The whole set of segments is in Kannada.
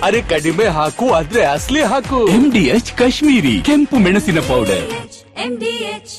ಅರೆ ಕಡಿಮೆ ಹಾಕು ಆದ್ರೆ ಅಸಲಿ ಹಾಕು. MDH ಕಾಶ್ಮೀರಿ ಕೆಂಪು ಮೆಣಸಿನ ಪೌಡರ್. MDH.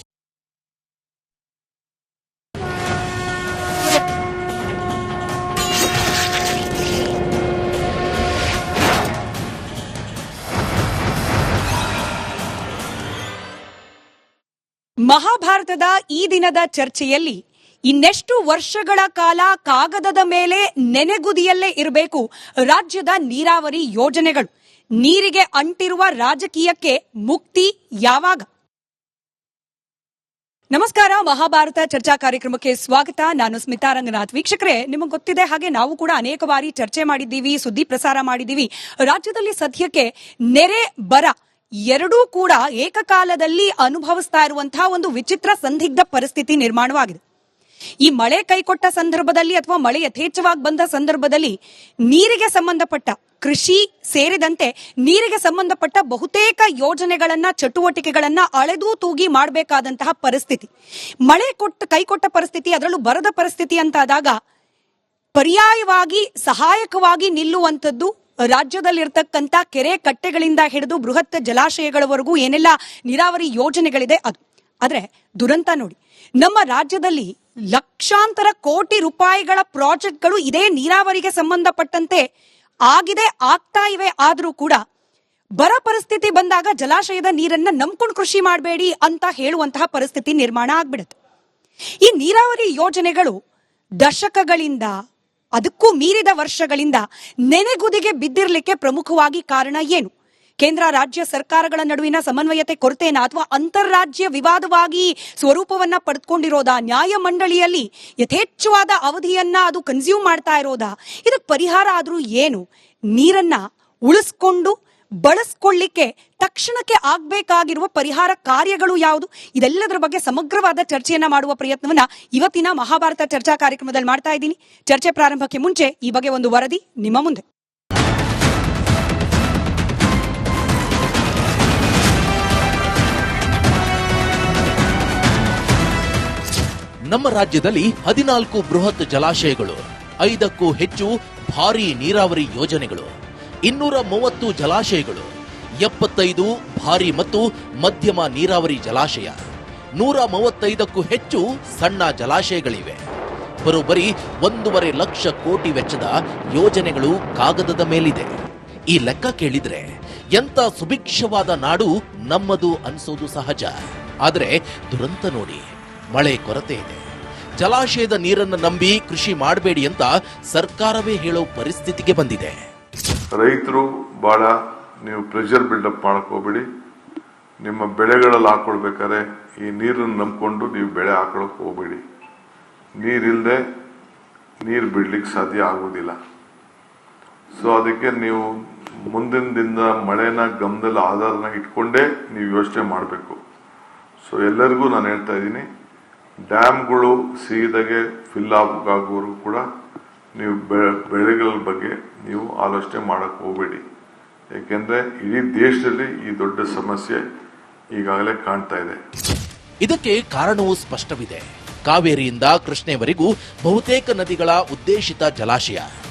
ಮಹಾಭಾರತದ ಈ ದಿನದ ಚರ್ಚೆಯಲ್ಲಿ ಇನ್ನೆಷ್ಟು ವರ್ಷಗಳ ಕಾಲ ಕಾಗದದ ಮೇಲೆ ನೆನೆಗುದಿಯಲ್ಲೇ ಇರಬೇಕು ರಾಜ್ಯದ ನೀರಾವರಿ ಯೋಜನೆಗಳು? ನೀರಿಗೆ ಅಂಟಿರುವ ರಾಜಕೀಯಕ್ಕೆ ಮುಕ್ತಿ ಯಾವಾಗ? ನಮಸ್ಕಾರ, ಮಹಾಭಾರತ ಚರ್ಚಾ ಕಾರ್ಯಕ್ರಮಕ್ಕೆ ಸ್ವಾಗತ. ನಾನು ಸ್ಮಿತಾ ರಂಗನಾಥ್. ವೀಕ್ಷಕರೇ, ನಿಮಗೆ ಗೊತ್ತಿದೆ ಹಾಗೆ ನಾವು ಕೂಡ ಅನೇಕ ಬಾರಿ ಚರ್ಚೆ ಮಾಡಿದ್ದೀವಿ, ಸುದ್ದಿ ಪ್ರಸಾರ ಮಾಡಿದ್ದೀವಿ. ರಾಜ್ಯದಲ್ಲಿ ಸದ್ಯಕ್ಕೆ ನೆರೆ ಬರ ಎರಡೂ ಕೂಡ ಏಕಕಾಲದಲ್ಲಿ ಅನುಭವಿಸ್ತಾ ಇರುವಂತಹ ಒಂದು ವಿಚಿತ್ರ ಸಂದಿಗ್ಧ ಪರಿಸ್ಥಿತಿ ನಿರ್ಮಾಣವಾಗಿದೆ. ಈ ಮಳೆ ಕೈಕೊಟ್ಟ ಸಂದರ್ಭದಲ್ಲಿ ಅಥವಾ ಮಳೆ ಯಥೇಚ್ಛವಾಗಿ ಬಂದ ಸಂದರ್ಭದಲ್ಲಿ ನೀರಿಗೆ ಸಂಬಂಧಪಟ್ಟ ಕೃಷಿ ಸೇರಿದಂತೆ ನೀರಿಗೆ ಸಂಬಂಧಪಟ್ಟ ಬಹುತೇಕ ಯೋಜನೆಗಳನ್ನ ಚಟುವಟಿಕೆಗಳನ್ನ ಅಳೆದು ತೂಗಿ ಮಾಡಬೇಕಾದಂತಹ ಪರಿಸ್ಥಿತಿ, ಮಳೆ ಕೈಕೊಟ್ಟ ಪರಿಸ್ಥಿತಿ, ಅದರಲ್ಲೂ ಬರದ ಪರಿಸ್ಥಿತಿ ಅಂತಾದಾಗ ಪರ್ಯಾಯವಾಗಿ ಸಹಾಯಕವಾಗಿ ನಿಲ್ಲುವಂಥದ್ದು ರಾಜ್ಯದಲ್ಲಿರ್ತಕ್ಕಂಥ ಕೆರೆ ಕಟ್ಟೆಗಳಿಂದ ಹಿಡಿದು ಬೃಹತ್ ಜಲಾಶಯಗಳವರೆಗೂ ಏನೆಲ್ಲ ನೀರಾವರಿ ಯೋಜನೆಗಳಿದೆ ಅದು. ಆದ್ರೆ ದುರಂತ ನೋಡಿ, ನಮ್ಮ ರಾಜ್ಯದಲ್ಲಿ ಲಕ್ಷಾಂತರ ಕೋಟಿ ರೂಪಾಯಿಗಳ ಪ್ರಾಜೆಕ್ಟ್ಗಳು ಇದೇ ನೀರಾವರಿಗೆ ಸಂಬಂಧಪಟ್ಟಂತೆ ಆಗಿದೆ, ಆಗ್ತಾ ಇವೆ. ಆದ್ರೂ ಕೂಡ ಬರ ಪರಿಸ್ಥಿತಿ ಬಂದಾಗ ಜಲಾಶಯದ ನೀರನ್ನ ನಂಬ್ಕೊಂಡು ಕೃಷಿ ಮಾಡಬೇಡಿ ಅಂತ ಹೇಳುವಂತಹ ಪರಿಸ್ಥಿತಿ ನಿರ್ಮಾಣ ಆಗ್ಬಿಡುತ್ತೆ. ಈ ನೀರಾವರಿ ಯೋಜನೆಗಳು ದಶಕಗಳಿಂದ, ಅದಕ್ಕೂ ಮೀರಿದ ವರ್ಷಗಳಿಂದ ನೆನೆಗುದಿಗೆ ಬಿದ್ದಿರಲಿಕ್ಕೆ ಪ್ರಮುಖವಾಗಿ ಕಾರಣ ಏನು? ಕೇಂದ್ರ ರಾಜ್ಯ ಸರ್ಕಾರಗಳ ನಡುವಿನ ಸಮನ್ವಯತೆ ಕೊರತೆನಾ, ಅಥವಾ ಅಂತಾರಾಜ್ಯ ವಿವಾದವಾಗಿ ಸ್ವರೂಪವನ್ನ ಪಡೆದುಕೊಂಡಿರೋದಾ? ನ್ಯಾಯಮಂಡಳಿಯಲ್ಲಿ ಯಥೇಚ್ಛವಾದ ಅವಧಿಯನ್ನ ಅದು ಕನ್ಸ್ಯೂಮ್ ಮಾಡ್ತಾ ಇರೋದಾ? ಇದಕ್ಕೆ ಪರಿಹಾರ ಆದ್ರೂ ಏನು? ನೀರನ್ನ ಉಳಿಸ್ಕೊಂಡು ಬಳಸ್ಕೊಳ್ಳಿಕ್ಕೆ ತಕ್ಷಣಕ್ಕೆ ಆಗ್ಬೇಕಾಗಿರುವ ಪರಿಹಾರ ಕಾರ್ಯಗಳು ಯಾವುದು? ಇದೆಲ್ಲದರ ಬಗ್ಗೆ ಸಮಗ್ರವಾದ ಚರ್ಚೆಯನ್ನ ಮಾಡುವ ಪ್ರಯತ್ನವನ್ನ ಇವತ್ತಿನ ಮಹಾಭಾರತ ಚರ್ಚಾ ಕಾರ್ಯಕ್ರಮದಲ್ಲಿ ಮಾಡ್ತಾ ಇದ್ದೀನಿ. ಚರ್ಚೆ ಪ್ರಾರಂಭಕ್ಕೆ ಮುಂಚೆ ಈ ಬಗ್ಗೆ ಒಂದು ವರದಿ ನಿಮ್ಮ ಮುಂದೆ. ನಮ್ಮ ರಾಜ್ಯದಲ್ಲಿ 14 ಬೃಹತ್ ಜಲಾಶಯಗಳು, 5ಕ್ಕೂ ಹೆಚ್ಚು ಭಾರೀ ನೀರಾವರಿ ಯೋಜನೆಗಳು, 230 ಜಲಾಶಯಗಳು, 75 ಭಾರೀ ಮತ್ತು ಮಧ್ಯಮ ನೀರಾವರಿ ಜಲಾಶಯ, 135ಕ್ಕೂ ಹೆಚ್ಚು ಸಣ್ಣ ಜಲಾಶಯಗಳಿವೆ. ಬರೋಬ್ಬರಿ 1.5 ಲಕ್ಷ ಕೋಟಿ ವೆಚ್ಚದ ಯೋಜನೆಗಳು ಕಾಗದದ ಮೇಲಿದೆ. ಈ ಲೆಕ್ಕ ಕೇಳಿದ್ರೆ ಎಂತ ಸುಭಿಕ್ಷವಾದ ನಾಡು ನಮ್ಮದು ಅನ್ಸೋದು ಸಹಜ. ಆದರೆ ದುರಂತ ನೋಡಿ, ಮಳೆ ಕೊರತೆ ಇದೆ. ಜಲಾಶಯದ ನೀರನ್ನು ನಂಬಿ ಕೃಷಿ ಮಾಡಬೇಡಿ ಅಂತ ಸರ್ಕಾರವೇ ಹೇಳೋ ಪರಿಸ್ಥಿತಿಗೆ ಬಂದಿದೆ. ರೈತರು ಬಹಳ ನೀವು ಪ್ರೆಷರ್ ಬಿಲ್ಡಪ್ ಮಾಡಕ್ ಹೋಗ್ಬೇಡಿ. ನಿಮ್ಮ ಬೆಳೆಗಳಲ್ಲಿ ಹಾಕೊಳ್ಬೇಕಾದ್ರೆ ಈ ನೀರನ್ನು ನಂಬ್ಕೊಂಡು ನೀವು ಬೆಳೆ ಹಾಕೊಳಕ್ ಹೋಗ್ಬೇಡಿ. ನೀರಿಲ್ಲದೆ ನೀರು ಬಿಡ್ಲಿಕ್ಕೆ ಸಾಧ್ಯ ಆಗುವುದಿಲ್ಲ. ಸೊ ಅದಕ್ಕೆ ನೀವು ಮುಂದಿನ ದಿನದ ಮಳೆನ ಗಮನದಲ್ಲಿ ಆಧಾರನ ಇಟ್ಕೊಂಡೇ ನೀವು ಯೋಚನೆ ಮಾಡಬೇಕು. ಸೊ ಎಲ್ಲರಿಗೂ ನಾನು ಹೇಳ್ತಾ ಇದ್ದೀನಿ, ಡ್ಯಾಮ್ಗಳು ಸೀದಾಗೆ ಫಿಲ್ ಆಗೋವರೆಗೂ ಕೂಡ ನೀವು ಬೆಳೆಗಳ ಬಗ್ಗೆ ನೀವು ಆಲೋಚನೆ ಮಾಡಕ್ ಹೋಗಬೇಡಿ. ಯಾಕೆಂದ್ರೆ ಇಡೀ ದೇಶದಲ್ಲಿ ಈ ದೊಡ್ಡ ಸಮಸ್ಯೆ ಈಗಾಗಲೇ ಕಾಣ್ತಾ ಇದೆ. ಇದಕ್ಕೆ ಕಾರಣವೂ ಸ್ಪಷ್ಟವಿದೆ. ಕಾವೇರಿಯಿಂದ ಕೃಷ್ಣೆವರೆಗೂ ಬಹುತೇಕ ನದಿಗಳ ಉದ್ದೇಶಿತ ಜಲಾಶಯ,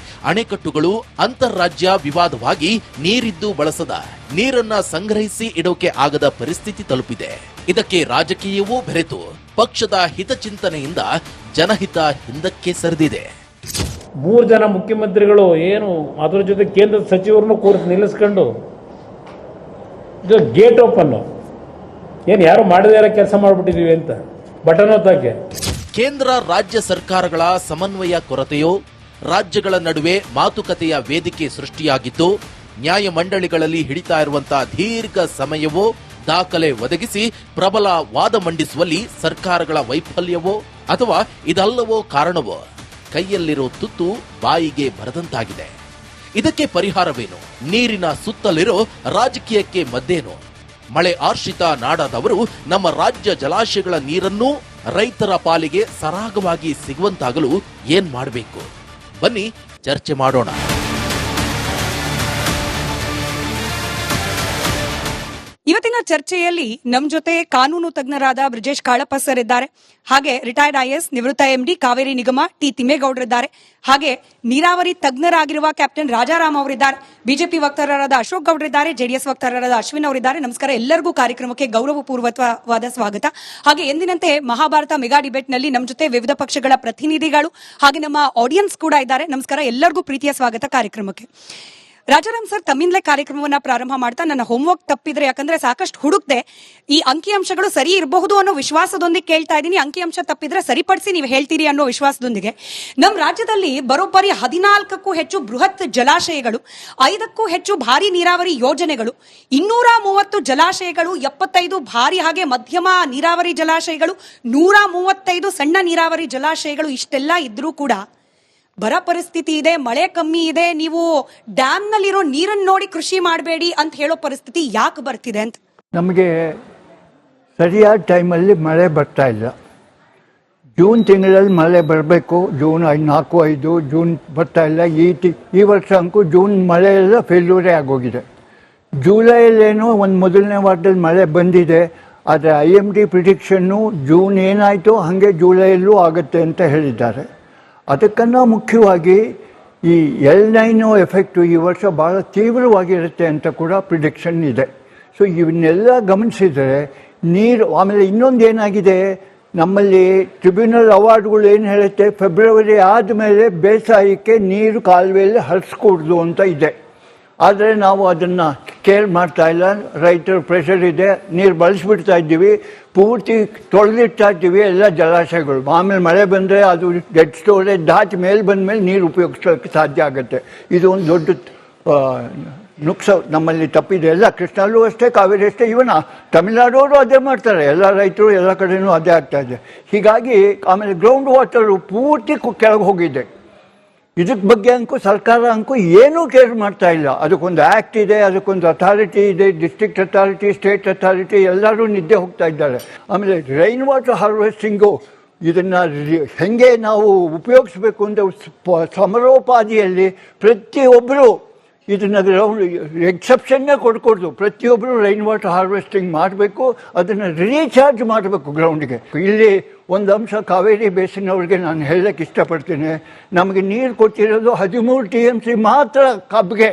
ಅಣೆಕಟ್ಟುಗಳು ಅಂತಾರಾಜ್ಯ ವಿವಾದವಾಗಿ ನೀರಿದ್ದು ಬಳಸದ ನೀರನ್ನ ಸಂಗ್ರಹಿಸಿ ಇಡೋಕೆ ಆಗದ ಪರಿಸ್ಥಿತಿ ತಲುಪಿದೆ. ಇದಕ್ಕೆ ರಾಜಕೀಯವೂ ಬೆರೆತು ಪಕ್ಷದ ಹಿತಚಿಂತನೆಯಿಂದ ಜನಹಿತ ಹಿಂದಕ್ಕೆ ಸರಿದಿದೆ. 3 ಜನ ಮುಖ್ಯಮಂತ್ರಿಗಳು ಏನು ಅದರ ಜೊತೆ ಕೇಂದ್ರ ಸಚಿವರನ್ನು ಕೂರಿಸಿ ನಿಲ್ಲಿಸ್ಕೊಂಡು ಇದು ಗೇಟ್ ಓಪನ್, ಏನು ಯಾರು ಮಾಡದೇ ಕೆಲಸ ಮಾಡಿಬಿಟ್ಟಿದೀವಿ ಅಂತ ಬಟನ್ ಒತ್ತಕ್ಕೆ. ಕೇಂದ್ರ ರಾಜ್ಯ ಸರ್ಕಾರಗಳ ಸಮನ್ವಯ ಕೊರತೆಯೋ, ರಾಜ್ಯಗಳ ನಡುವೆ ಮಾತುಕತೆಯ ವೇದಿಕೆ ಸೃಷ್ಟಿಯಾಗಿದ್ದು, ನ್ಯಾಯಮಂಡಳಿಗಳಲ್ಲಿ ಹಿಡಿತಾ ಇರುವಂತಹ ದೀರ್ಘ ಸಮಯವೋ, ದಾಖಲೆ ಒದಗಿಸಿ ಪ್ರಬಲ ವಾದ ಮಂಡಿಸುವಲ್ಲಿ ಸರ್ಕಾರಗಳ ವೈಫಲ್ಯವೋ, ಅಥವಾ ಇದಲ್ಲವೋ ಕಾರಣವೋ ಕೈಯಲ್ಲಿರೋ ತುತ್ತು ಬಾಯಿಗೆ ಬರದಂತಾಗಿದೆ. ಇದಕ್ಕೆ ಪರಿಹಾರವೇನು? ನೀರಿನ ಸುತ್ತಲಿರೋ ರಾಜಕೀಯಕ್ಕೆ ಮದ್ದೇನು? ಮಳೆ ಆಶ್ರಿತ ನಾಡಾದವರು ನಮ್ಮ ರಾಜ್ಯ ಜಲಾಶಯಗಳ ನೀರನ್ನು ರೈತರ ಪಾಲಿಗೆ ಸರಾಗವಾಗಿ ಸಿಗುವಂತಾಗಲು ಏನ್ ಮಾಡಬೇಕು? ಬನ್ನಿ ಚರ್ಚೆ ಮಾಡೋಣ. ಇವತ್ತಿನ ಚರ್ಚೆಯಲ್ಲಿ ನಮ್ಮ ಜೊತೆ ಕಾನೂನು ತಜ್ಞರಾದ ಬ್ರಿಜೇಶ್ ಕಾಳಪ್ಪ ಸರ್ ಇದ್ದಾರೆ. ಹಾಗೆ ರಿಟೈರ್ಡ್ IAS ನಿವೃತ್ತ MD ಕಾವೇರಿ ನಿಗಮ ಟಿ ತಿಮ್ಮೇಗೌಡರಿದ್ದಾರೆ. ಹಾಗೆ ನೀರಾವರಿ ತಜ್ಞರಾಗಿರುವ ಕ್ಯಾಪ್ಟನ್ ರಾಜಾರಾಮ್ ಅವರಿದ್ದಾರೆ. ಬಿಜೆಪಿ ವಕ್ತಾರರಾದ ಅಶೋಕ್ ಗೌಡರಿದ್ದಾರೆ. JDS ವಕ್ತಾರರಾದ ಅಶ್ವಿನ್ ಅವರಿದ್ದಾರೆ. ನಮಸ್ಕಾರ, ಎಲ್ಲರಿಗೂ ಕಾರ್ಯಕ್ರಮಕ್ಕೆ ಗೌರವಪೂರ್ವಕವಾದ ಸ್ವಾಗತ. ಹಾಗೆ ಎಂದಿನಂತೆ ಮಹಾಭಾರತ ಮೆಗಾ ಡಿಬೇಟ್ ನಲ್ಲಿ ನಮ್ಮ ಜೊತೆ ವಿವಿಧ ಪಕ್ಷಗಳ ಪ್ರತಿನಿಧಿಗಳು ಹಾಗೆ ನಮ್ಮ ಆಡಿಯನ್ಸ್ ಕೂಡ ಇದ್ದಾರೆ. ನಮಸ್ಕಾರ, ಎಲ್ಲರಿಗೂ ಪ್ರೀತಿಯ ಸ್ವಾಗತ ಕಾರ್ಯಕ್ರಮಕ್ಕೆ. ರಾಜಾರಾಮ್ ಸರ್, ತಮ್ಮಿಂದಲೇ ಕಾರ್ಯಕ್ರಮವನ್ನ ಪ್ರಾರಂಭ ಮಾಡ್ತಾ ನನ್ನ ಹೋಮ್ವರ್ಕ್ ತಪ್ಪಿದ್ರೆ, ಯಾಕಂದ್ರೆ ಸಾಕಷ್ಟು ಹುಡುಕ್ದೆ, ಈ ಅಂಕಿಅಂಶಗಳು ಸರಿ ಇರಬಹುದು ಅನ್ನೋ ವಿಶ್ವಾಸದೊಂದಿಗೆ ಕೇಳ್ತಾ ಇದ್ದೀನಿ. ಅಂಕಿಅಂಶ ತಪ್ಪಿದ್ರೆ ಸರಿಪಡಿಸಿ ನೀವು ಹೇಳ್ತೀರಿ ಅನ್ನೋ ವಿಶ್ವಾಸದೊಂದಿಗೆ. ನಮ್ಮ ರಾಜ್ಯದಲ್ಲಿ ಬರೋಬ್ಬರಿ 14ಕ್ಕೂ ಹೆಚ್ಚು ಬೃಹತ್ ಜಲಾಶಯಗಳು, 5ಕ್ಕೂ ಹೆಚ್ಚು ಭಾರಿ ನೀರಾವರಿ ಯೋಜನೆಗಳು, 230 ಜಲಾಶಯಗಳು, 75 ಭಾರಿ ಹಾಗೆ ಮಧ್ಯಮ ನೀರಾವರಿ ಜಲಾಶಯಗಳು, 135 ಸಣ್ಣ ನೀರಾವರಿ ಜಲಾಶಯಗಳು. ಇಷ್ಟೆಲ್ಲ ಇದ್ರೂ ಕೂಡ ಬರ ಪರಿಸ್ಥಿತಿ ಇದೆ, ಮಳೆ ಕಮ್ಮಿ ಇದೆ, ನೀವು ಡ್ಯಾಮ್ನಲ್ಲಿರೋ ನೀರನ್ನು ನೋಡಿ ಕೃಷಿ ಮಾಡಬೇಡಿ ಅಂತ ಹೇಳೋ ಪರಿಸ್ಥಿತಿ ಯಾಕೆ ಬರ್ತಿದೆ ಅಂತ? ನಮಗೆ ಸರಿಯಾದ ಟೈಮಲ್ಲಿ ಮಳೆ ಬರ್ತಾ ಇಲ್ಲ. ಜೂನ್ ತಿಂಗಳಲ್ಲಿ ಮಳೆ ಬರಬೇಕು, ಜೂನ್ 4, 5 ಜೂನ್ ಬರ್ತಾ ಇಲ್ಲ. ಈ ವರ್ಷ ಅಂಕು ಜೂನ್ ಮಳೆ ಎಲ್ಲ ಫೇಲ್ಯೂರೇ ಆಗೋಗಿದೆ. ಜುಲೈಯಲ್ಲೇನೋ ಒಂದು ಮೊದಲನೇ ವಾರದಲ್ಲಿ ಮಳೆ ಬಂದಿದೆ, ಆದರೆ IMD ಪ್ರಿಡಿಕ್ಷನ್ನು ಜೂನ್ ಏನಾಯಿತು ಹಾಗೆ ಜುಲೈಯಲ್ಲೂ ಆಗುತ್ತೆ ಅಂತ ಹೇಳಿದ್ದಾರೆ. ಅದಕ್ಕನ್ನ ಮುಖ್ಯವಾಗಿ ಈ ಎಲ್ ನೈನೋ ಎಫೆಕ್ಟು ಈ ವರ್ಷ ಭಾಳ ತೀವ್ರವಾಗಿರುತ್ತೆ ಅಂತ ಕೂಡ ಪ್ರಿಡಿಕ್ಷನ್ ಇದೆ. ಸೊ ಇವನ್ನೆಲ್ಲ ಗಮನಿಸಿದರೆ ನೀರು, ಆಮೇಲೆ ಇನ್ನೊಂದು ಏನಾಗಿದೆ, ನಮ್ಮಲ್ಲಿ ಟ್ರಿಬ್ಯುನಲ್ ಅವಾರ್ಡ್ಗಳು ಏನು ಹೇಳುತ್ತೆ, ಫೆಬ್ರವರಿ ಆದಮೇಲೆ ಬೇಸಾಯಕ್ಕೆ ನೀರು ಕಾಲುವೆಯಲ್ಲಿ ಹರಿಸ್ಕೊಡ್ದು ಅಂತ ಇದೆ. ಆದರೆ ನಾವು ಅದನ್ನು ಕೇರ್ ಮಾಡ್ತಾ ಇಲ್ಲ. ರೈತರ ಪ್ರೆಷರ್ ಇದೆ, ನೀರು ಬಳಸಿಬಿಡ್ತಾ ಇದ್ದೀವಿ, ಪೂರ್ತಿ ತೊಳೆದಿಡ್ತಾ ಇದ್ದೀವಿ ಎಲ್ಲ ಜಲಾಶಯಗಳು. ಆಮೇಲೆ ಮಳೆ ಬಂದರೆ ಅದು ಡೆಡ್ ಸ್ಟೋರೇಜ್ ದಾಟಿ ಮೇಲೆ ಬಂದ ಮೇಲೆ ನೀರು ಉಪಯೋಗಿಸೋಕ್ಕೆ ಸಾಧ್ಯ ಆಗುತ್ತೆ. ಇದು ಒಂದು ದೊಡ್ಡ ನುಕ್ಸ ನಮ್ಮಲ್ಲಿ ತಪ್ಪಿದೆ. ಎಲ್ಲ ಕೃಷ್ಣಲ್ಲೂ ಅಷ್ಟೇ, ಕಾವೇರಿ ಅಷ್ಟೇ, ಇವನ ತಮಿಳ್ನಾಡವರು ಅದೇ ಮಾಡ್ತಾರೆ, ಎಲ್ಲ ರೈತರು ಎಲ್ಲ ಕಡೆಯೂ ಅದೇ ಆಗ್ತಾ ಇದೆ. ಹೀಗಾಗಿ ಆಮೇಲೆ ಗ್ರೌಂಡ್ ವಾಟರು ಪೂರ್ತಿ ಕೆಳಗೆ ಹೋಗಿದೆ. ಇದಕ್ಕೆ ಬಗ್ಗೆ ಅಂಕು ಸರ್ಕಾರ ಅಂಕು ಏನೂ ಕೇರ್ ಮಾಡ್ತಾ ಇಲ್ಲ. ಅದಕ್ಕೊಂದು ಆ್ಯಕ್ಟ್ ಇದೆ, ಅದಕ್ಕೊಂದು ಅಥಾರಿಟಿ ಇದೆ, ಡಿಸ್ಟ್ರಿಕ್ಟ್ ಅಥಾರಿಟಿ, ಸ್ಟೇಟ್ ಅಥಾರಿಟಿ, ಎಲ್ಲರೂ ನಿದ್ದೆ ಹೋಗ್ತಾ ಇದ್ದಾರೆ. ಆಮೇಲೆ ರೈನ್ ವಾಟರ್ ಹಾರ್ವೆಸ್ಟಿಂಗು ಇದನ್ನು ಹೆಂಗೆ ನಾವು ಉಪಯೋಗಿಸ್ಬೇಕು ಅಂತ ಸಮರೋಪಾದಿಯಲ್ಲಿ ಪ್ರತಿಯೊಬ್ಬರು ಇದನ್ನು ಎಕ್ಸೆಪ್ಷನ್ನೇ ಕೊಡ್ಕೊಡ್ದು. ಪ್ರತಿಯೊಬ್ಬರು ರೈನ್ ವಾಟರ್ ಹಾರ್ವೆಸ್ಟಿಂಗ್ ಮಾಡಬೇಕು, ಅದನ್ನು ರೀಚಾರ್ಜ್ ಮಾಡಬೇಕು ಗ್ರೌಂಡ್ಗೆ. ಇಲ್ಲಿ ಒಂದು ಅಂಶ ಕಾವೇರಿ ಬೇಸಿನವ್ರಿಗೆ ನಾನು ಹೇಳಕ್ಕೆ ಇಷ್ಟಪಡ್ತೀನಿ. ನಮಗೆ ನೀರು ಕೊಟ್ಟಿರೋದು 13 TMC ಮಾತ್ರ ಕಬ್ಬಿಗೆ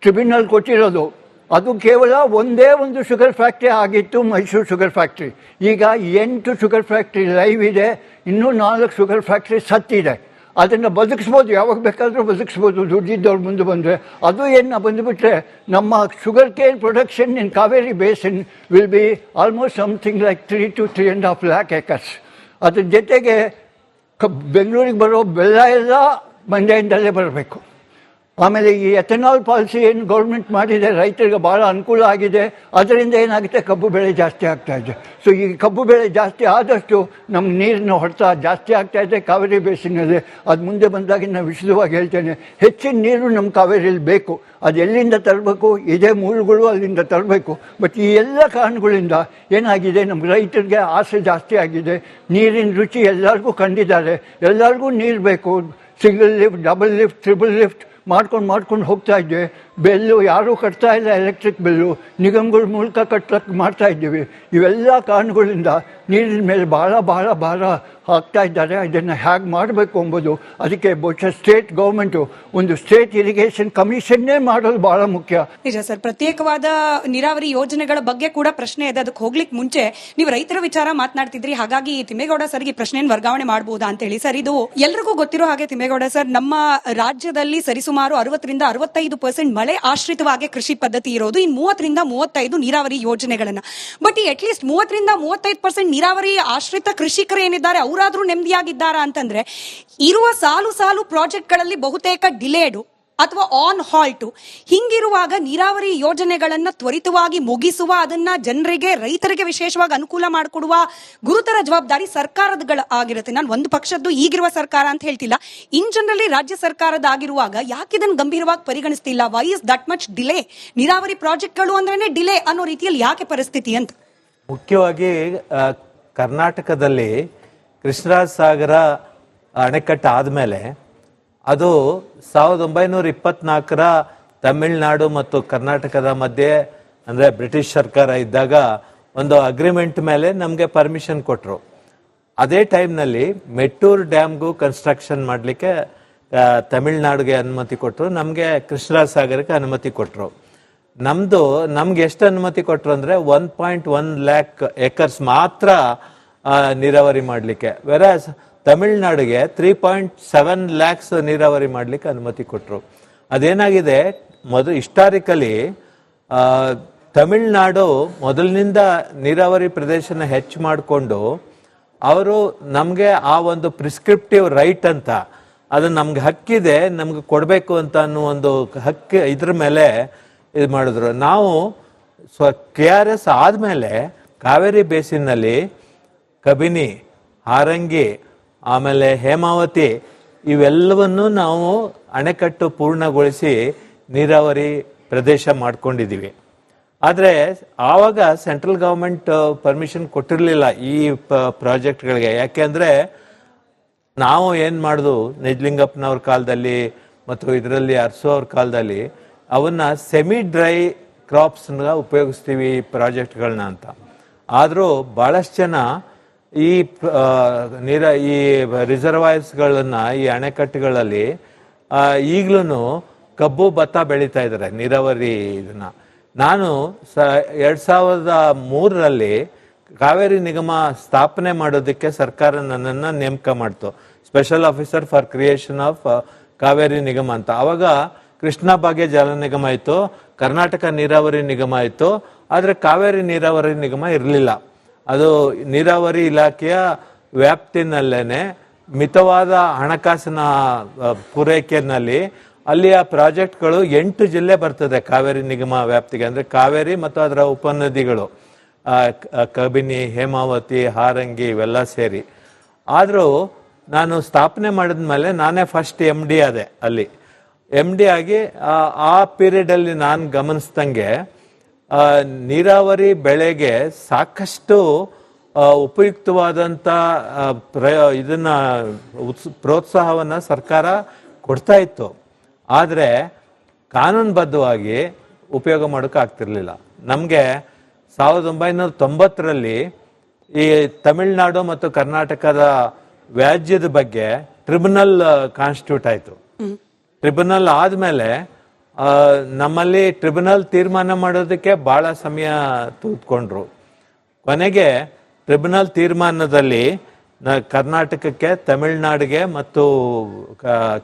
ಟ್ರಿಬ್ಯುನಲ್ ಕೊಟ್ಟಿರೋದು. ಅದು ಕೇವಲ ಒಂದೇ ಒಂದು ಶುಗರ್ ಫ್ಯಾಕ್ಟ್ರಿ ಆಗಿತ್ತು, ಮೈಸೂರು ಶುಗರ್ ಫ್ಯಾಕ್ಟ್ರಿ. ಈಗ 8 ಶುಗರ್ ಫ್ಯಾಕ್ಟ್ರಿ ಲೈವ್ ಇದೆ, ಇನ್ನೂ 4 ಶುಗರ್ ಫ್ಯಾಕ್ಟ್ರಿ ಸತ್ತಿದೆ. ಅದನ್ನು ಬದುಕಿಸ್ಬೋದು, ಯಾವಾಗ ಬೇಕಾದರೂ ಬದುಕಿಸ್ಬೋದು ದುಡ್ಡಿದ್ದವ್ರು ಮುಂದೆ ಬಂದರೆ. ಅದು ಏನು ಬಂದುಬಿಟ್ರೆ ನಮ್ಮ sugar cane production in Kaveri basin will be almost something like 3 to 3.5 lakh acres. ಅದ್ರ ಜೊತೆಗೆ ಬೆಂಗಳೂರಿಗೆ ಬರೋ ಬೆಲ್ಲ ಎಲ್ಲ ಮಂಡ್ಯದಿಂದಲೇ ಬರಬೇಕು. ಆಮೇಲೆ ಈ ಎಥನಾಲ್ ಪಾಲಿಸಿ ಏನು ಗೌರ್ಮೆಂಟ್ ಮಾಡಿದೆ, ರೈತರಿಗೆ ಭಾಳ ಅನುಕೂಲ ಆಗಿದೆ. ಅದರಿಂದ ಏನಾಗುತ್ತೆ, ಕಬ್ಬು ಬೆಳೆ ಜಾಸ್ತಿ ಆಗ್ತಾ ಇದೆ. ಸೊ ಈ ಕಬ್ಬು ಬೆಳೆ ಜಾಸ್ತಿ ಆದಷ್ಟು ನಮ್ಗೆ ನೀರಿನ ಹೊಡೆತ ಜಾಸ್ತಿ ಆಗ್ತಾ ಇದೆ ಕಾವೇರಿ ಬೇಸಿನಲ್ಲಿ. ಅದು ಮುಂದೆ ಬಂದಾಗ ನಾನು ವಿಶದವಾಗಿ ಹೇಳ್ತೇನೆ, ಹೆಚ್ಚಿನ ನೀರು ನಮ್ಮ ಕಾವೇರಿಯಲ್ಲಿ ಬೇಕು. ಅದು ಎಲ್ಲಿಂದ ತರಬೇಕು, ಇದೇ ಮೂಲಗಳು ಅಲ್ಲಿಂದ ತರಬೇಕು. ಬಟ್ ಈ ಎಲ್ಲ ಕಾರಣಗಳಿಂದ ಏನಾಗಿದೆ, ನಮ್ಮ ರೈತರಿಗೆ ಆಸೆ ಜಾಸ್ತಿ ಆಗಿದೆ. ನೀರಿನ ರುಚಿ ಎಲ್ಲರಿಗೂ ಕಂಡಿದ್ದಾರೆ, ಎಲ್ಲರಿಗೂ ನೀರು ಬೇಕು. Single lift, double lift, triple lift ಮಾಡ್ಕೊಂಡು ಹೋಗ್ತಾ ಇದ್ವಿ. ಬೆಲ್ಲು ಯಾರೂ ಕಟ್ತಾ ಇಲ್ಲ, ಎಲೆಕ್ಟ್ರಿಕ್ ಬೆಲ್ಲು ನಿಗಮಗಳ ಮೂಲಕ ಕಟ್ಟಕ್ಕೆ ಮಾಡ್ತಾ ಇದ್ದೀವಿ. ಇವೆಲ್ಲ ಕಾರಣಗಳಿಂದ ನೀರಿನ ಮೇಲೆ ಭಾಳ ಹಾಕ್ತಾ ಇದ್ದಾರೆ. ಇದನ್ನು ಹೇಗೆ ಮಾಡಬೇಕು ಎಂಬುದು, ಅದಕ್ಕೆ ಬಹುಶಃ ಸ್ಟೇಟ್ ಗೌರ್ಮೆಂಟು ಒಂದು ಸ್ಟೇಟ್ ಇರಿಗೇಷನ್ ಕಮಿಷನ್ನೇ ಮಾಡೋದು ಭಾಳ ಮುಖ್ಯ. ನಿಜ ಸರ್, ಪ್ರತ್ಯೇಕವಾದ ನೀರಾವರಿ ಯೋಜನೆಗಳ ಬಗ್ಗೆ ಕೂಡ ಪ್ರಶ್ನೆ ಇದೆ. ಅದಕ್ಕೆ ಹೋಗ್ಲಿಕ್ಕೆ ಮುಂಚೆ ನೀವು ರೈತರ ವಿಚಾರ ಮಾತನಾಡ್ತಿದ್ರಿ, ಹಾಗಾಗಿ ತಿಮ್ಮೇಗೌಡ ಸರ್ಗೆ ಪ್ರಶ್ನೆಯನ್ನು ವರ್ಗಾವಣೆ ಮಾಡಬಹುದಾ ಅಂತ ಹೇಳಿ. ಸರ್, ಇದು ಎಲ್ರಿಗೂ ಗೊತ್ತಿರೋ ಹಾಗೆ ತಿಮ್ಮೇಗೌಡ ಸರ್, ನಮ್ಮ ರಾಜ್ಯದಲ್ಲಿ ಸರಿಸುಮಾರು 60% 65% ಮಳೆ ಆಶ್ರಿತವಾಗಿ ಕೃಷಿ ಪದ್ಧತಿ ಇರೋದು. ಇನ್ನು 30% 35 ನೀರಾವರಿ ಯೋಜನೆಗಳನ್ನ. ಬಟ್ ಈ ಅಟ್ಲೀಸ್ಟ್ 30% 35% ನೀರಾವರಿ ಆಶ್ರಿತ ಕೃಷಿಕರು ಏನಿದ್ದಾರೆ ಅವರಾದ್ರೂ ನೆಮ್ಮದಿಯಾಗಿದ್ದಾರಾ ಅಂತಂದ್ರೆ, ಇರುವ ಸಾಲು ಪ್ರಾಜೆಕ್ಟ್ಗಳಲ್ಲಿ ಬಹುತೇಕ ಡಿಲೇಡು ಅಥವಾ ಆನ್ ಹಾಲ್ಟು. ಹಿಂಗಿರುವಾಗ ನೀರಾವರಿ ಯೋಜನೆಗಳನ್ನ ತ್ವರಿತವಾಗಿ ಮುಗಿಸುವ, ಅದನ್ನ ಜನರಿಗೆ, ರೈತರಿಗೆ ವಿಶೇಷವಾಗಿ ಅನುಕೂಲ ಮಾಡಿಕೊಡುವ ಗುರುತರ ಜವಾಬ್ದಾರಿ ಸರ್ಕಾರಗಳ ಆಗಿರುತ್ತೆ. ನಾನು ಒಂದು ಪಕ್ಷದ್ದು ಈಗಿರುವ ಸರ್ಕಾರ ಅಂತ ಹೇಳ್ತಿಲ್ಲ, ಇನ್ ಜನರಲಿ ರಾಜ್ಯ ಸರ್ಕಾರದಾಗಿರುವಾಗ ಯಾಕೆ ಇದನ್ನು ಗಂಭೀರವಾಗಿ ಪರಿಗಣಿಸ್ತಿಲ್ಲ? Why is that much delay? ನೀರಾವರಿ ಪ್ರಾಜೆಕ್ಟ್ಗಳು ಅಂದ್ರೇನೆ ಡಿಲೇ ಅನ್ನೋ ರೀತಿಯಲ್ಲಿ ಯಾಕೆ ಪರಿಸ್ಥಿತಿ ಅಂತ? ಮುಖ್ಯವಾಗಿ ಕರ್ನಾಟಕದಲ್ಲಿ ಕೃಷ್ಣರಾಜ ಸಾಗರ ಅಣೆಕಟ್ಟು ಆದಮೇಲೆ ಅದು 1924 ತಮಿಳುನಾಡು ಮತ್ತು ಕರ್ನಾಟಕದ ಮಧ್ಯೆ ಅಂದ್ರೆ ಬ್ರಿಟಿಷ್ ಸರ್ಕಾರ ಇದ್ದಾಗ ಒಂದು ಅಗ್ರಿಮೆಂಟ್ ಮೇಲೆ ನಮಗೆ ಪರ್ಮಿಷನ್ ಕೊಟ್ಟರು. ಅದೇ ಟೈಮ್ನಲ್ಲಿ ಮೆಟ್ಟೂರ್ ಡ್ಯಾಮ್ಗೂ ಕನ್ಸ್ಟ್ರಕ್ಷನ್ ಮಾಡಲಿಕ್ಕೆ ತಮಿಳ್ನಾಡಿಗೆ ಅನುಮತಿ ಕೊಟ್ಟರು, ನಮಗೆ ಕೃಷ್ಣರಾಜ ಸಾಗರಕ್ಕೆ ಅನುಮತಿ ಕೊಟ್ಟರು. ನಮ್ಗೆ ಎಷ್ಟು ಅನುಮತಿ ಕೊಟ್ಟರು ಅಂದ್ರೆ 1.1 lakh ಎಕರ್ಸ್ ಮಾತ್ರ ನೀರಾವರಿ ಮಾಡಲಿಕ್ಕೆ, ವೆರಾಸ್ ತಮಿಳ್ನಾಡಿಗೆ 3.7 lakhs ನೀರಾವರಿ ಮಾಡಲಿಕ್ಕೆ ಅನುಮತಿ ಕೊಟ್ಟರು. ಅದೇನಾಗಿದೆ, ಹಿಸ್ಟಾರಿಕಲಿ ತಮಿಳ್ನಾಡು ಮೊದಲಿನಿಂದ ನೀರಾವರಿ ಪ್ರದೇಶನ ಹೆಚ್ಚು ಮಾಡಿಕೊಂಡು ಅವರು ನಮಗೆ ಆ ಒಂದು ಪ್ರಿಸ್ಕ್ರಿಪ್ಟಿವ್ ರೈಟ್ ಅಂತ, ಅದು ನಮ್ಗೆ ಹಕ್ಕಿದೆ, ನಮ್ಗೆ ಕೊಡಬೇಕು ಅಂತ ಅನ್ನೋ ಒಂದು ಹಕ್ಕು ಇದ್ರ ಮೇಲೆ ಇದು ಮಾಡಿದ್ರು. ನಾವು KRS ಆದಮೇಲೆ ಕಾವೇರಿ ಬೇಸಿನ್ನಲ್ಲಿ ಕಬಿನಿ, ಹಾರಂಗಿ, ಆಮೇಲೆ ಹೇಮಾವತಿ ಇವೆಲ್ಲವನ್ನು ನಾವು ಅಣೆಕಟ್ಟು ಪೂರ್ಣಗೊಳಿಸಿ ನೀರಾವರಿ ಪ್ರದೇಶ ಮಾಡ್ಕೊಂಡಿದ್ದೀವಿ. ಆದರೆ ಆವಾಗ ಸೆಂಟ್ರಲ್ ಗವರ್ಮೆಂಟ್ ಪರ್ಮಿಷನ್ ಕೊಟ್ಟಿರಲಿಲ್ಲ ಈ ಪ್ರಾಜೆಕ್ಟ್ಗಳಿಗೆ. ಯಾಕೆಂದ್ರೆ ನಾವು ಏನು ಮಾಡಿದ್ವು, ನಿಜಲಿಂಗಪ್ಪನವ್ರ ಕಾಲದಲ್ಲಿ ಮತ್ತು ಇದರಲ್ಲಿ ಅರಸು ಅವ್ರ ಕಾಲದಲ್ಲಿ ಅವನ್ನ ಸೆಮಿ ಡ್ರೈ ಕ್ರಾಪ್ಸ್ನ ಉಪಯೋಗಿಸ್ತೀವಿ ಈ ಪ್ರಾಜೆಕ್ಟ್ಗಳನ್ನ ಅಂತ. ಆದರೂ ಭಾಳಷ್ಟು ಜನ ಈ ಈ ರಿಸರ್ವಾಯರ್ಸ್ಗಳನ್ನ, ಈ ಅಣೆಕಟ್ಟುಗಳಲ್ಲಿ ಈಗಲೂ ಕಬ್ಬು ಭತ್ತ ಬೆಳೀತಾ ಇದ್ದಾರೆ ನೀರಾವರಿ ಇದನ್ನ. ನಾನು 2003ರಲ್ಲಿ ಕಾವೇರಿ ನಿಗಮ ಸ್ಥಾಪನೆ ಮಾಡೋದಕ್ಕೆ ಸರ್ಕಾರ ನನ್ನನ್ನು ನೇಮಕ ಮಾಡ್ತು, special officer for creation of Kaveri ನಿಗಮ ಅಂತ. ಅವಾಗ ಕೃಷ್ಣಾ ಭಾಗ್ಯ ಜಲ ನಿಗಮ ಇತ್ತು, ಕರ್ನಾಟಕ ನೀರಾವರಿ ನಿಗಮ ಇತ್ತು, ಆದರೆ ಕಾವೇರಿ ನೀರಾವರಿ ನಿಗಮ ಇರಲಿಲ್ಲ. ಅದು ನೀರಾವರಿ ಇಲಾಖೆಯ ವ್ಯಾಪ್ತಿನಲ್ಲೇನೆ ಮಿತವಾದ ಹಣಕಾಸಿನ ಪೂರೈಕೆಯಲ್ಲಿ ಅಲ್ಲಿಯ ಪ್ರಾಜೆಕ್ಟ್ಗಳು 8 ಜಿಲ್ಲೆ ಬರ್ತದೆ ಕಾವೇರಿ ನಿಗಮ ವ್ಯಾಪ್ತಿಗೆ. ಅಂದ್ರೆ ಕಾವೇರಿ ಮತ್ತು ಅದರ ಉಪನದಿಗಳು ಕಬಿನಿ, ಹೇಮಾವತಿ, ಹಾರಂಗಿ ಇವೆಲ್ಲ ಸೇರಿ. ಆದರೂ ನಾನು ಸ್ಥಾಪನೆ ಮಾಡಿದ್ಮೇಲೆ ನಾನೇ ಫಸ್ಟ್ MD ಆದೆ. ಅಲ್ಲಿ MD ಆಗಿ ಆ ಪೀರಿಯಡಲ್ಲಿ ನಾನು ಗಮನಿಸ್ದಂಗೆ ನೀರಾವರಿ ಬೆಳೆಗೆ ಸಾಕಷ್ಟು ಉಪಯುಕ್ತವಾದಂಥ ಇದನ್ನ ಪ್ರೋತ್ಸಾಹವನ್ನು ಸರ್ಕಾರ ಕೊಡ್ತಾ ಇತ್ತು. ಆದರೆ ಕಾನೂನುಬದ್ಧವಾಗಿ ಉಪಯೋಗ ಮಾಡೋಕೆ ಆಗ್ತಿರ್ಲಿಲ್ಲ. ನಮಗೆ 1990ರಲ್ಲಿ ಈ ತಮಿಳುನಾಡು ಮತ್ತು ಕರ್ನಾಟಕದ ವ್ಯಾಜ್ಯದ ಬಗ್ಗೆ ಟ್ರಿಬ್ಯುನಲ್ ಕಾನ್ಸ್ಟಿಟ್ಯೂಟ್ ಆಯಿತು. ಟ್ರಿಬ್ಯುನಲ್ ಆದಮೇಲೆ ನಮ್ಮಲ್ಲಿ ಟ್ರಿಬ್ಯುನಲ್ ತೀರ್ಮಾನ ಮಾಡೋದಕ್ಕೆ ಭಾಳ ಸಮಯ ತೆಗೆದುಕೊಂಡ್ರು. ಕೊನೆಗೆ ಟ್ರಿಬ್ಯುನಲ್ ತೀರ್ಮಾನದಲ್ಲಿ ಕರ್ನಾಟಕಕ್ಕೆ, ತಮಿಳುನಾಡಿಗೆ ಮತ್ತು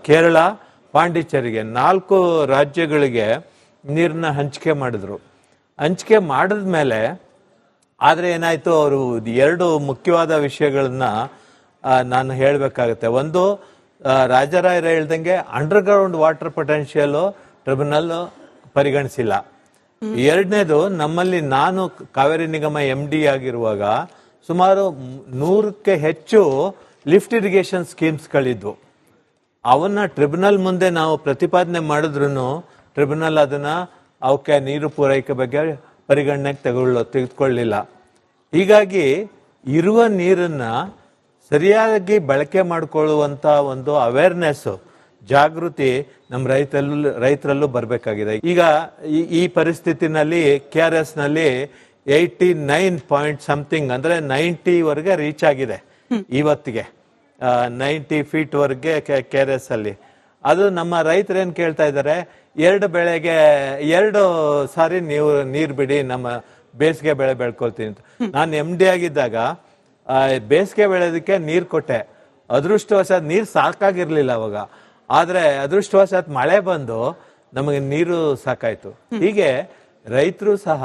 ಕೇರಳ, ಪಾಂಡಿಚೇರಿಗೆ 4 ರಾಜ್ಯಗಳಿಗೆ ನೀರನ್ನ ಹಂಚಿಕೆ ಮಾಡಿದ್ರು. ಹಂಚಿಕೆ ಮಾಡಿದ್ಮೇಲೆ ಆದರೆ ಏನಾಯ್ತು, ಅವರು 2 ಮುಖ್ಯವಾದ ವಿಷಯಗಳನ್ನ ನಾನು ಹೇಳಬೇಕಾಗತ್ತೆ. ಒಂದು, ರಾಜರಾಯರ ಹೇಳ್ದಂಗೆ ಅಂಡರ್ಗ್ರೌಂಡ್ ವಾಟರ್ ಪೊಟೆನ್ಷಿಯಲ್ ಟ್ರಿಬ್ಯುನಲ್ ಪರಿಗಣಿಸಿಲ್ಲ. ಎರಡನೇದು, ನಮ್ಮಲ್ಲಿ ನಾನು ಕಾವೇರಿ ನಿಗಮ MD ಆಗಿರುವಾಗ ಸುಮಾರು 100ಕ್ಕೆ ಹೆಚ್ಚು ಲಿಫ್ಟ್ ಇರಿಗೇಷನ್ ಸ್ಕೀಮ್ಸ್ಗಳಿದ್ವು. ಅವನ್ನ ಟ್ರಿಬ್ಯುನಲ್ ಮುಂದೆ ನಾವು ಪ್ರತಿಪಾದನೆ ಮಾಡಿದ್ರು ಟ್ರಿಬ್ಯುನಲ್ ಅದನ್ನ ಅವಕ್ಕೆ ನೀರು ಪೂರೈಕೆ ಬಗ್ಗೆ ಪರಿಗಣನೆಗೆ ತೆಗೆದುಕೊಳ್ಳಲಿಲ್ಲ. ಹೀಗಾಗಿ ಇರುವ ನೀರನ್ನ ಸರಿಯಾಗಿ ಬಳಕೆ ಮಾಡಿಕೊಳ್ಳುವಂತ ಒಂದು ಅವೇರ್ನೆಸ್, ಜಾಗೃತಿ ನಮ್ಮ ರೈತರಲ್ಲೂ ಬರಬೇಕಾಗಿದೆ. ಈಗ ಈ ಪರಿಸ್ಥಿತಿನಲ್ಲಿ KRS ನಲ್ಲಿ 89 ಪಾಯಿಂಟ್ ಸಮಥಿಂಗ್ ಅಂದ್ರೆ 90ವರೆಗೆ ರೀಚ್ ಆಗಿದೆ ಇವತ್ತಿಗೆ. 90 feet ವರೆಗೆ KRS ಅಲ್ಲಿ. ಅದು ನಮ್ಮ ರೈತರು ಏನ್ ಕೇಳ್ತಾ ಇದ್ದಾರೆ, 2 ಬೆಳೆಗೆ 2 ಸಾರಿ ನೀವು ನೀರ್ ಬಿಡಿ, ನಮ್ಮ ಬೇಸಿಗೆ ಬೆಳೆ ಬೆಳ್ಕೊಳ್ತೀನಿ ಅಂತ. ನಾನು MD ಆಗಿದ್ದಾಗ ಬೇಸಿಗೆ ಬೆಳೆದಕ್ಕೆ ನೀರ್ ಕೊಟ್ಟೆ. ಅದೃಷ್ಟವಶಾತ್ ನೀರ್ ಸಾಕಾಗಿರ್ಲಿಲ್ಲ ಅವಾಗ. ಆದ್ರೆ ಅದೃಷ್ಟವಶಾತ್ ಮಳೆ ಬಂದು ನಮಗೆ ನೀರು ಸಾಕಾಯ್ತು. ಹೀಗೆ ರೈತರು ಸಹ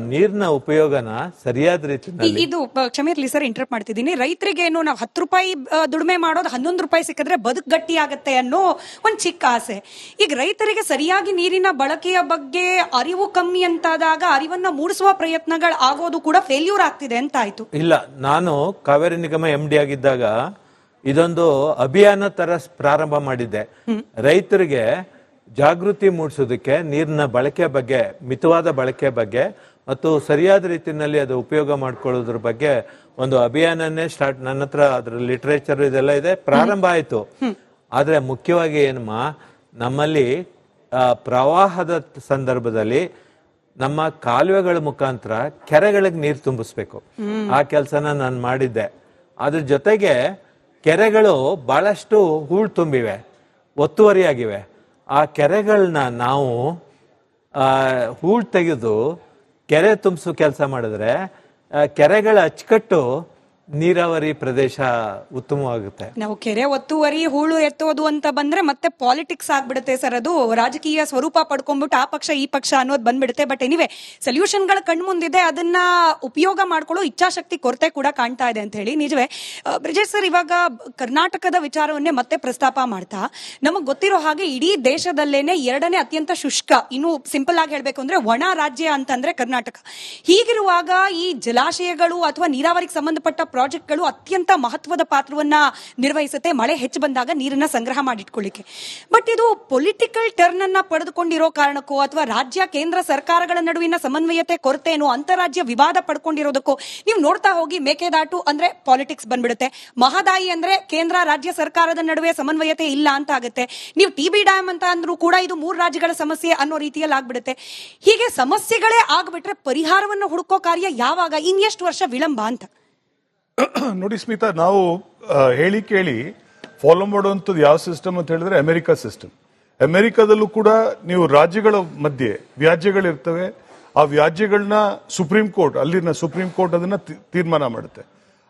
ನೀರಿನ ಉಪಯೋಗನ ಸರಿಯಾದ ರೀತಿಯಲ್ಲಿ. ಇದು ಕ್ಷಮೆ ಇರಲಿ ಸರ್, ಇಂಟರಪ್ಟ್ ಮಾಡ್ತಿದ್ದೀನಿ. ರೈತರಿಗೆ ಏನು ನಾವು 10 ರೂಪಾಯಿ ದುಡಿಮೆ ಮಾಡೋದು 11 ರೂಪಾಯಿ ಸಿಕ್ಕಿದ್ರೆ ಬದುಕು ಗಟ್ಟಿ ಆಗತ್ತೆ ಅನ್ನೋ ಒಂದು ಚಿಕ್ಕ ಆಸೆ. ಈಗ ರೈತರಿಗೆ ಸರಿಯಾಗಿ ನೀರಿನ ಬಳಕೆಯ ಬಗ್ಗೆ ಅರಿವು ಕಮ್ಮಿ ಅಂತಾದಾಗ ಅರಿವನ್ನ ಮೂಡಿಸುವ ಪ್ರಯತ್ನಗಳು ಆಗೋದು ಕೂಡ ಫೇಲ್ಯೂರ್ ಆಗ್ತಿದೆ ಅಂತ ಆಯ್ತು. ಇಲ್ಲ, ನಾನು ಕಾವೇರಿ ನಿಗಮ MD ಆಗಿದ್ದಾಗ ಇದೊಂದು ಅಭಿಯಾನ ತರ ಪ್ರಾರಂಭ ಮಾಡಿದ್ದೆ. ರೈತರಿಗೆ ಜಾಗೃತಿ ಮೂಡಿಸೋದಕ್ಕೆ, ನೀರಿನ ಬಳಕೆ ಬಗ್ಗೆ, ಮಿತವಾದ ಬಳಕೆ ಬಗ್ಗೆ ಮತ್ತು ಸರಿಯಾದ ರೀತಿಯಲ್ಲಿ ಅದು ಉಪಯೋಗ ಮಾಡ್ಕೊಳ್ಳೋದ್ರ ಬಗ್ಗೆ ಒಂದು ಅಭಿಯಾನನೇ ಸ್ಟಾರ್ಟ್. ನನ್ನ ಹತ್ರ ಅದ್ರ ಲಿಟರೇಚರ್ ಇದೆಲ್ಲ ಇದೆ, ಪ್ರಾರಂಭ ಆಯ್ತು. ಆದ್ರೆ ಮುಖ್ಯವಾಗಿ ಏನಮ್ಮ, ನಮ್ಮಲ್ಲಿ ಪ್ರವಾಹದ ಸಂದರ್ಭದಲ್ಲಿ ನಮ್ಮ ಕಾಲುವೆಗಳ ಮುಖಾಂತರ ಕೆರೆಗಳಿಗೆ ನೀರು ತುಂಬಿಸ್ಬೇಕು. ಆ ಕೆಲಸನ ನಾನು ಮಾಡಿದ್ದೆ. ಅದ್ರ ಜೊತೆಗೆ ಕೆರೆಗಳು ಬಹಳಷ್ಟು ಹೂಳು ತುಂಬಿವೆ, ಒತ್ತುವರಿಯಾಗಿವೆ. ಆ ಕೆರೆಗಳನ್ನ ನಾವು ಹೂಳು ತೆಗೆದು ಕೆರೆ ತುಂಬಿಸೋ ಕೆಲಸ ಮಾಡಿದ್ರೆ ಕೆರೆಗಳ ಅಚ್ಚುಕಟ್ಟು ನೀರಾವರಿ ಪ್ರದೇಶ ಉತ್ತಮವಾಗುತ್ತೆ. ನಾವು ಕೆರೆ ಒತ್ತುವರಿ ಹೂಳು ಎತ್ತೋದು ಅಂತ ಬಂದ್ರೆ ಮತ್ತೆ ಪಾಲಿಟಿಕ್ಸ್ ಆಗ್ಬಿಡುತ್ತೆ ಸರ್. ಅದು ರಾಜಕೀಯ ಸ್ವರೂಪ ಪಡ್ಕೊಂಡ್ಬಿಟ್ಟು ಆ ಪಕ್ಷ ಈ ಪಕ್ಷ ಅನ್ನೋದು ಬಂದ್ಬಿಡುತ್ತೆ. ಬಟ್ ಎನಿವೆ ಸೊಲ್ಯೂಷನ್ಗಳ ಕಣ್ಮುಂದಿದೆ, ಅದನ್ನ ಉಪಯೋಗ ಮಾಡ್ಕೊಳ್ಳೋ ಇಚ್ಛಾಶಕ್ತಿ ಕೊರತೆ ಕೂಡ ಕಾಣ್ತಾ ಇದೆ ಅಂತ ಹೇಳಿ ನಿಜವೇ. ಬ್ರಿಜೇಶ್ ಸರ್, ಇವಾಗ ಕರ್ನಾಟಕದ ವಿಚಾರವನ್ನೇ ಮತ್ತೆ ಪ್ರಸ್ತಾಪ ಮಾಡ್ತಾ, ನಮಗ್ ಗೊತ್ತಿರೋ ಹಾಗೆ ಇಡೀ ದೇಶದಲ್ಲೇನೆ 2ನೇ ಅತ್ಯಂತ ಶುಷ್ಕ, ಇನ್ನು ಸಿಂಪಲ್ ಆಗಿ ಹೇಳ್ಬೇಕು ಅಂದ್ರೆ ಒಣ ರಾಜ್ಯ ಅಂತಂದ್ರೆ ಕರ್ನಾಟಕ. ಹೀಗಿರುವಾಗ ಈ ಜಲಾಶಯಗಳು ಅಥವಾ ನೀರಾವರಿಗೆ ಸಂಬಂಧಪಟ್ಟ ಪ್ರಾಜೆಕ್ಟ್ಗಳು ಅತ್ಯಂತ ಮಹತ್ವದ ಪಾತ್ರವನ್ನ ನಿರ್ವಹಿಸುತ್ತೆ ಮಳೆ ಹೆಚ್ಚು ಬಂದಾಗ ನೀರನ್ನ ಸಂಗ್ರಹ ಮಾಡಿಟ್ಕೊಳ್ಳಿಕ್ಕೆ. ಬಟ್ ಇದು ಪೊಲಿಟಿಕಲ್ ಟರ್ನ್ ಅನ್ನ ಪಡೆದುಕೊಂಡಿರೋ ಕಾರಣಕ್ಕೋ ಅಥವಾ ರಾಜ್ಯ ಕೇಂದ್ರ ಸರ್ಕಾರಗಳ ನಡುವಿನ ಸಮನ್ವಯತೆ ಕೊರತೆನೋ, ಅಂತಾರಾಜ್ಯ ವಿವಾದ ಪಡ್ಕೊಂಡಿರೋದಕ್ಕೋ ನೀವು ನೋಡ್ತಾ ಹೋಗಿ ಮೇಕೆದಾಟು ಅಂದ್ರೆ ಪಾಲಿಟಿಕ್ಸ್ ಬಂದ್ಬಿಡುತ್ತೆ, ಮಹದಾಯಿ ಅಂದ್ರೆ ಕೇಂದ್ರ ರಾಜ್ಯ ಸರ್ಕಾರದ ನಡುವೆ ಸಮನ್ವಯತೆ ಇಲ್ಲ ಅಂತ ಆಗುತ್ತೆ, ನೀವು TB ಡ್ಯಾಮ್ ಅಂತ ಅಂದ್ರೂ ಕೂಡ ಇದು 3 ರಾಜ್ಯಗಳ ಸಮಸ್ಯೆ ಅನ್ನೋ ರೀತಿಯಲ್ಲಿ ಆಗ್ಬಿಡುತ್ತೆ. ಹೀಗೆ ಸಮಸ್ಯೆಗಳೇ ಆಗ್ಬಿಟ್ರೆ ಪರಿಹಾರವನ್ನು ಹುಡುಕೋ ಕಾರ್ಯ ಯಾವಾಗ, ಇನ್ನೆಷ್ಟು ವರ್ಷ ವಿಳಂಬ ಅಂತ? ನೋಡಿ ಸ್ಮಿತಾ, ನಾವು ಹೇಳಿ ಕೇಳಿ ಫಾಲೋ ಮಾಡುವಂಥದ್ದು ಯಾವ ಸಿಸ್ಟಮ್ ಅಂತ ಹೇಳಿದ್ರೆ ಅಮೆರಿಕಾ ಸಿಸ್ಟಮ್. ಅಮೆರಿಕಾದಲ್ಲೂ ಕೂಡ ನೀವು ರಾಜ್ಯಗಳ ಮಧ್ಯೆ ವ್ಯಾಜ್ಯಗಳಿರ್ತವೆ. ಆ ವ್ಯಾಜ್ಯಗಳನ್ನ ಸುಪ್ರೀಂ ಕೋರ್ಟ್, ಅಲ್ಲಿನ ಸುಪ್ರೀಂ ಕೋರ್ಟ್ ಅದನ್ನ ತೀರ್ಮಾನ ಮಾಡುತ್ತೆ.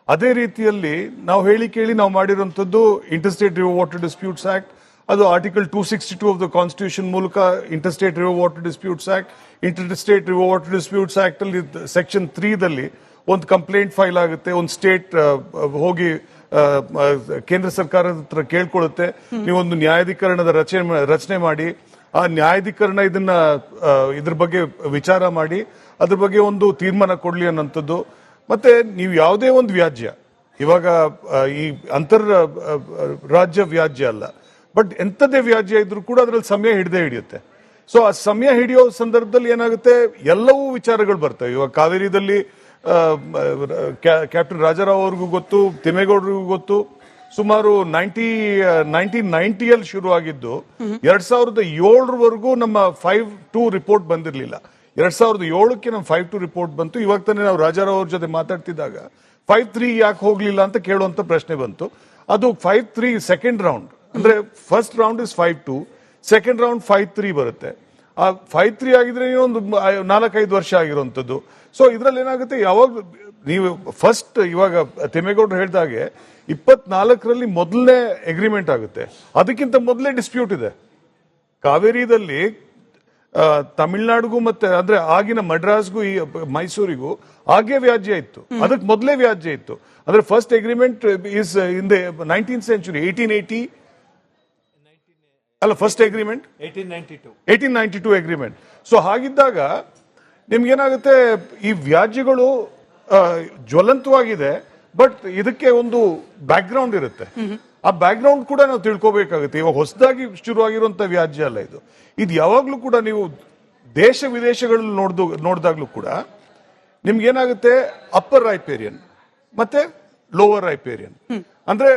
ಅದೇ ರೀತಿಯಲ್ಲಿ ನಾವು ಹೇಳಿ ಕೇಳಿ ನಾವು ಮಾಡಿರುವಂತದ್ದು interstate river water disputes act. ಅದು ಆರ್ಟಿಕಲ್ 262 ಆಫ್ ದ ಕಾನ್ಸ್ಟಿಟ್ಯೂಷನ್ ಮೂಲಕ interstate river water disputes act, interstate river water disputes act ಅಲ್ಲಿ ಸೆಕ್ಷನ್ 3ದಲ್ಲಿ ಒಂದು ಕಂಪ್ಲೇಂಟ್ ಫೈಲ್ ಆಗುತ್ತೆ. ಒಂದು ಸ್ಟೇಟ್ ಹೋಗಿ ಕೇಂದ್ರ ಸರ್ಕಾರದ ಹತ್ರ ಕೇಳ್ಕೊಳ್ಳುತ್ತೆ, ನೀವೊಂದು ನ್ಯಾಯಾಧಿಕರಣದ ರಚನೆ ಮಾಡಿ, ಆ ನ್ಯಾಯಾಧಿಕರಣ ಇದನ್ನ ಇದ್ರ ಬಗ್ಗೆ ವಿಚಾರ ಮಾಡಿ ಅದ್ರ ಬಗ್ಗೆ ಒಂದು ತೀರ್ಮಾನ ಕೊಡ್ಲಿ ಅನ್ನೋಂಥದ್ದು. ಮತ್ತೆ ನೀವು ಯಾವುದೇ ಒಂದು ವ್ಯಾಜ್ಯ, ಇವಾಗ ಈ ಅಂತರ್ ರಾಜ್ಯ ವ್ಯಾಜ್ಯ ಅಲ್ಲ, ಬಟ್ ಎಂಥದೇ ವ್ಯಾಜ್ಯ ಇದ್ರೂ ಕೂಡ ಅದರಲ್ಲಿ ಸಮಯ ಹಿಡಿಯುತ್ತೆ. ಸೊ ಆ ಸಮಯ ಹಿಡಿಯೋ ಸಂದರ್ಭದಲ್ಲಿ ಏನಾಗುತ್ತೆ, ಎಲ್ಲವೂ ವಿಚಾರಗಳು ಬರ್ತವೆ. ಇವಾಗ ಕಾವೇರಿದಲ್ಲಿ ಕ್ಯಾಪ್ಟನ್ ರಾಜಾರಾವ್ ಅವ್ರಿಗೂ ಗೊತ್ತು, ತಿಮ್ಮೇಗೌಡರಿಗೂ ಗೊತ್ತು. ಸುಮಾರು 1990 ಶುರು ಆಗಿದ್ದು 2007 ನಮ್ಮ 5-2 ರಿಪೋರ್ಟ್ ಬಂದಿರಲಿಲ್ಲ. 2007ಕ್ಕೆ ನಮ್ಮ 5-2 ರಿಪೋರ್ಟ್ ಬಂತು. ಇವಾಗ ತಾನೇ ನಾವು ರಾಜಾರಾವ್ ಅವ್ರ ಜೊತೆ ಮಾತಾಡ್ತಿದ್ದಾಗ 5-3 ಯಾಕೆ ಹೋಗ್ಲಿಲ್ಲ ಅಂತ ಕೇಳುವಂತ ಪ್ರಶ್ನೆ ಬಂತು. ಅದು 5-3 ಸೆಕೆಂಡ್ ರೌಂಡ್, ಅಂದ್ರೆ first round is 5-2, second round 5-3 ಬರುತ್ತೆ. ಆ 5-3 ಆಗಿದ್ರೆ ಒಂದು 4-5 ವರ್ಷ ಆಗಿರುವಂತದ್ದು. ಸೊ ಇದ್ರಲ್ಲಿ ಏನಾಗುತ್ತೆ, ಯಾವಾಗ ನೀವು ಫಸ್ಟ್ ಇವಾಗ ತಿಮ್ಮೇಗೌಡರು ಹೇಳಿದಾಗೆ 24ರಲ್ಲಿ ಮೊದಲನೇ ಅಗ್ರಿಮೆಂಟ್ ಆಗುತ್ತೆ. ಅದಕ್ಕಿಂತ ಮೊದಲೇ ಡಿಸ್ಪ್ಯೂಟ್ ಇದೆ ಕಾವೇರಿದಲ್ಲಿ. ತಮಿಳ್ನಾಡಿಗೂ ಮತ್ತೆ ಅಂದ್ರೆ ಆಗಿನ ಮಡ್ರಾಸ್ಗೂ ಈ ಮೈಸೂರಿಗೂ ಹಾಗೆ ವ್ಯಾಜ್ಯ ಇತ್ತು, ಅದಕ್ಕೆ ಮೊದಲೇ ವ್ಯಾಜ್ಯ ಇತ್ತು. ಅಂದ್ರೆ first agreement is in the 19th century, 1880 ಅಲ್ಲ, ಫಸ್ಟ್ ಅಗ್ರಿಮೆಂಟ್ 1892 ಅಗ್ರಿಮೆಂಟ್. ಸೊ ಹಾಗಿದ್ದಾಗ ನಿಮ್ಗೇನಾಗುತ್ತೆ, ಈ ವ್ಯಾಜ್ಯಗಳು ಜ್ವಲಂತವಾಗಿದೆ, ಬಟ್ ಇದಕ್ಕೆ ಒಂದು ಬ್ಯಾಕ್ ಗ್ರೌಂಡ್ ಇರುತ್ತೆ. ಆ ಬ್ಯಾಕ್ ಗ್ರೌಂಡ್ ಕೂಡ ನಾವು ತಿಳ್ಕೋಬೇಕಾಗುತ್ತೆ. ಇವಾಗ ಹೊಸದಾಗಿ ಶುರುವಾಗಿರುವಂತಹ ವ್ಯಾಜ್ಯ ಅಲ್ಲ ಇದು. ಇದು ಯಾವಾಗ್ಲೂ ಕೂಡ ನೀವು ದೇಶ ವಿದೇಶಗಳಲ್ಲಿ ನೋಡಿದಾಗ್ಲೂ ಕೂಡ ನಿಮ್ಗೇನಾಗುತ್ತೆ, ಅಪ್ಪರ್ ರೈಪೇರಿಯನ್ ಮತ್ತೆ ಲೋವರ್ ರೈಪೇರಿಯನ್. ಅಂದ್ರೆ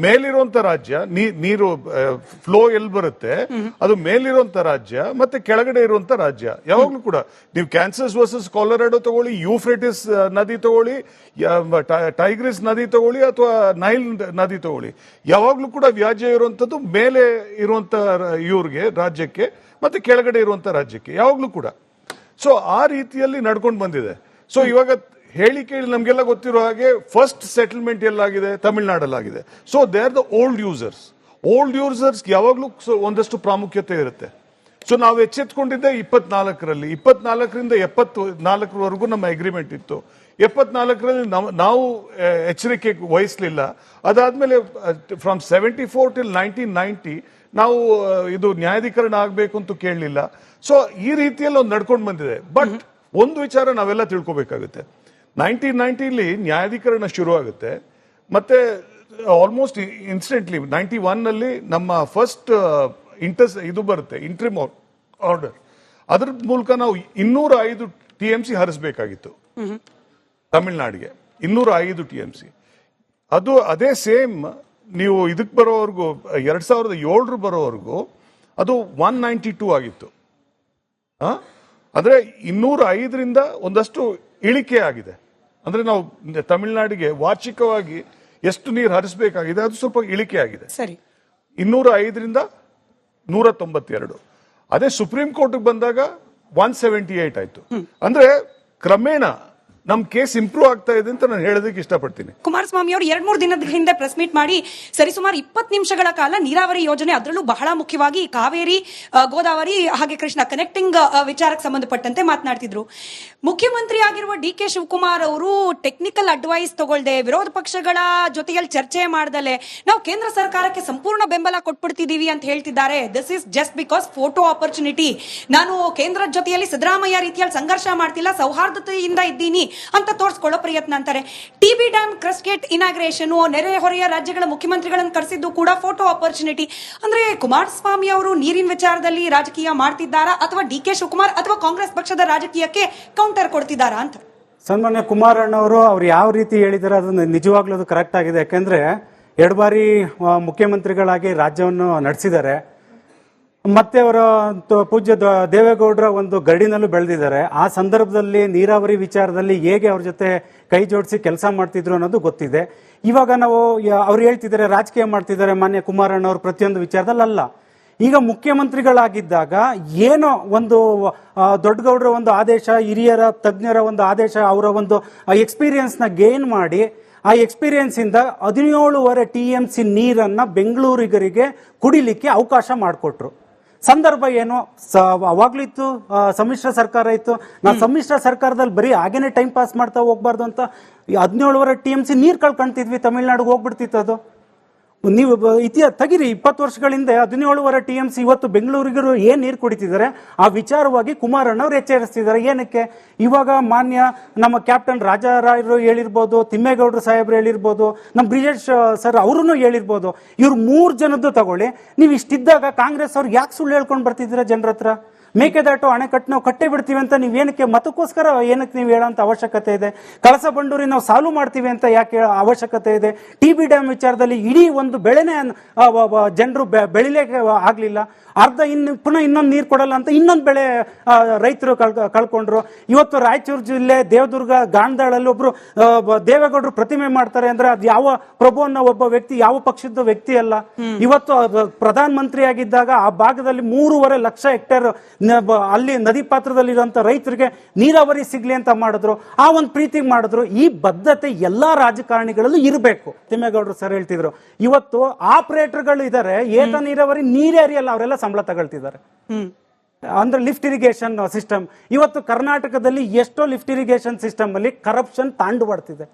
ಮೇಲಿರುವಂತ ರಾಜ್ಯ, ನೀರು ಫ್ಲೋ ಎಲ್ಲಿ ಬರುತ್ತೆ ಅದು ಮೇಲಿರುವಂತ ರಾಜ್ಯ, ಮತ್ತೆ ಕೆಳಗಡೆ ಇರುವಂತ ರಾಜ್ಯ. ಯಾವಾಗ್ಲೂ ಕೂಡ ನೀವು ಕ್ಯಾನ್ಸಸ್ ವರ್ಸಸ್ ಕಾಲರಾಡೋ ತಗೊಳ್ಳಿ, ಯೂಫ್ರೆಟಿಸ್ ನದಿ ತಗೊಳ್ಳಿ, ಟೈಗ್ರಿಸ್ ನದಿ ತಗೊಳ್ಳಿ, ಅಥವಾ ನೈಲ್ ನದಿ ತಗೊಳ್ಳಿ, ಯಾವಾಗ್ಲೂ ಕೂಡ ವ್ಯಾಜ್ಯ ಇರುವಂತದ್ದು ಮೇಲೆ ಇರುವಂತ ಇವ್ರಿಗೆ ರಾಜ್ಯಕ್ಕೆ ಮತ್ತೆ ಕೆಳಗಡೆ ಇರುವಂತ ರಾಜ್ಯಕ್ಕೆ ಯಾವಾಗ್ಲೂ ಕೂಡ. ಸೊ ಆ ರೀತಿಯಲ್ಲಿ ನಡ್ಕೊಂಡು ಬಂದಿದೆ. ಸೊ ಇವಾಗ ಹೇಳಿ ಕೇಳಿ ನಮ್ಗೆಲ್ಲ ಗೊತ್ತಿರೋ ಹಾಗೆ ಫಸ್ಟ್ ಸೆಟಲ್ಮೆಂಟ್ ಎಲ್ಲಾಗಿದೆ, ತಮಿಳ್ನಾಡಲ್ಲಾಗಿದೆ. So they are the old users ಯಾವಾಗ್ಲೂ ಒಂದಷ್ಟು ಪ್ರಾಮುಖ್ಯತೆ ಇರುತ್ತೆ. ಸೊ ನಾವು ಎಚ್ಚೆತ್ಕೊಂಡಿದ್ದೆ 24ರಲ್ಲಿ, 24ರಿಂದ 74ವರೆಗೂ ನಮ್ಮ ಅಗ್ರಿಮೆಂಟ್ ಇತ್ತು. 74ರಲ್ಲಿ ನಾವು ಎಚ್ಚರಿಕೆ ವಹಿಸಲಿಲ್ಲ. ಅದಾದ್ಮೇಲೆ ಫ್ರಮ್ 74 till 1990 ನಾವು ಇದು ನ್ಯಾಯಾಧೀಕರಣ ಆಗಬೇಕು ಅಂತ ಕೇಳಲಿಲ್ಲ. ಸೊ ಈ ರೀತಿಯಲ್ಲಿ ಒಂದು ನಡ್ಕೊಂಡು ಬಂದಿದೆ. ಬಟ್ ಒಂದು ವಿಚಾರ ನಾವೆಲ್ಲ ತಿಳ್ಕೊಬೇಕಾಗುತ್ತೆ, 1990ಲಿ ನ್ಯಾಯಾಧೀಕರಣ ಶುರು ಆಗುತ್ತೆ, ಮತ್ತೆ ಆಲ್ಮೋಸ್ಟ್ ಇನ್ಸ್ಟೆಂಟ್ಲಿ 91ನಲ್ಲಿ ನಮ್ಮ ಫಸ್ಟ್ ಇದು ಬರುತ್ತೆ, ಇಂಟ್ರಿಮ್ ಆರ್ಡರ್. ಅದ್ರ ಮೂಲಕ ನಾವು 205 TMC ಹರಿಸಬೇಕಾಗಿತ್ತು ತಮಿಳ್ನಾಡಿಗೆ, 205 TMC. ಅದು ಅದೇ ಸೇಮ್ ನೀವು ಇದಕ್ಕೆ ಬರೋವರೆಗೂ 2007 ಬರೋವರೆಗೂ ಅದು 192 ಆಗಿತ್ತು. ಅಂದ್ರೆ 205ರಿಂದ ಒಂದಷ್ಟು ಇಳಿಕೆ ಆಗಿದೆ. ಅಂದ್ರೆ ನಾವು ತಮಿಳುನಾಡಿಗೆ ವಾರ್ಷಿಕವಾಗಿ ಎಷ್ಟು ನೀರು ಹರಿಸಬೇಕಾಗಿದೆ ಅದು ಸ್ವಲ್ಪ ಇಳಿಕೆ ಆಗಿದೆ. ಸರಿ, 205ರಿಂದ 192. ಅದೇ ಸುಪ್ರೀಂ ಕೋರ್ಟ್ ಬಂದಾಗ 178 ಆಯ್ತು. ಅಂದ್ರೆ ಕ್ರಮೇಣ ನಮ್ ಕೇಸ್ ಇಂಪ್ರೂವ್ ಆಗ್ತಾ ಇದೆ ಅಂತ ನಾನು ಹೇಳೋದಕ್ಕೆ ಇಷ್ಟಪಡ್ತೀನಿ. ಕುಮಾರಸ್ವಾಮಿ ಅವರು 2-3 ದಿನದ ಹಿಂದೆ ಪ್ರೆಸ್ ಮೀಟ್ ಮಾಡಿ ಸರಿಸುಮಾರು 20 ನಿಮಿಷಗಳ ಕಾಲ ನೀರಾವರಿ ಯೋಜನೆ, ಅದರಲ್ಲೂ ಬಹಳ ಮುಖ್ಯವಾಗಿ ಕಾವೇರಿ, ಗೋದಾವರಿ ಹಾಗೆ ಕೃಷ್ಣ ಕನೆಕ್ಟಿಂಗ್ ವಿಚಾರಕ್ಕೆ ಸಂಬಂಧಪಟ್ಟಂತೆ ಮಾತನಾಡ್ತಿದ್ರು. ಮುಖ್ಯಮಂತ್ರಿ ಆಗಿರುವ ಡಿ.ಕೆ. ಶಿವಕುಮಾರ್ ಅವರು ಟೆಕ್ನಿಕಲ್ ಅಡ್ವೈಸ್ ತಗೊಳ್ದೆ, ವಿರೋಧ ಪಕ್ಷಗಳ ಜೊತೆಯಲ್ಲಿ ಚರ್ಚೆ ಮಾಡ್ದಲೆ ನಾವು ಕೇಂದ್ರ ಸರ್ಕಾರಕ್ಕೆ ಸಂಪೂರ್ಣ ಬೆಂಬಲ ಕೊಟ್ಬಿಡ್ತಿದೀವಿ ಅಂತ ಹೇಳ್ತಿದ್ದಾರೆ. This is just because photo opportunity. ನಾನು ಕೇಂದ್ರದ ಜೊತೆಯಲ್ಲಿ ಸಿದ್ದರಾಮಯ್ಯ ರೀತಿಯಲ್ಲಿ ಸಂಘರ್ಷ ಮಾಡ್ತಿಲ್ಲ, ಸೌಹಾರ್ದತೆಯಿಂದ ಇದ್ದೀನಿ ಅಂತ ತೋರಿಸ್ಕೊಳ್ಳೋ ಪ್ರಯತ್ನ ಅಂತಾರೆ. TB dam crest gate inauguration, ನೆರೆಹೊರೆಯ ರಾಜ್ಯಗಳ ಮುಖ್ಯಮಂತ್ರಿಗಳನ್ನು ಕರೆಸಿದ್ದು ಕೂಡ ಫೋಟೋ ಆಪರ್ಚುನಿಟಿ. ಅಂದ್ರೆ ಕುಮಾರಸ್ವಾಮಿ ಅವರು ನೀರಿನ ವಿಚಾರದಲ್ಲಿ ರಾಜಕೀಯ ಮಾಡ್ತಿದ್ದಾರಾ ಅಥವಾ ಡಿ.ಕೆ. ಶಿವಕುಮಾರ್ ಅಥವಾ ಕಾಂಗ್ರೆಸ್ ಪಕ್ಷದ ರಾಜಕೀಯಕ್ಕೆ ಕೌಂಟರ್ ಕೊಡ್ತಿದ್ದಾರಾ ಅಂತ? ಸನ್ಮಾನ್ಯ ಕುಮಾರಣ್ಣವರು ಅವ್ರು ಯಾವ ರೀತಿ ಹೇಳಿದಾರೆ ಅದು ನಿಜವಾಗ್ಲೂ ಅದು ಕರೆಕ್ಟ್ ಆಗಿದೆ. ಯಾಕೆಂದ್ರೆ 2 ಬಾರಿ ಮುಖ್ಯಮಂತ್ರಿಗಳಾಗಿ ರಾಜ್ಯವನ್ನು ನಡೆಸಿದ್ದಾರೆ. ಮತ್ತೆ ಅವರ ಪೂಜ್ಯ ದೇವೇಗೌಡರ ಒಂದು ಗಡಿನಲ್ಲೂ ಬೆಳೆದಿದ್ದಾರೆ. ಆ ಸಂದರ್ಭದಲ್ಲಿ ನೀರಾವರಿ ವಿಚಾರದಲ್ಲಿ ಹೇಗೆ ಅವ್ರ ಜೊತೆ ಕೈ ಜೋಡಿಸಿ ಕೆಲಸ ಮಾಡ್ತಿದ್ರು ಅನ್ನೋದು ಗೊತ್ತಿದೆ. ಇವಾಗ ನಾವು ಅವ್ರು ಹೇಳ್ತಿದ್ದಾರೆ ರಾಜಕೀಯ ಮಾಡ್ತಿದ್ದಾರೆ ಮಾನ್ಯ ಕುಮಾರಣ್ಣವ್ರು ಪ್ರತಿಯೊಂದು ವಿಚಾರದಲ್ಲಿ ಅಲ್ಲ. ಈಗ ಮುಖ್ಯಮಂತ್ರಿಗಳಾಗಿದ್ದಾಗ ಏನೋ ಒಂದು ದೊಡ್ಡಗೌಡರ ಒಂದು ಆದೇಶ, ಹಿರಿಯರ ತಜ್ಞರ ಒಂದು ಆದೇಶ, ಅವರ ಒಂದು ಎಕ್ಸ್ಪೀರಿಯನ್ಸ್ನ ಗೇನ್ ಮಾಡಿ ಆ ಎಕ್ಸ್ಪೀರಿಯನ್ಸ್ ಇಂದ 17.5 TMC ನೀರನ್ನ ಬೆಂಗಳೂರಿಗರಿಗೆ ಕುಡಿಲಿಕ್ಕೆ ಅವಕಾಶ ಮಾಡಿಕೊಟ್ರು. ಸಂದರ್ಭ ಏನು ಅವಾಗ್ಲಿತ್ತು, ಸಮ್ಮಿಶ್ರ ಸರ್ಕಾರ ಇತ್ತು. ನಾವು ಸಮ್ಮಿಶ್ರ ಸರ್ಕಾರದಲ್ಲಿ ಬರೀ ಹಾಗೇನೆ ಟೈಮ್ ಪಾಸ್ ಮಾಡ್ತಾ ಹೋಗ್ಬಾರ್ದು ಅಂತ 17.5 TMC ನೀರು ಕಳ್ಕೊಂತಿದ್ವಿ, ತಮಿಳ್ನಾಡಿಗೆ ಹೋಗ್ಬಿಡ್ತಿತ್ತು. ಅದು ನೀವು ಇತಿಹಾಸ ತೆಗಿರಿ, 20 ವರ್ಷಗಳ ಹಿಂದೆ 17.5 TMC ಇವತ್ತು ಬೆಂಗಳೂರಿಗರು ಏನ್ ನೀರು ಕುಡಿತಿದ್ದಾರೆ ಆ ವಿಚಾರವಾಗಿ ಕುಮಾರಣ್ಣವ್ರು ಎಚ್ಚರಿಸ್ತಿದ್ದಾರೆ. ಏನಕ್ಕೆ? ಇವಾಗ ಮಾನ್ಯ ನಮ್ಮ ಕ್ಯಾಪ್ಟನ್ ರಾಜಾರಾಯರು ಹೇಳಿರ್ಬೋದು, ತಿಮ್ಮೇಗೌಡರು ಸಾಹೇಬ್ರು ಹೇಳಿರ್ಬೋದು, ನಮ್ಮ ಬ್ರಿಜೇಶ್ ಸರ್ ಅವರು ಹೇಳಿರ್ಬೋದು. ಇವ್ರು 3 ಜನದ್ದು ತಗೊಳ್ಳಿ. ನೀವು ಇಷ್ಟಿದ್ದಾಗ ಕಾಂಗ್ರೆಸ್ ಅವ್ರು ಯಾಕೆ ಸುಳ್ಳು ಹೇಳ್ಕೊಂಡು ಬರ್ತಿದ್ದೀರಾ ಜನರ ಹತ್ರ? ಮೇಕೆದಾಟು ಅಣೆಕಟ್ಟು ನಾವು ಕಟ್ಟೇ ಬಿಡ್ತೀವಿ ಅಂತ ನೀವು ಏನಕ್ಕೆ, ಮತಕ್ಕೋಸ್ಕರ ಏನಕ್ಕೆ ನೀವು ಹೇಳೋಂಥ ಅವಶ್ಯಕತೆ ಇದೆ? ಕಳಸಾ ಬಂಡೂರಿ ನಾವು ಸಾಲ್ವ್ ಮಾಡ್ತೀವಿ ಅಂತ ಯಾಕೆ ಅವಶ್ಯಕತೆ ಇದೆ? ಟಿ.ಬಿ ಡ್ಯಾಮ್ ವಿಚಾರದಲ್ಲಿ ಇಡೀ ಒಂದು ಬೆಳೆನೇ ಜನರು ಬೆಳಿಲಿಕ್ಕೆ ಆಗ್ಲಿಲ್ಲ. ಅರ್ಧ ಪುನಃ ಇನ್ನೊಂದು ನೀರು ಕೊಡಲ್ಲ ಅಂತ ಇನ್ನೊಂದು ಬೆಳೆ ರೈತರು ಕಳ್ಕೊಂಡ್ರು. ಇವತ್ತು ರಾಯಚೂರು ಜಿಲ್ಲೆ ದೇವದುರ್ಗ ಗಾಣದಾಳಲ್ಲಿ ಒಬ್ರು ದೇವೇಗೌಡರು ಪ್ರತಿಮೆ ಮಾಡ್ತಾರೆ ಅಂದ್ರೆ ಅದು ಯಾವ ಪ್ರಭು ಅನ್ನೋ ಒಬ್ಬ ವ್ಯಕ್ತಿ, ಯಾವ ಪಕ್ಷದ ವ್ಯಕ್ತಿ ಅಲ್ಲ. ಇವತ್ತು ಪ್ರಧಾನ ಮಂತ್ರಿ ಆಗಿದ್ದಾಗ ಆ ಭಾಗದಲ್ಲಿ 3.5 ಲಕ್ಷ ಹೆಕ್ಟೇರ್ ಅಲ್ಲಿ ನದಿ ಪಾತ್ರದಲ್ಲಿರುವಂತ ರೈತರಿಗೆ ನೀರಾವರಿ ಸಿಗ್ಲಿ ಅಂತ ಮಾಡಿದ್ರು. ಆ ಒಂದು ಪ್ರೀತಿ ಮಾಡಿದ್ರು. ಈ ಬದ್ಧತೆ ಎಲ್ಲಾ ರಾಜಕಾರಣಿಗಳಲ್ಲೂ ಇರಬೇಕು. ತಿಮ್ಮೇಗೌಡರು ಸರ್ ಹೇಳ್ತಿದ್ರು, ಇವತ್ತು ಆಪರೇಟರ್ಗಳು ಇದ್ದಾರೆ, ಏತ ನೀರಾವರಿ ನೀರೇ ಅರಿಯಲ್ಲ, ಅವರೆಲ್ಲ ಸಂಬಳ ತಗೊಳ್ತಿದ್ದಾರೆ. ಅಂದ್ರೆ ಲಿಫ್ಟ್ ಇರಿಗೇಷನ್ ಸಿಸ್ಟಮ್ ಇವತ್ತು ಕರ್ನಾಟಕದಲ್ಲಿ ಎಷ್ಟೋ ಲಿಫ್ಟ್ ಇರಿಗೇಷನ್ ಸಿಸ್ಟಮ್ ಅಲ್ಲಿ ಕರಪ್ಷನ್ ತಾಂಡುಬಡ್ತಿದೆ.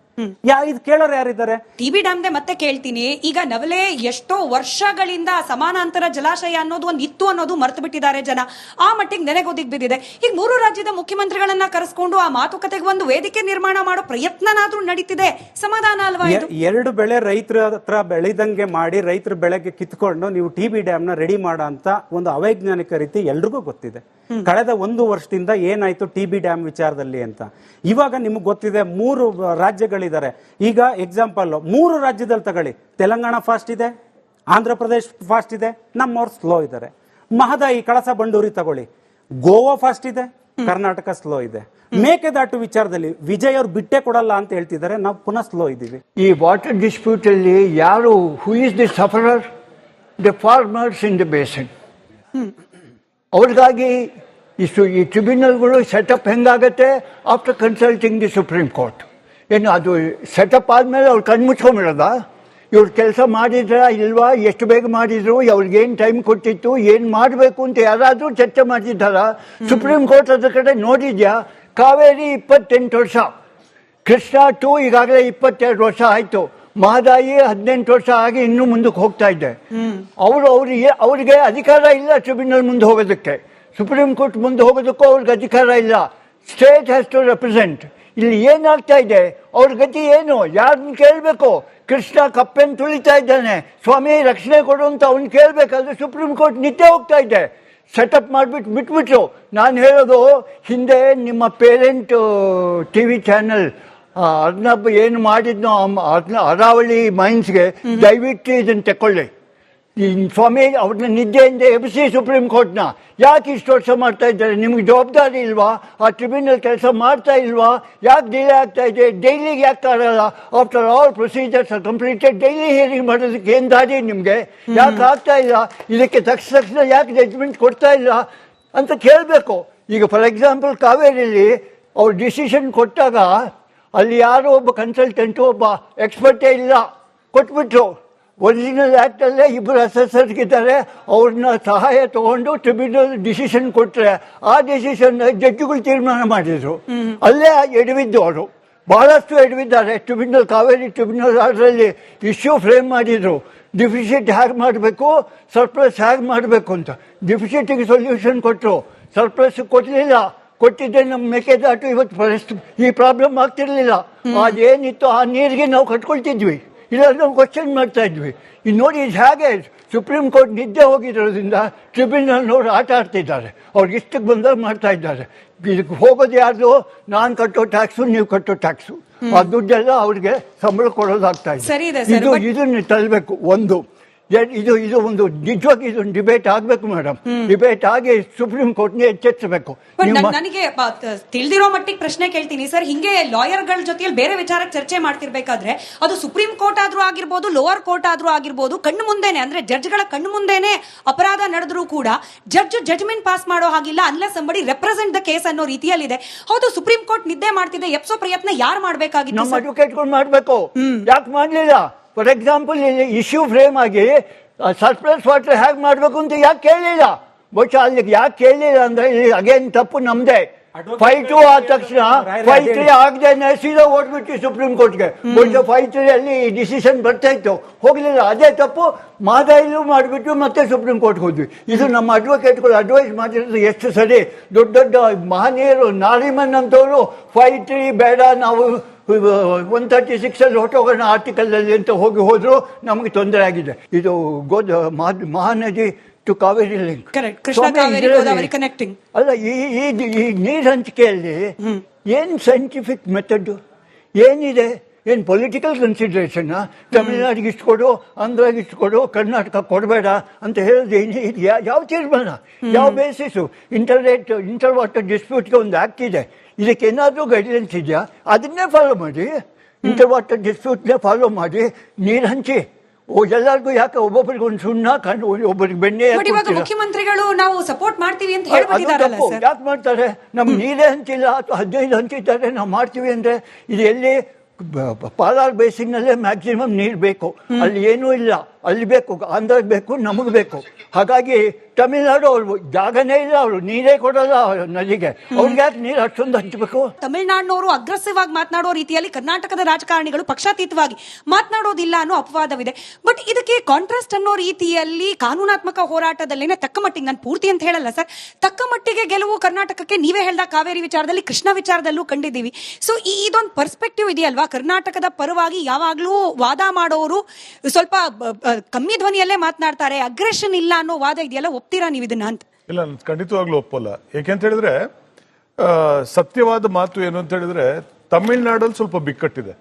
ಇದು ಕೇಳೋರು ಯಾರಿದ್ದಾರೆ? ಟಿ.ಬಿ ಡ್ಯಾಮ್ದೆ ಮತ್ತೆ ಕೇಳ್ತೀನಿ. ಈಗ ನವಲೆ ಎಷ್ಟೋ ವರ್ಷಗಳಿಂದ ಸಮಾನಾಂತರ ಜಲಾಶಯ ಅನ್ನೋದು ಒಂದು ಇತ್ತು ಅನ್ನೋದು ಮರ್ತು ಬಿಟ್ಟಿದ್ದಾರೆ ಜನ. ಆ ಮಟ್ಟಿಗೆ ನೆನೆಗೊದಿಗ್ ಬಿದ್ದಿದೆ. ಈಗ 3 ರಾಜ್ಯದ ಮುಖ್ಯಮಂತ್ರಿಗಳನ್ನ ಕರೆಸ್ಕೊಂಡು ಆ ಮಾತುಕತೆಗೆ ಒಂದು ವೇದಿಕೆ ನಿರ್ಮಾಣ ಮಾಡೋ ಪ್ರಯತ್ನನಾದ್ರೂ ನಡೀತಿದೆ. ಸಮಾಧಾನ ಅಲ್ವಾ ಇದು? 2 ಬೆಳೆ ರೈತರ ಹತ್ರ ಬೆಳೆದಂಗೆ ಮಾಡಿ ರೈತರ ಬೆಳೆಗೆ ಕಿತ್ಕೊಂಡು ನೀವು ಟಿ.ಬಿ ಡ್ಯಾಮ್ ನ ರೆಡಿ ಮಾಡೋ ಅಂತ ಒಂದು ಅವೈಜ್ಞಾನಿಕ ರೀತಿ ಎಲ್ರಿಗೂ ಗೊತ್ತಿದೆ. ಕಳೆದ 1 ವರ್ಷದಿಂದ ಏನಾಯ್ತು ಟಿ.ಬಿ ಡ್ಯಾಮ್ ವಿಚಾರದಲ್ಲಿ ಅಂತ. ಇವಾಗ ನಿಮ್ಗೆ ಗೊತ್ತಿದೆ 3 ರಾಜ್ಯಗಳಿದ್ದಾರೆ. ಈಗ ಎಕ್ಸಾಂಪಲ್ 3 ರಾಜ್ಯದಲ್ಲಿ ತಗೊಳ್ಳಿ, ತೆಲಂಗಾಣ ಫಾಸ್ಟ್ ಇದೆ, ಆಂಧ್ರ ಪ್ರದೇಶ್ ಫಾಸ್ಟ್ ಇದೆ, ನಮ್ಮವ್ರು ಸ್ಲೋ ಇದ್ದಾರೆ. ಮಹದಾಯಿ ಕಳಸಾ ಬಂಡೂರಿ ತಗೊಳ್ಳಿ, ಗೋವಾ ಫಾಸ್ಟ್ ಇದೆ, ಕರ್ನಾಟಕ ಸ್ಲೋ ಇದೆ. ಮೇಕೆದಾಟು ವಿಚಾರದಲ್ಲಿ ವಿಜಯ್ ಅವ್ರು ಬಿಟ್ಟೆ ಕೊಡಲ್ಲ ಅಂತ ಹೇಳ್ತಿದ್ದಾರೆ, ನಾವು ಪುನಃ ಸ್ಲೋ ಇದ್ದೀವಿ. ಈ ವಾಟರ್ ಡಿಸ್ಪ್ಯೂಟ್ ಅಲ್ಲಿ ಯಾರು, who is the sufferer? The farmers in the basin. ಅವ್ರಿಗಾಗಿ ಈ ಟ್ರಿಬ್ಯುನಲ್ಗಳು ಸೆಟಪ್ ಹೆಂಗಾಗತ್ತೆ? After consulting the supreme court. ಏನು ಅದು ಸೆಟಪ್ ಆದ್ಮೇಲೆ ಅವ್ರು ಕಣ್ಮುಚ್ಕೊಂಬಿಡೋದ? ಇವ್ರು ಕೆಲಸ ಮಾಡಿದ್ರ ಇಲ್ವಾ, ಎಷ್ಟು ಬೇಗ ಮಾಡಿದ್ರು, ಅವ್ರಿಗೇನು ಟೈಮ್ ಕೊಟ್ಟಿತ್ತು, ಏನು ಮಾಡಬೇಕು ಅಂತ ಯಾರಾದರೂ ಚರ್ಚೆ ಮಾಡಿದ್ದಾರ? ಸುಪ್ರೀಂ ಕೋರ್ಟ್ ಅದ್ರ ಕಡೆ ನೋಡಿದ್ಯಾ? ಕಾವೇರಿ 28 ವರ್ಷ, ಕೃಷ್ಣ 2 ಈಗಾಗಲೇ 22 ವರ್ಷ ಆಯ್ತು, ಮಹದಾಯಿ 18 ವರ್ಷ ಆಗಿ ಇನ್ನೂ ಮುಂದಕ್ಕೆ ಹೋಗ್ತಾ ಇದೆ. ಅವ್ರಿಗೆ ಅಧಿಕಾರ ಇಲ್ಲ ಟ್ರಿಬ್ಯುನಲ್ ಮುಂದೆ ಹೋಗೋದಕ್ಕೆ, ಸುಪ್ರೀಂ ಕೋರ್ಟ್ ಮುಂದೆ ಹೋಗೋದಕ್ಕೂ ಅವ್ರಿಗೆ ಅಧಿಕಾರ ಇಲ್ಲ. State has to represent. ಇಲ್ಲಿ ಏನಾಗ್ತಾ ಇದೆ, ಅವ್ರ ಗತಿ ಏನು? ಯಾರನ್ನ ಕೇಳಬೇಕು? ಕೃಷ್ಣ ಕಪ್ಪೆನ್ ತುಳಿತಾ ಇದ್ದಾನೆ, ಸ್ವಾಮಿ ರಕ್ಷಣೆ ಕೊಡು ಅಂತ ಅವ್ನು ಕೇಳಬೇಕಾದ್ರೆ ಸುಪ್ರೀಂ ಕೋರ್ಟ್ ನಿತ್ಯ ಹೋಗ್ತಾ ಇದೆ. ಸೆಟಪ್ ಮಾಡಿಬಿಟ್ಟು ಬಿಟ್ಬಿಟ್ರು. ನಾನು ಹೇಳೋದು, ಹಿಂದೆ ನಿಮ್ಮ ಪೇರೆಂಟ್ TV ಚಾನೆಲ್ ಅರ್ನಬ್ ಏನು ಮಾಡಿದ್ನೋ ಅರಾವಳಿ ಮೈನ್ಸ್ಗೆ ದಯವಿಟ್ಟು ಇದನ್ನು ತಕೊಳ್ಳಿ. ಈ ಸ್ವಾಮಿ ಅವ್ರನ್ನ ನಿದ್ದೆಯಿಂದ ಎಬ್ಬಿಸಿ ಸುಪ್ರೀಂ ಕೋರ್ಟ್ನ. ಯಾಕೆ ಇಷ್ಟು ವರ್ಷ ಮಾಡ್ತಾ ಇದ್ದಾರೆ? ನಿಮ್ಗೆ ಜವಾಬ್ದಾರಿ ಇಲ್ವಾ? ಆ ಟ್ರಿಬ್ಯುನಲ್ ಕೆಲಸ ಮಾಡ್ತಾ ಇಲ್ವಾ? ಯಾಕೆ ಡಿಲೇ ಆಗ್ತಾ ಇದೆ? ಡೈಲಿಗೆ ಯಾಕೆ ಆಗಲ್ಲ? After all procedures are completed. Daily hearing ಮಾಡೋದಕ್ಕೆ ಏನು ದಾರಿ ನಿಮಗೆ? ಯಾಕೆ ಆಗ್ತಾ ಇಲ್ಲ? ಇದಕ್ಕೆ ತಕ್ಷಣ ಯಾಕೆ ಜಡ್ಜ್ಮೆಂಟ್ ಕೊಡ್ತಾ ಇಲ್ಲ ಅಂತ ಕೇಳಬೇಕು. ಈಗ ಫಾರ್ ಎಕ್ಸಾಂಪಲ್ ಕಾವೇರಿಯಲ್ಲಿ ಅವ್ರು ಡಿಸಿಷನ್ ಕೊಟ್ಟಾಗ ಅಲ್ಲಿ ಯಾರೋ ಒಬ್ಬ ಕನ್ಸಲ್ಟೆಂಟು ಒಬ್ಬ ಎಕ್ಸ್ಪರ್ಟೇ ಇಲ್ಲ, ಕೊಟ್ಬಿಟ್ರು. ಒರಿಜಿನಲ್ ಆ್ಯಕ್ಟಲ್ಲೇ ಇಬ್ಬರು ಅಸೆಸರ್ಗಿದ್ದಾರೆ, ಅವ್ರನ್ನ ಸಹಾಯ ತಗೊಂಡು ಟ್ರಿಬ್ಯುನಲ್ ಡಿಸಿಷನ್ ಕೊಟ್ಟರೆ ಆ ಡಿಸಿಷನ್ ಜಡ್ಜುಗಳು ತೀರ್ಮಾನ ಮಾಡಿದರು. ಅಲ್ಲೇ ಎಡವಿದ್ದು ಅವರು, ಬಹಳಷ್ಟು ಎಡವಿದ್ದಾರೆ. ಟ್ರಿಬ್ಯುನಲ್ ಕಾವೇರಿ ಟ್ರಿಬ್ಯುನಲ್ ಆರ್ಡ್ರಲ್ಲಿ ಇಶ್ಯೂ ಫ್ರೇಮ್ ಮಾಡಿದರು, ಡಿಫಿಸಿಟ್ ಹೇಗೆ ಮಾಡಬೇಕು, ಸರ್ಪ್ಲಸ್ ಹೇಗೆ ಮಾಡಬೇಕು ಅಂತ. ಡಿಫಿಸಿಟಿಗೆ ಸೊಲ್ಯೂಷನ್ ಕೊಟ್ಟರು, ಸರ್ಪ್ಲಸ್ ಕೊಡಲಿಲ್ಲ. ಕೊಟ್ಟಿದ್ದೆ ನಮ್ಮ ಮೇಕೆದಾಟು ಇವತ್ತು ಈ ಪ್ರಾಬ್ಲಮ್ ಆಗ್ತಿರ್ಲಿಲ್ಲ. ಅದೇನಿತ್ತು ಆ ನೀರಿಗೆ ನಾವು ಕಟ್ಕೊಳ್ತಿದ್ವಿ, ಇಲ್ಲ ನಾವು ಕ್ವಶನ್ ಮಾಡ್ತಾ ಇದ್ವಿ. ಈಗ ನೋಡಿ ಇದು ಹೇಗೆ ಸುಪ್ರೀಂ ಕೋರ್ಟ್ ನಿದ್ದೆ ಹೋಗಿರೋದ್ರಿಂದ ಟ್ರಿಬ್ಯುನಲ್ನವ್ರು ಆಟ ಆಡ್ತಿದ್ದಾರೆ. ಅವ್ರಿಗೆ ಇಷ್ಟಕ್ಕೆ ಬಂದಾಗ ಮಾಡ್ತಾ ಇದ್ದಾರೆ. ಇದಕ್ಕೆ ಹೋಗೋದು ಯಾರ್ದು? ನಾನು ಕಟ್ಟೋ ಟ್ಯಾಕ್ಸು, ನೀವು ಕಟ್ಟೋ ಟ್ಯಾಕ್ಸು. ಆ ದುಡ್ಡೆಲ್ಲ ಅವ್ರಿಗೆ ಸಂಬಳ ಕೊಡೋದಾಗ್ತಾ ಇದೆ. ಇದನ್ನ ತಳ್ಳಬೇಕು. ಒಂದು ಇದು ಒಂದು ನಿಜವಾಗಿ ಇದೊಂದು ಡಿಬೇಟ್ ಆಗ್ಬೇಕು ಮೇಡಮ್. ಡಿಬೇಟ್ ಆಗಿ ಸುಪ್ರೀಂ ಕೋರ್ಟ್ನ ಎಚ್ಚರಿಸಬೇಕು. ನನಗೆ ತಿಳಿದಿರೋ ಮಟ್ಟಿಗೆ ಪ್ರಶ್ನೆ ಕೇಳ್ತೀನಿ ಸರ್. ಹಿಂಗೆ ಲಾಯರ್ಗಳ ಜೊತೆಯಲ್ಲಿ ಬೇರೆ ವಿಚಾರಕ್ಕೆ ಚರ್ಚೆ ಮಾಡ್ತಿರ್ಬೇಕಾದ್ರೆ ಅದು ಸುಪ್ರೀಂ ಕೋರ್ಟ್ ಆದ್ರೂ ಆಗಿರ್ಬೋದು, ಲೋವರ್ ಕೋರ್ಟ್ ಆದ್ರೂ ಆಗಿರ್ಬೋದು, ಕಣ್ಣು ಮುಂದೆನೆ ಅಂದ್ರೆ ಜಡ್ಜ್ಗಳ ಕಣ್ಣು ಮುಂದೆನೆ ಅಪರಾಧ ನಡೆದ್ರೂ ಕೂಡ ಜಡ್ಜ್ಮೆಂಟ್ ಪಾಸ್ ಮಾಡೋ ಹಾಗಿಲ್ಲ unless somebody represent the case ಅನ್ನೋ ರೀತಿಯಲ್ಲಿದೆ. ಹೌದು, ಸುಪ್ರೀಂ ಕೋರ್ಟ್ ನಿದ್ದೆ ಮಾಡ್ತಿದೆ, ಎಪ್ಸೋ ಪ್ರಯತ್ನ ಯಾರು ಮಾಡ್ಬೇಕಾಗಿತ್ತು? ನಮ್ಮ ಅಡ್ವೊಕೇಟ್ಗಳು ಮಾಡ್ಬೇಕು. ಯಾಕೆ ಮಾಡ್ಲಿಲ್ಲ? ಫಾರ್ ಎಕ್ಸಾಂಪಲ್ ಇಲ್ಲಿ ಇಶ್ಯೂ ಫ್ರೇಮ್ ಆಗಿ ಸರ್ಪ್ಲಸ್ ವಾಟರ್ ಹೇಗೆ ಮಾಡಬೇಕು ಅಂತ ಯಾಕೆ ಕೇಳಲಿಲ್ಲ? ಬಹುಶಃ ಅಲ್ಲಿಗೆ ಯಾಕೆ ಕೇಳಲಿಲ್ಲ ಅಂದ್ರೆ ಇಲ್ಲಿ ಅಗೇನ್ ತಪ್ಪು ನಮ್ದೇ. 5-2 ಆದ ತಕ್ಷಣ 5-3 ಆಗದೇನೆ ಸೀದಾ ಓಡ್ಬಿಟ್ಟು ಸುಪ್ರೀಂ ಕೋರ್ಟ್ಗೆ. ಬಹುಶಃ 5-3 ಅಲ್ಲಿ ಡಿಸಿಷನ್ ಬರ್ತಾ ಇತ್ತು, ಹೋಗ್ಲಿಲ್ಲ. ಅದೇ ತಪ್ಪು ಮಾದಾಯಿಲು ಮಾಡಿಬಿಟ್ಟು ಮತ್ತೆ ಸುಪ್ರೀಂ ಕೋರ್ಟ್ಗೆ ಹೋದ್ವಿ. ಇದು ನಮ್ಮ ಅಡ್ವೊಕೇಟ್ಗಳು ಅಡ್ವೈಸ್ ಮಾಡಿರೋದು ಎಷ್ಟು ಸರಿ. ದೊಡ್ಡ ದೊಡ್ಡ ಮಹನೀಯರು, ನಾರಿಮನ್ ಅಂತವರು 5-3 ಬೇಡ, ನಾವು 136 ಹೊಟ್ಟೋಗೋಣ ಆರ್ಟಿಕಲ್ ಅಂತ ಹೋದ್ರು. ನಮಗೆ ತೊಂದರೆ ಆಗಿದೆ. ಇದು ಮಹಾನದಿ ಟು ಕಾವೇರಿ ಲಿಂಕ್, ಅಲ್ಲ ಈ ನೀರ್ ಹಂಚಿಕೆಯಲ್ಲಿ ಏನ್ ಸೈಂಟಿಫಿಕ್ ಮೆಥಡ್ ಏನಿದೆ? ಏನು ಪೊಲಿಟಿಕಲ್ ಕನ್ಸಿಡರೇಷನ್? ತಮಿಳ್ನಾಡಿಗೆ ಇಷ್ಟು ಕೊಡು, ಆಂಧ್ರಾಗೆ ಇಷ್ಟು ಕೊಡು, ಕರ್ನಾಟಕ ಕೊಡಬೇಡ ಅಂತ ಹೇಳೋದು ಯಾವ ತೀರ್ಮಾನ, ಯಾವ ಬೇಸಿಸು? ಇಂಟರ್ ವಾಟರ್ ಡಿಸ್ಪ್ಯೂಟ್ಗೆ ಒಂದು ಆ್ಯಕ್ಟ್ ಇದೆ. ಇದಕ್ಕೆ ಏನಾದರೂ ಗೈಡ್ಲೈನ್ಸ್ ಇದೆಯಾ? ಅದನ್ನೇ ಫಾಲೋ ಮಾಡಿ, ಇಂಟರ್ ವಾಟರ್ ಡಿಸ್ಪ್ಯೂಟ್ನೇ ಫಾಲೋ ಮಾಡಿ ನೀರು ಹಂಚಿ. ಎಲ್ಲರಿಗೂ ಯಾಕೆ ಒಬ್ಬೊಬ್ಬರಿಗೆ ಒಂದು ಸುಣ್ಣ ಕಂಡು ಒಬ್ಬರಿಗೆ ಬೆಣ್ಣೆ? ಮುಖ್ಯಮಂತ್ರಿಗಳು ನಾವು ಸಪೋರ್ಟ್ ಮಾಡ್ತೀವಿ ಅಂತ ಹೇಳ್ಬಿಟ್ಟಿದ್ದಾರೆ. ಯಾಕೆ ಮಾಡ್ತಾರೆ? ನಮ್ಗೆ ನೀರೇ ಹಂಚಿಲ್ಲ ಅಥವಾ 15 ಹಂಚಿದ್ದಾರೆ ನಾವು ಮಾಡ್ತೀವಿ ಅಂದ್ರೆ ಇದು ಎಲ್ಲಿ? ಪಾಲಾರ್ ಬೇಸಿನ್ನಲ್ಲೇ ಮ್ಯಾಕ್ಸಿಮಮ್ ನೀರು ಬೇಕು, ಅಲ್ಲಿ ಏನೂ ಇಲ್ಲ. ಅಲ್ಲಿ ಬೇಕು, ಆಂಧ್ರಕ್ಕೆ ಬೇಕು, ನಮಗೆ ಬೇಕು. ಹಾಗಾಗಿ ತಮಿಳ್ನಾಡು ಅವ್ರು ಜಾಗನೇ ಇಲ್ಲ, ಅವರು ನೀರೇ ಕೊಡಲ್ಲ ನದಿಗೆ. ಅವ್ರಿಗೆ ಯಾಕೆ ನೀರು ಅಷ್ಟೊಂದು ಹಂಚಬೇಕು? ತಮಿಳ್ನಾಡಿನವರು ಅಗ್ರೆಸಿವ್ ಆಗಿ ಮಾತನಾಡೋ ರೀತಿಯಲ್ಲಿ ಕರ್ನಾಟಕದ ರಾಜಕಾರಣಿಗಳು ಪಕ್ಷಾತೀತವಾಗಿ ಮಾತನಾಡೋದಿಲ್ಲ ಅನ್ನೋ ಅಪವಾದವಿದೆ. ಬಟ್ ಇದಕ್ಕೆ ಕಾಂಟ್ರಾಸ್ಟ್ ಅನ್ನೋ ರೀತಿಯಲ್ಲಿ ಕಾನೂನಾತ್ಮಕ ಹೋರಾಟದಲ್ಲೇನೆ ತಕ್ಕ ಮಟ್ಟಿಗೆ, ನಾನು ಪೂರ್ತಿ ಅಂತ ಹೇಳಲ್ಲ ಸರ್, ತಕ್ಕ ಮಟ್ಟಿಗೆ ಗೆಲುವು ಕರ್ನಾಟಕಕ್ಕೆ ನೀವೇ ಹೇಳ್ದ ಕಾವೇರಿ ವಿಚಾರದಲ್ಲಿ, ಕೃಷ್ಣ ವಿಚಾರದಲ್ಲೂ ಕಂಡಿದ್ದೀವಿ. ಸೊ ಇದೊಂದು ಪರ್ಸ್ಪೆಕ್ಟಿವ್ ಇದೆಯಲ್ವಾ? ಕರ್ನಾಟಕದ ಪರವಾಗಿ ಯಾವಾಗ್ಲೂ ವಾದ ಮಾಡೋರು ಸ್ವಲ್ಪ ಕಮ್ಮಿ ಧ್ವನಿಯಲ್ಲೇ ಮಾತನಾಡ್ತಾರೆ, ಅಗ್ರೆಷನ್ ಇಲ್ಲ ಅನ್ನೋ ವಾದ ಇದೆಯಲ್ಲ, ಒಪ್ತೀರಾ ನೀವು ಇದನ್ನ ಅಂತ? ಇಲ್ಲ, ಖಂಡಿತವಾಗ್ಲೂ ಒಪ್ಪಲ್ಲ. ಯಾಕೆಂತ ಹೇಳಿದ್ರೆ ಸತ್ಯವಾದ ಮಾತು ಏನು ಅಂತ ಹೇಳಿದ್ರೆ, ತಮಿಳ್ನಾಡಲ್ಲಿ ಸ್ವಲ್ಪ ಬಿಕ್ಕಟ್ಟಿದೆ,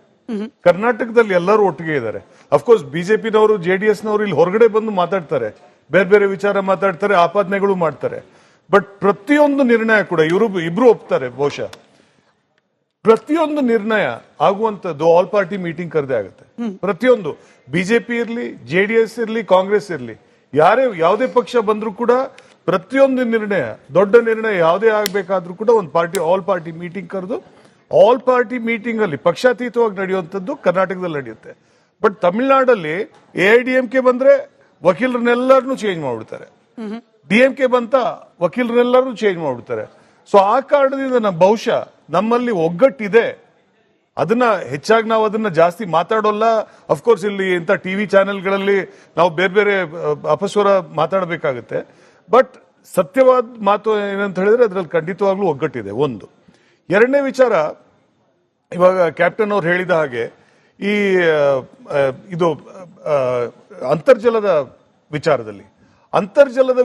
ಕರ್ನಾಟಕದಲ್ಲಿ ಎಲ್ಲರೂ ಒಟ್ಟಿಗೆ ಇದ್ದಾರೆ. ಅಫ್ಕೋರ್ಸ್ ಬಿಜೆಪಿನವರು, ಜೆಡಿಎಸ್ನವರು ಇಲ್ಲಿ ಹೊರಗಡೆ ಬಂದು ಮಾತಾಡ್ತಾರೆ, ಬೇರೆ ಬೇರೆ ವಿಚಾರ ಮಾತಾಡ್ತಾರೆ, ಆಪಾದನೆಗಳು ಮಾಡ್ತಾರೆ. ಬಟ್ ಪ್ರತಿಯೊಂದು ನಿರ್ಣಯ ಕೂಡ ಇಬ್ರು ಒಪ್ತಾರೆ. ಬಹುಶಃ ಪ್ರತಿಯೊಂದು ನಿರ್ಣಯ ಆಗುವಂತದ್ದು ಆಲ್ ಪಾರ್ಟಿ ಮೀಟಿಂಗ್ ಕರೆದೇ ಆಗುತ್ತೆ. ಪ್ರತಿಯೊಂದು, ಬಿಜೆಪಿ ಇರ್ಲಿ, ಜೆಡಿಎಸ್ ಇರ್ಲಿ, ಕಾಂಗ್ರೆಸ್ ಇರ್ಲಿ, ಯಾವುದೇ ಪಕ್ಷ ಬಂದ್ರೂ ಕೂಡ ಪ್ರತಿಯೊಂದು ನಿರ್ಣಯ, ದೊಡ್ಡ ನಿರ್ಣಯ ಯಾವುದೇ ಆಗ್ಬೇಕಾದ್ರೂ ಕೂಡ ಒಂದು ಆಲ್ ಪಾರ್ಟಿ ಮೀಟಿಂಗ್ ಕರೆದು, ಆಲ್ ಪಾರ್ಟಿ ಮೀಟಿಂಗ್ ಅಲ್ಲಿ ಪಕ್ಷಾತೀತವಾಗಿ ನಡೆಯುವಂಥದ್ದು ಕರ್ನಾಟಕದಲ್ಲಿ ನಡೆಯುತ್ತೆ. ಬಟ್ ತಮಿಳುನಾಡಲ್ಲಿ ಎಐಡಿಎಂಕೆ ಬಂದ್ರೆ ವಕೀಲರನ್ನೆಲ್ಲರನ್ನೂ ಚೇಂಜ್ ಮಾಡ್ಬಿಡ್ತಾರೆ, ಡಿಎಂಕೆ ಬಂತ ವಕೀಲರನ್ನೆಲ್ಲರೂ ಚೇಂಜ್ ಮಾಡ್ಬಿಡ್ತಾರೆ. ಸೊ ಆ ಕಾರಣದಿಂದ ಬಹುಶಃ ನಮ್ಮಲ್ಲಿ ಒಗ್ಗಟ್ಟಿದೆ. ಅದನ್ನ ಹೆಚ್ಚಾಗಿ ನಾವು ಅದನ್ನ ಜಾಸ್ತಿ ಮಾತಾಡೋಲ್ಲ. ಅಫ್ಕೋರ್ಸ್ ಇಲ್ಲಿ ಇಂಥ ಟಿವಿ ಚಾನೆಲ್ಗಳಲ್ಲಿ ನಾವು ಬೇರೆ ಬೇರೆ ಅಪಸ್ವರ ಮಾತಾಡಬೇಕಾಗುತ್ತೆ. ಬಟ್ ಸತ್ಯವಾದ ಮಾತು ಏನಂತ ಹೇಳಿದ್ರೆ ಅದ್ರಲ್ಲಿ ಖಂಡಿತವಾಗ್ಲೂ ಒಗ್ಗಟ್ಟಿದೆ. ಒಂದು. ಎರಡನೇ ವಿಚಾರ, ಇವಾಗ ಕ್ಯಾಪ್ಟನ್ ಅವ್ರು ಹೇಳಿದ ಹಾಗೆ ಈ ಇದು ಅಂತರ್ಜಲದ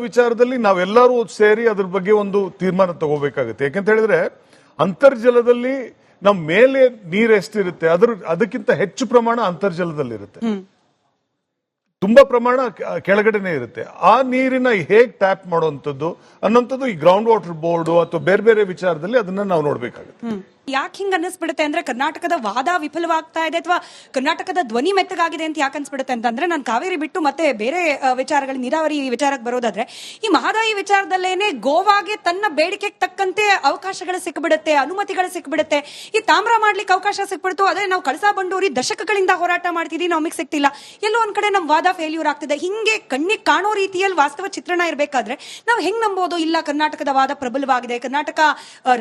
ವಿಚಾರದಲ್ಲಿ ನಾವೆಲ್ಲರೂ ಸೇರಿ ಅದ್ರ ಬಗ್ಗೆ ಒಂದು ತೀರ್ಮಾನ ತಗೋಬೇಕಾಗುತ್ತೆ. ಯಾಕೆಂತ ಹೇಳಿದ್ರೆ ಅಂತರ್ಜಲದಲ್ಲಿ ನಮ್ಮ ಮೇಲೆ ನೀರು ಎಷ್ಟಿರುತ್ತೆ ಅದಕ್ಕಿಂತ ಹೆಚ್ಚು ಪ್ರಮಾಣ ಅಂತರ್ಜಲದಲ್ಲಿರುತ್ತೆ. ತುಂಬಾ ಪ್ರಮಾಣ ಕೆಳಗಡೆನೆ ಇರುತ್ತೆ. ಆ ನೀರಿನ ಹೇಗ್ ಟ್ಯಾಪ್ ಮಾಡುವಂಥದ್ದು ಅನ್ನೋಂಥದ್ದು ಈ ಗ್ರೌಂಡ್ ವಾಟರ್ ಬೋರ್ಡ್ ಅಥವಾ ಬೇರೆ ಬೇರೆ ವಿಚಾರದಲ್ಲಿ ಅದನ್ನ ನಾವು ನೋಡ್ಬೇಕಾಗುತ್ತೆ. ಯಾಕೆ ಹಿಂಗ ಅನ್ನಿಸ್ಬಿಡುತ್ತೆ ಅಂದ್ರೆ ಕರ್ನಾಟಕದ ವಾದ ವಿಫಲವಾಗ್ತಾ ಇದೆ ಅಥವಾ ಕರ್ನಾಟಕದ ಧ್ವನಿ ಮೆತ್ತಗಾಗಿದೆ ಅಂತ ಯಾಕೆ ಅನ್ಸ್ಬಿಡುತ್ತೆ ಅಂತಂದ್ರೆ, ನಾನು ಕಾವೇರಿ ಬಿಟ್ಟು ಮತ್ತೆ ಬೇರೆ ವಿಚಾರಗಳು ನೀರಾವರಿ ವಿಚಾರಕ್ಕೆ ಬರೋದಾದ್ರೆ, ಈ ಮಹದಾಯಿ ವಿಚಾರದಲ್ಲೇನೆ ಗೋವಾಗೆ ತನ್ನ ಬೇಡಿಕೆಗೆ ತಕ್ಕಂತೆ ಅವಕಾಶಗಳು ಸಿಕ್ಬಿಡುತ್ತೆ, ಅನುಮತಿಗಳು ಸಿಕ್ಬಿಡುತ್ತೆ. ಈ ತಾಮ್ರ ಮಾಡ್ಲಿಕ್ಕೆ ಅವಕಾಶ ಸಿಕ್ಬಿಡ್ತು, ಅದೇ ನಾವು ಕಳಸಾ ಬಂಡೂರಿ ದಶಕಗಳಿಂದ ಹೋರಾಟ ಮಾಡ್ತಿದೀವಿ, ನಮಗೆ ಸಿಕ್ತಿಲ್ಲ, ಎಲ್ಲೋ ಒಂದ್ ಕಡೆ ನಮ್ ವಾದ ಫೇಲ್ಯೂರ್ ಆಗ್ತಿದೆ. ಹಿಂಗೆ ಕಣ್ಣಿಗೆ ಕಾಣೋ ರೀತಿಯಲ್ಲಿ ವಾಸ್ತವ ಚಿತ್ರಣ ಇರಬೇಕಾದ್ರೆ ನಾವು ಹೆಂಗ್ ನಂಬೋದು ಇಲ್ಲ ಕರ್ನಾಟಕದ ವಾದ ಪ್ರಬಲವಾಗಿದೆ, ಕರ್ನಾಟಕ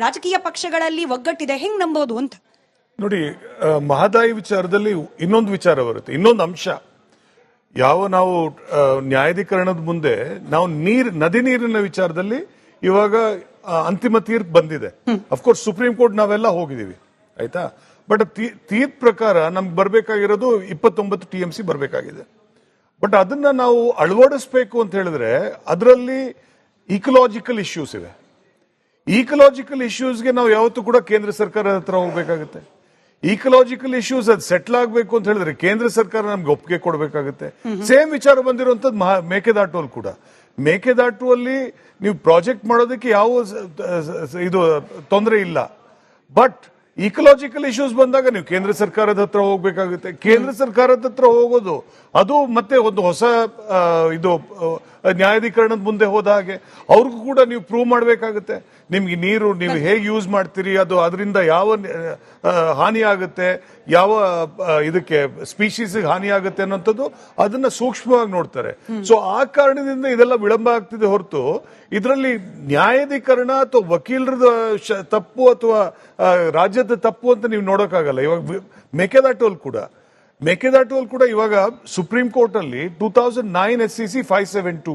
ರಾಜಕೀಯ ಪಕ್ಷಗಳಲ್ಲಿ ಒಗ್ಗಟ್ಟಿದೆ, ಹೆಂಗ್ ನಂಬೋದು ಅಂತ? ನೋಡಿ, ಮಹದಾಯಿ ವಿಚಾರದಲ್ಲಿ ಇನ್ನೊಂದು ವಿಚಾರ ಬರುತ್ತೆ, ಇನ್ನೊಂದು ಅಂಶ. ನಾವು ನ್ಯಾಯಾಧೀಕರಣದ ಮುಂದೆ ನಾವು ನದಿ ನೀರಿನ ವಿಚಾರದಲ್ಲಿ ಇವಾಗ ಅಂತಿಮ ತೀರ್ಪು ಬಂದಿದೆ. ಅಫ್ಕೋರ್ಸ್ ಸುಪ್ರೀಂ ಕೋರ್ಟ್ ನಾವೆಲ್ಲ ಹೋಗಿದೀವಿ, ಆಯ್ತಾ. ಬಟ್ ತೀರ್ಪು ಪ್ರಕಾರ ನಮ್ಗೆ ಬರ್ಬೇಕಾಗಿರೋದು 29 TMC ಬರ್ಬೇಕಾಗಿದೆ. ಬಟ್ ಅದನ್ನ ನಾವು ಅಳವಡಿಸ್ಬೇಕು ಅಂತ ಹೇಳಿದ್ರೆ ಅದರಲ್ಲಿ ಇಕಲಾಜಿಕಲ್ ಇಶ್ಯೂಸ್ ಇವೆ. ಈಕಲಾಜಿಕಲ್ ಇಶ್ಯೂಸ್ಗೆ ನಾವು ಯಾವತ್ತೂ ಕೂಡ ಕೇಂದ್ರ ಸರ್ಕಾರದ ಹತ್ರ ಹೋಗ್ಬೇಕಾಗುತ್ತೆ. ಈಕಲಾಜಿಕಲ್ ಇಶ್ಯೂಸ್ ಅದು ಸೆಟ್ಲ್ ಆಗಬೇಕು ಅಂತ ಹೇಳಿದ್ರೆ ಕೇಂದ್ರ ಸರ್ಕಾರ ನಮ್ಗೆ ಒಪ್ಪಿಗೆ ಕೊಡಬೇಕಾಗುತ್ತೆ. ಸೇಮ್ ವಿಚಾರ ಬಂದಿರುವಂತದ್ದು ಮೇಕೆದಾಟುವಲ್ಲಿ ಕೂಡ. ಮೇಕೆದಾಟುವಲ್ಲಿ ನೀವು ಪ್ರಾಜೆಕ್ಟ್ ಮಾಡೋದಕ್ಕೆ ಯಾವ ಇದು ತೊಂದರೆ ಇಲ್ಲ. ಬಟ್ ಇಕಲಾಜಿಕಲ್ ಇಶ್ಯೂಸ್ ಬಂದಾಗ ನೀವು ಕೇಂದ್ರ ಸರ್ಕಾರದ ಹತ್ರ ಹೋಗ್ಬೇಕಾಗುತ್ತೆ. ಕೇಂದ್ರ ಸರ್ಕಾರದ ಹತ್ರ ಹೋಗೋದು ಅದು ಮತ್ತೆ ಒಂದು ಹೊಸ ಇದು ನ್ಯಾಯಾಧೀಕರಣದ ಮುಂದೆ ಹೋದ ಹಾಗೆ ಅವ್ರಿಗೂ ಕೂಡ ನೀವು ಪ್ರೂವ್ ಮಾಡಬೇಕಾಗುತ್ತೆ. ನಿಮ್ಗೆ ನೀರು ನೀವು ಹೇಗೆ ಯೂಸ್ ಮಾಡ್ತೀರಿ, ಅದು ಅದರಿಂದ ಯಾವ ಹಾನಿ ಆಗುತ್ತೆ, ಯಾವ ಇದಕ್ಕೆ ಸ್ಪೀಶೀಸ್ ಹಾನಿ ಆಗುತ್ತೆ ಅನ್ನೋಂಥದ್ದು ಅದನ್ನ ಸೂಕ್ಷ್ಮವಾಗಿ ನೋಡ್ತಾರೆ. ಸೊ ಆ ಕಾರಣದಿಂದ ಇದೆಲ್ಲ ವಿಳಂಬ ಆಗ್ತಿದೆ ಹೊರತು ಇದರಲ್ಲಿ ನ್ಯಾಯಾಧೀಕರಣ ಅಥವಾ ವಕೀಲರದ ತಪ್ಪು ಅಥವಾ ರಾಜ್ಯದ ತಪ್ಪು ಅಂತ ನೀವು ನೋಡೋಕ್ಕಾಗಲ್ಲ. ಇವಾಗ ಮೇಕೆದಾಟುವಲ್ಲಿ ಕೂಡ ಇವಾಗ ಸುಪ್ರೀಂ ಕೋರ್ಟ್ ಅಲ್ಲಿ 2009 SCC 572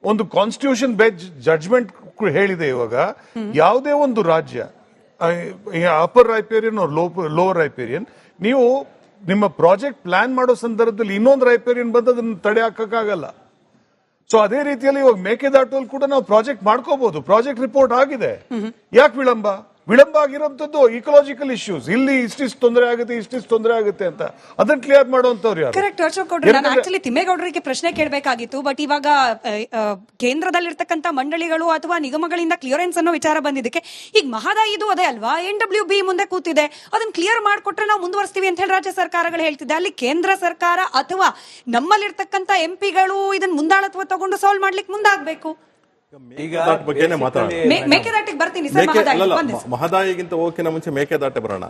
ಒಂದು ಕಾನ್ಸ್ಟಿಟ್ಯೂಷನ್ ಬೆಂಚ್ ಜಡ್ಜ್ಮೆಂಟ್ ಹೇಳಿದೆ. ಇವಾಗ ಯಾವುದೇ ಒಂದು ರಾಜ್ಯ ಅಪರ್ ರೈಪೇರಿಯನ್ ಲೋವರ್ ರೈಪೇರಿಯನ್ ನೀವು ನಿಮ್ಮ ಪ್ರಾಜೆಕ್ಟ್ ಪ್ಲಾನ್ ಮಾಡೋ ಸಂದರ್ಭದಲ್ಲಿ ಇನ್ನೊಂದು ರೈಪೇರಿಯನ್ ಬಂದು ಅದನ್ನ ತಡೆ ಹಾಕಕ್ಕಾಗಲ್ಲ. ಸೊ ಅದೇ ರೀತಿಯಲ್ಲಿ ಇವಾಗ ಮೇಕೆದಾಟುವಲ್ಲಿ ಕೂಡ ನಾವು ಪ್ರಾಜೆಕ್ಟ್ ಮಾಡ್ಕೋಬಹುದು. ಪ್ರಾಜೆಕ್ಟ್ ರಿಪೋರ್ಟ್ ಆಗಿದೆ, ಯಾಕೆ ವಿಳಂಬ ಆಗಿರೋಂಥದ್ದು ಇಕಲಾಜಿಕಲ್ ಇಶ್ಯೂಸ್. ಇಲ್ಲಿ ಇಷ್ಟಿಷ್ಟು ತೊಂದರೆ ಆಗುತ್ತೆ ಅಂತ ಅದನ್ನ ಕ್ಲಿಯರ್ ಮಾಡುವಂತವ್ರು ಯಾರು? ಕರೆಕ್ಟ್. ಅಶೋಕ್ ಗೌಡ್ರೆ, ನಾನು ಆಕ್ಚುಲಿ ತಿಮ್ಮೇಗೌಡರಿಗೆ ಪ್ರಶ್ನೆ ಕೇಳಬೇಕಾಗಿತ್ತು. ಬಟ್ ಇವಾಗ ಕೇಂದ್ರದಲ್ಲಿರ್ತಕ್ಕಂಥ ಮಂಡಳಿಗಳು ಅಥವಾ ನಿಗಮಗಳಿಂದ ಕ್ಲಿಯರೆನ್ಸ್ ಅನ್ನೋ ವಿಚಾರ ಬಂದಿದ್ದಕ್ಕೆ ಈಗ ಮಹದಾಯಿದು ಅದೇ ಅಲ್ವಾ, NWB ಮುಂದೆ ಕೂತಿದೆ, ಅದನ್ನ ಕ್ಲಿಯರ್ ಮಾಡಿಕೊಟ್ರೆ ನಾವು ಮುಂದುವರಿಸ್ತೀವಿ ಅಂತ ಹೇಳಿ ರಾಜ್ಯ ಸರ್ಕಾರಗಳು ಹೇಳ್ತಿದೆ. ಅಲ್ಲಿ ಕೇಂದ್ರ ಸರ್ಕಾರ ಅಥವಾ ನಮ್ಮಲ್ಲಿರ್ತಕ್ಕಂಥ MP ಗಳು ಇದನ್ನ ಮುಂದಾಳತ್ವ ತಗೊಂಡು ಸಾಲ್ವ್ ಮಾಡ್ಲಿಕ್ಕೆ ಮುಂದಾಗಬೇಕು. ಮೇಕೆದಾಟಿಗೆ ಬರ್ತೀನಿ ಸರ್. ಮಹದಾಯಿಗಿಂತ ಹೋಗಕ್ಕಿಂತ ಮುಂಚೆ ಮೇಕೆದಾಟೆ ಬರೋಣ.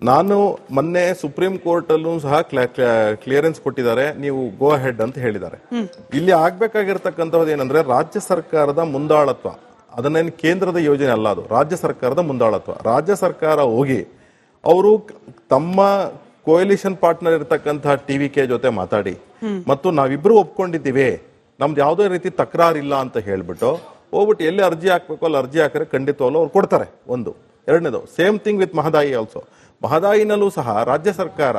ನಾನು ಮೊನ್ನೆ ಸುಪ್ರೀಂ ಕೋರ್ಟ್ ಅಲ್ಲೂ ಸಹ ಕ್ಲಿಯರೆನ್ಸ್ ಕೊಟ್ಟಿದ್ದಾರೆ, ನೀವು ಗೋ ಅಹೆಡ್ ಅಂತ ಹೇಳಿದ್ದಾರೆ. ಇಲ್ಲಿ ಆಗ್ಬೇಕಾಗಿರ್ತಕ್ಕಂಥದ್ದು ಏನಂದ್ರೆ ರಾಜ್ಯ ಸರ್ಕಾರದ ಮುಂದಾಳತ್ವ, ಅದನ್ನೇನು ಕೇಂದ್ರದ ಯೋಜನೆ ಅಲ್ಲ, ಅದು ರಾಜ್ಯ ಸರ್ಕಾರದ ಮುಂದಾಳತ್ವ. ರಾಜ್ಯ ಸರ್ಕಾರ ಹೋಗಿ ಅವರು ತಮ್ಮ ಕೋಯಲಿಷನ್ ಪಾರ್ಟ್ನರ್ ಇರತಕ್ಕಂತಹ TVK ಜೊತೆ ಮಾತಾಡಿ ಮತ್ತು ನಾವಿಬ್ರು ಒಪ್ಕೊಂಡಿದ್ದೀವಿ, ನಮ್ದು ಯಾವುದೇ ರೀತಿ ತಕರಾರಿಲ್ಲ ಅಂತ ಹೇಳ್ಬಿಟ್ಟು ಹೋಗ್ಬಿಟ್ಟು ಎಲ್ಲಿ ಅರ್ಜಿ ಹಾಕ್ಬೇಕು ಅಲ್ಲಿ ಅರ್ಜಿ ಹಾಕಿದ್ರೆ ಖಂಡಿತವಲ್ಲೂ ಅವ್ರು ಕೊಡ್ತಾರೆ. ಒಂದು. ಎರಡನೇದು same thing with Mahadayi also. ಮಹದಾಯಿನಲ್ಲೂ ಸಹ ರಾಜ್ಯ ಸರ್ಕಾರ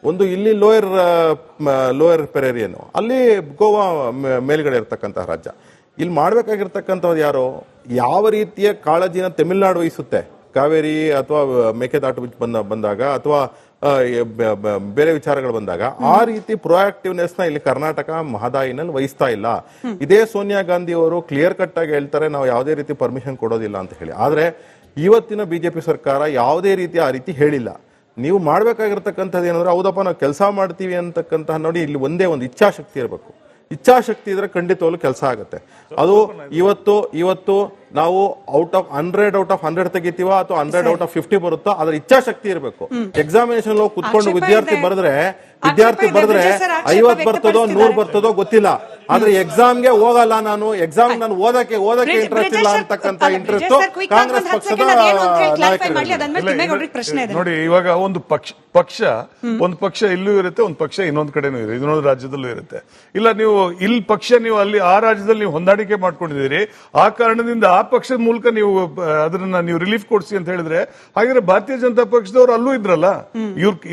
ಒಂದು ಇಲ್ಲಿ ಲೋಯರ್ ಪೆರೇರಿಯನ್, ಅಲ್ಲಿ ಗೋವಾ ಮೇಲ್ಗಡೆ ಇರ್ತಕ್ಕಂತಹ ರಾಜ್ಯ. ಇಲ್ಲಿ ಮಾಡ್ಬೇಕಾಗಿರ್ತಕ್ಕಂಥದ್ದು ಯಾರು, ಯಾವ ರೀತಿಯ ಕಾಳಜಿನ ತಮಿಳುನಾಡು ವಹಿಸುತ್ತೆ ಕಾವೇರಿ ಅಥವಾ ಮೇಕೆದಾಟು ಬಂದಾಗ ಅಥವಾ ಬೇರೆ ವಿಚಾರಗಳು ಬಂದಾಗ, ಆ ರೀತಿ ಪ್ರೊಆಕ್ಟಿವ್ನೆಸ್ ನ ಇಲ್ಲಿ ಕರ್ನಾಟಕ ಮಹದಾಯಿನಲ್ಲಿ ವಹಿಸ್ತಾ ಇಲ್ಲ. ಇದೇ ಸೋನಿಯಾ ಗಾಂಧಿ ಅವರು ಕ್ಲಿಯರ್ ಕಟ್ ಆಗಿ ಹೇಳ್ತಾರೆ ನಾವು ಯಾವುದೇ ರೀತಿ ಪರ್ಮಿಷನ್ ಕೊಡೋದಿಲ್ಲ ಅಂತ ಹೇಳಿ. ಆದ್ರೆ ಇವತ್ತಿನ ಬಿಜೆಪಿ ಸರ್ಕಾರ ಯಾವುದೇ ರೀತಿ ಆ ರೀತಿ ಹೇಳಿಲ್ಲ. ನೀವು ಮಾಡ್ಬೇಕಾಗಿರ್ತಕ್ಕಂಥದ್ದು ಏನಂದ್ರೆ ಹೌದಪ್ಪ ನಾವು ಕೆಲಸ ಮಾಡ್ತೀವಿ ಅಂತಕ್ಕಂತಹ, ನೋಡಿ ಇಲ್ಲಿ ಒಂದೇ ಒಂದು ಇಚ್ಛಾಶಕ್ತಿ ಇರಬೇಕು. ಇಚ್ಛಾಶಕ್ತಿ ಇದ್ರೆ ಖಂಡಿತವಾಗ್ಲೂ ಕೆಲಸ ಆಗುತ್ತೆ. ಅದು ಇವತ್ತು ನಾವು ಔಟ್ ಆಫ್ 100 ತೆಗಿತೀವ ಅಥವಾ 100/50 ಬರುತ್ತೋ, ಅದ್ರ ಇಚ್ಛಾಶಕ್ತಿ ಇರಬೇಕು. ಎಕ್ಸಾಮಿನೇಷನ್ ಕುತ್ಕೊಂಡು ವಿದ್ಯಾರ್ಥಿ ಬರೆದ್ರೆ 50 ಬರ್ತದೋ 100 ಬರ್ತದೋ ಗೊತ್ತಿಲ್ಲ, ಆದ್ರೆ ಎಕ್ಸಾಮ್ಗೆ ಹೋಗಲ್ಲ, ನಾನು ಓದಕ್ಕೆ ಇಂಟ್ರೆಸ್ಟ್ ಇಲ್ಲ ಅಂತಕ್ಕಂಥ ಇಂಟ್ರೆಸ್ಟ್ ಕಾಂಗ್ರೆಸ್ ಪಕ್ಷದ ನೋಡಿ. ಇವಾಗ ಒಂದು ಪಕ್ಷ ಇಲ್ಲೂ ಇರುತ್ತೆ, ಒಂದು ಪಕ್ಷ ಇನ್ನೊಂದು ಕಡೆನೂ ಇರುತ್ತೆ, ಇನ್ನೊಂದು ರಾಜ್ಯದಲ್ಲೂ ಇರುತ್ತೆ. ಇಲ್ಲ ನೀವು ಇಲ್ಲಿ ಪಕ್ಷ ನೀವು ಅಲ್ಲಿ ಆ ರಾಜ್ಯದಲ್ಲಿ ನೀವು ಹೊಂದಾಣಿಕೆ ಮಾಡ್ಕೊಂಡಿದ್ದೀರಿ, ಆ ಕಾರಣದಿಂದ ಆ ಪಕ್ಷದ ಮೂಲಕ ನೀವು ಅದನ್ನ ನೀವು ರಿಲೀಫ್ ಕೊಡಿಸಿ ಅಂತ ಹೇಳಿದ್ರೆ, ಹಾಗಾದ್ರೆ ಭಾರತೀಯ ಜನತಾ ಪಕ್ಷದವರು ಅಲ್ಲೂ ಇದ್ರಲ್ಲ.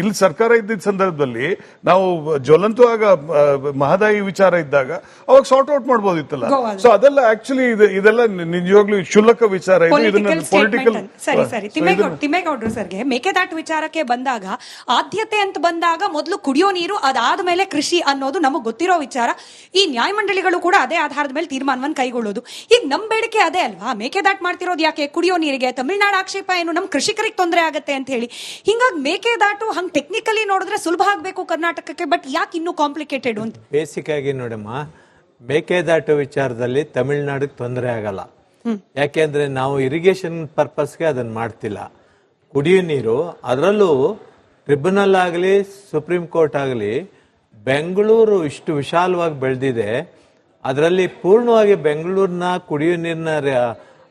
ಇಲ್ಲಿ ಸರ್ಕಾರ ಇದ್ದಿದ್ದ ಸಂದರ್ಭದಲ್ಲಿ ನಾವು ಜ್ವಲಂತವಾಗ ಮಹದಾಯಿ ವಿಚಾರ ಇದ್ದಾಗ ಅವಾಗ ಸಾರ್ಟ್ ಔಟ್ ಮಾಡ್ಬೋದಿತ್ತಲ್ಲ. ಗೋವಾದಲ್ಲಿ. ಸೊ ಅದೆಲ್ಲ ಆಕ್ಚುಲಿ ಇದೆಲ್ಲ ನಿಜವಾಗ್ಲೂ ಕ್ಷುಲ್ಲಕ ವಿಚಾರ ಇದು. ಇದನ್ನ ಪೊಲಿಟಿಕಲ್ ಪೊಲಿಟಿಕಲ್ ಸರಿ ತಿಮ್ಮೇಗೌಡರು ಸರ್ಗೆ ಮೇಕೆದಾಟು ವಿಚಾರಕ್ಕೆ ಬಂದಾಗ ಆದ್ಯತೆ ಅಂತ ಬಂದಾಗ ಮೊದಲು ಕುಡಿಯೋ ನೀರು, ಅದಾದ್ಮೇಲೆ ಕೃಷಿ ಅನ್ನೋದು ನಮಗ್ ಗೊತ್ತಿರೋ ವಿಚಾರ. ಈ ನ್ಯಾಯಮಂಡಳಿಗಳು ಕೂಡ ಅದೇ ಆಧಾರದ ಮೇಲೆ ತೀರ್ಮಾನವನ್ನು ಕೈಗೊಳ್ಳೋದು. ಈಗ ನಮ್ ಬೇಡಿಕೆ ಅದೇ ಅಲ್ವಾ, ಮೇಕೆದಾಟು ಮಾಡ್ತಿರೋದು ಯಾಕೆ? ಕುಡಿಯೋ ನೀರಿಗೆ. ತಮಿಳುನಾಡು ಆಕ್ಷೇಪ ಏನು, ನಮ್ ಕೃಷಿಕರಿಗೆ ತೊಂದರೆ ಆಗತ್ತೆ ಅಂತ ಹೇಳಿ. ಹಿಂಗಾಗಿ ಮೇಕೆದಾಟು ಹಂಗ್ ಟೆಕ್ನಿಕಲಿ ನೋಡಿದ್ರೆ ಸುಲಭ ಆಗ್ಬೇಕು ಕರ್ನಾಟಕಕ್ಕೆ, ಬಟ್ ಯಾಕೆ ಇನ್ನೂ ಕಾಂಪ್ಲಿಕೇಟೆಡ್ ಅಂತ? ಬೇಸಿಕ್ ಆಗಿ ನೋಡಮ್ಮ, ಮೇಕೆದಾಟು ವಿಚಾರದಲ್ಲಿ ತಮಿಳುನಾಡಿಗೆ ತೊಂದರೆ ಆಗಲ್ಲ. ಯಾಕೆಂದ್ರೆ ನಾವು ಇರಿಗೇಷನ್ ಪರ್ಪಸ್ಗೆ ಅದನ್ನ ಮಾಡ್ತಿಲ್ಲ. ಕುಡಿಯೋ ನೀರು, ಅದರಲ್ಲೂ ಟ್ರಿಬ್ಯುನಲ್ ಆಗಲಿ ಸುಪ್ರೀಂ ಕೋರ್ಟ್ ಆಗಲಿ ಬೆಂಗಳೂರು ಇಷ್ಟು ವಿಶಾಲವಾಗಿ ಬೆಳೆದಿದೆ, ಅದರಲ್ಲಿ ಪೂರ್ಣವಾಗಿ ಬೆಂಗಳೂರಿನ ಕುಡಿಯೋ ನೀರಿನ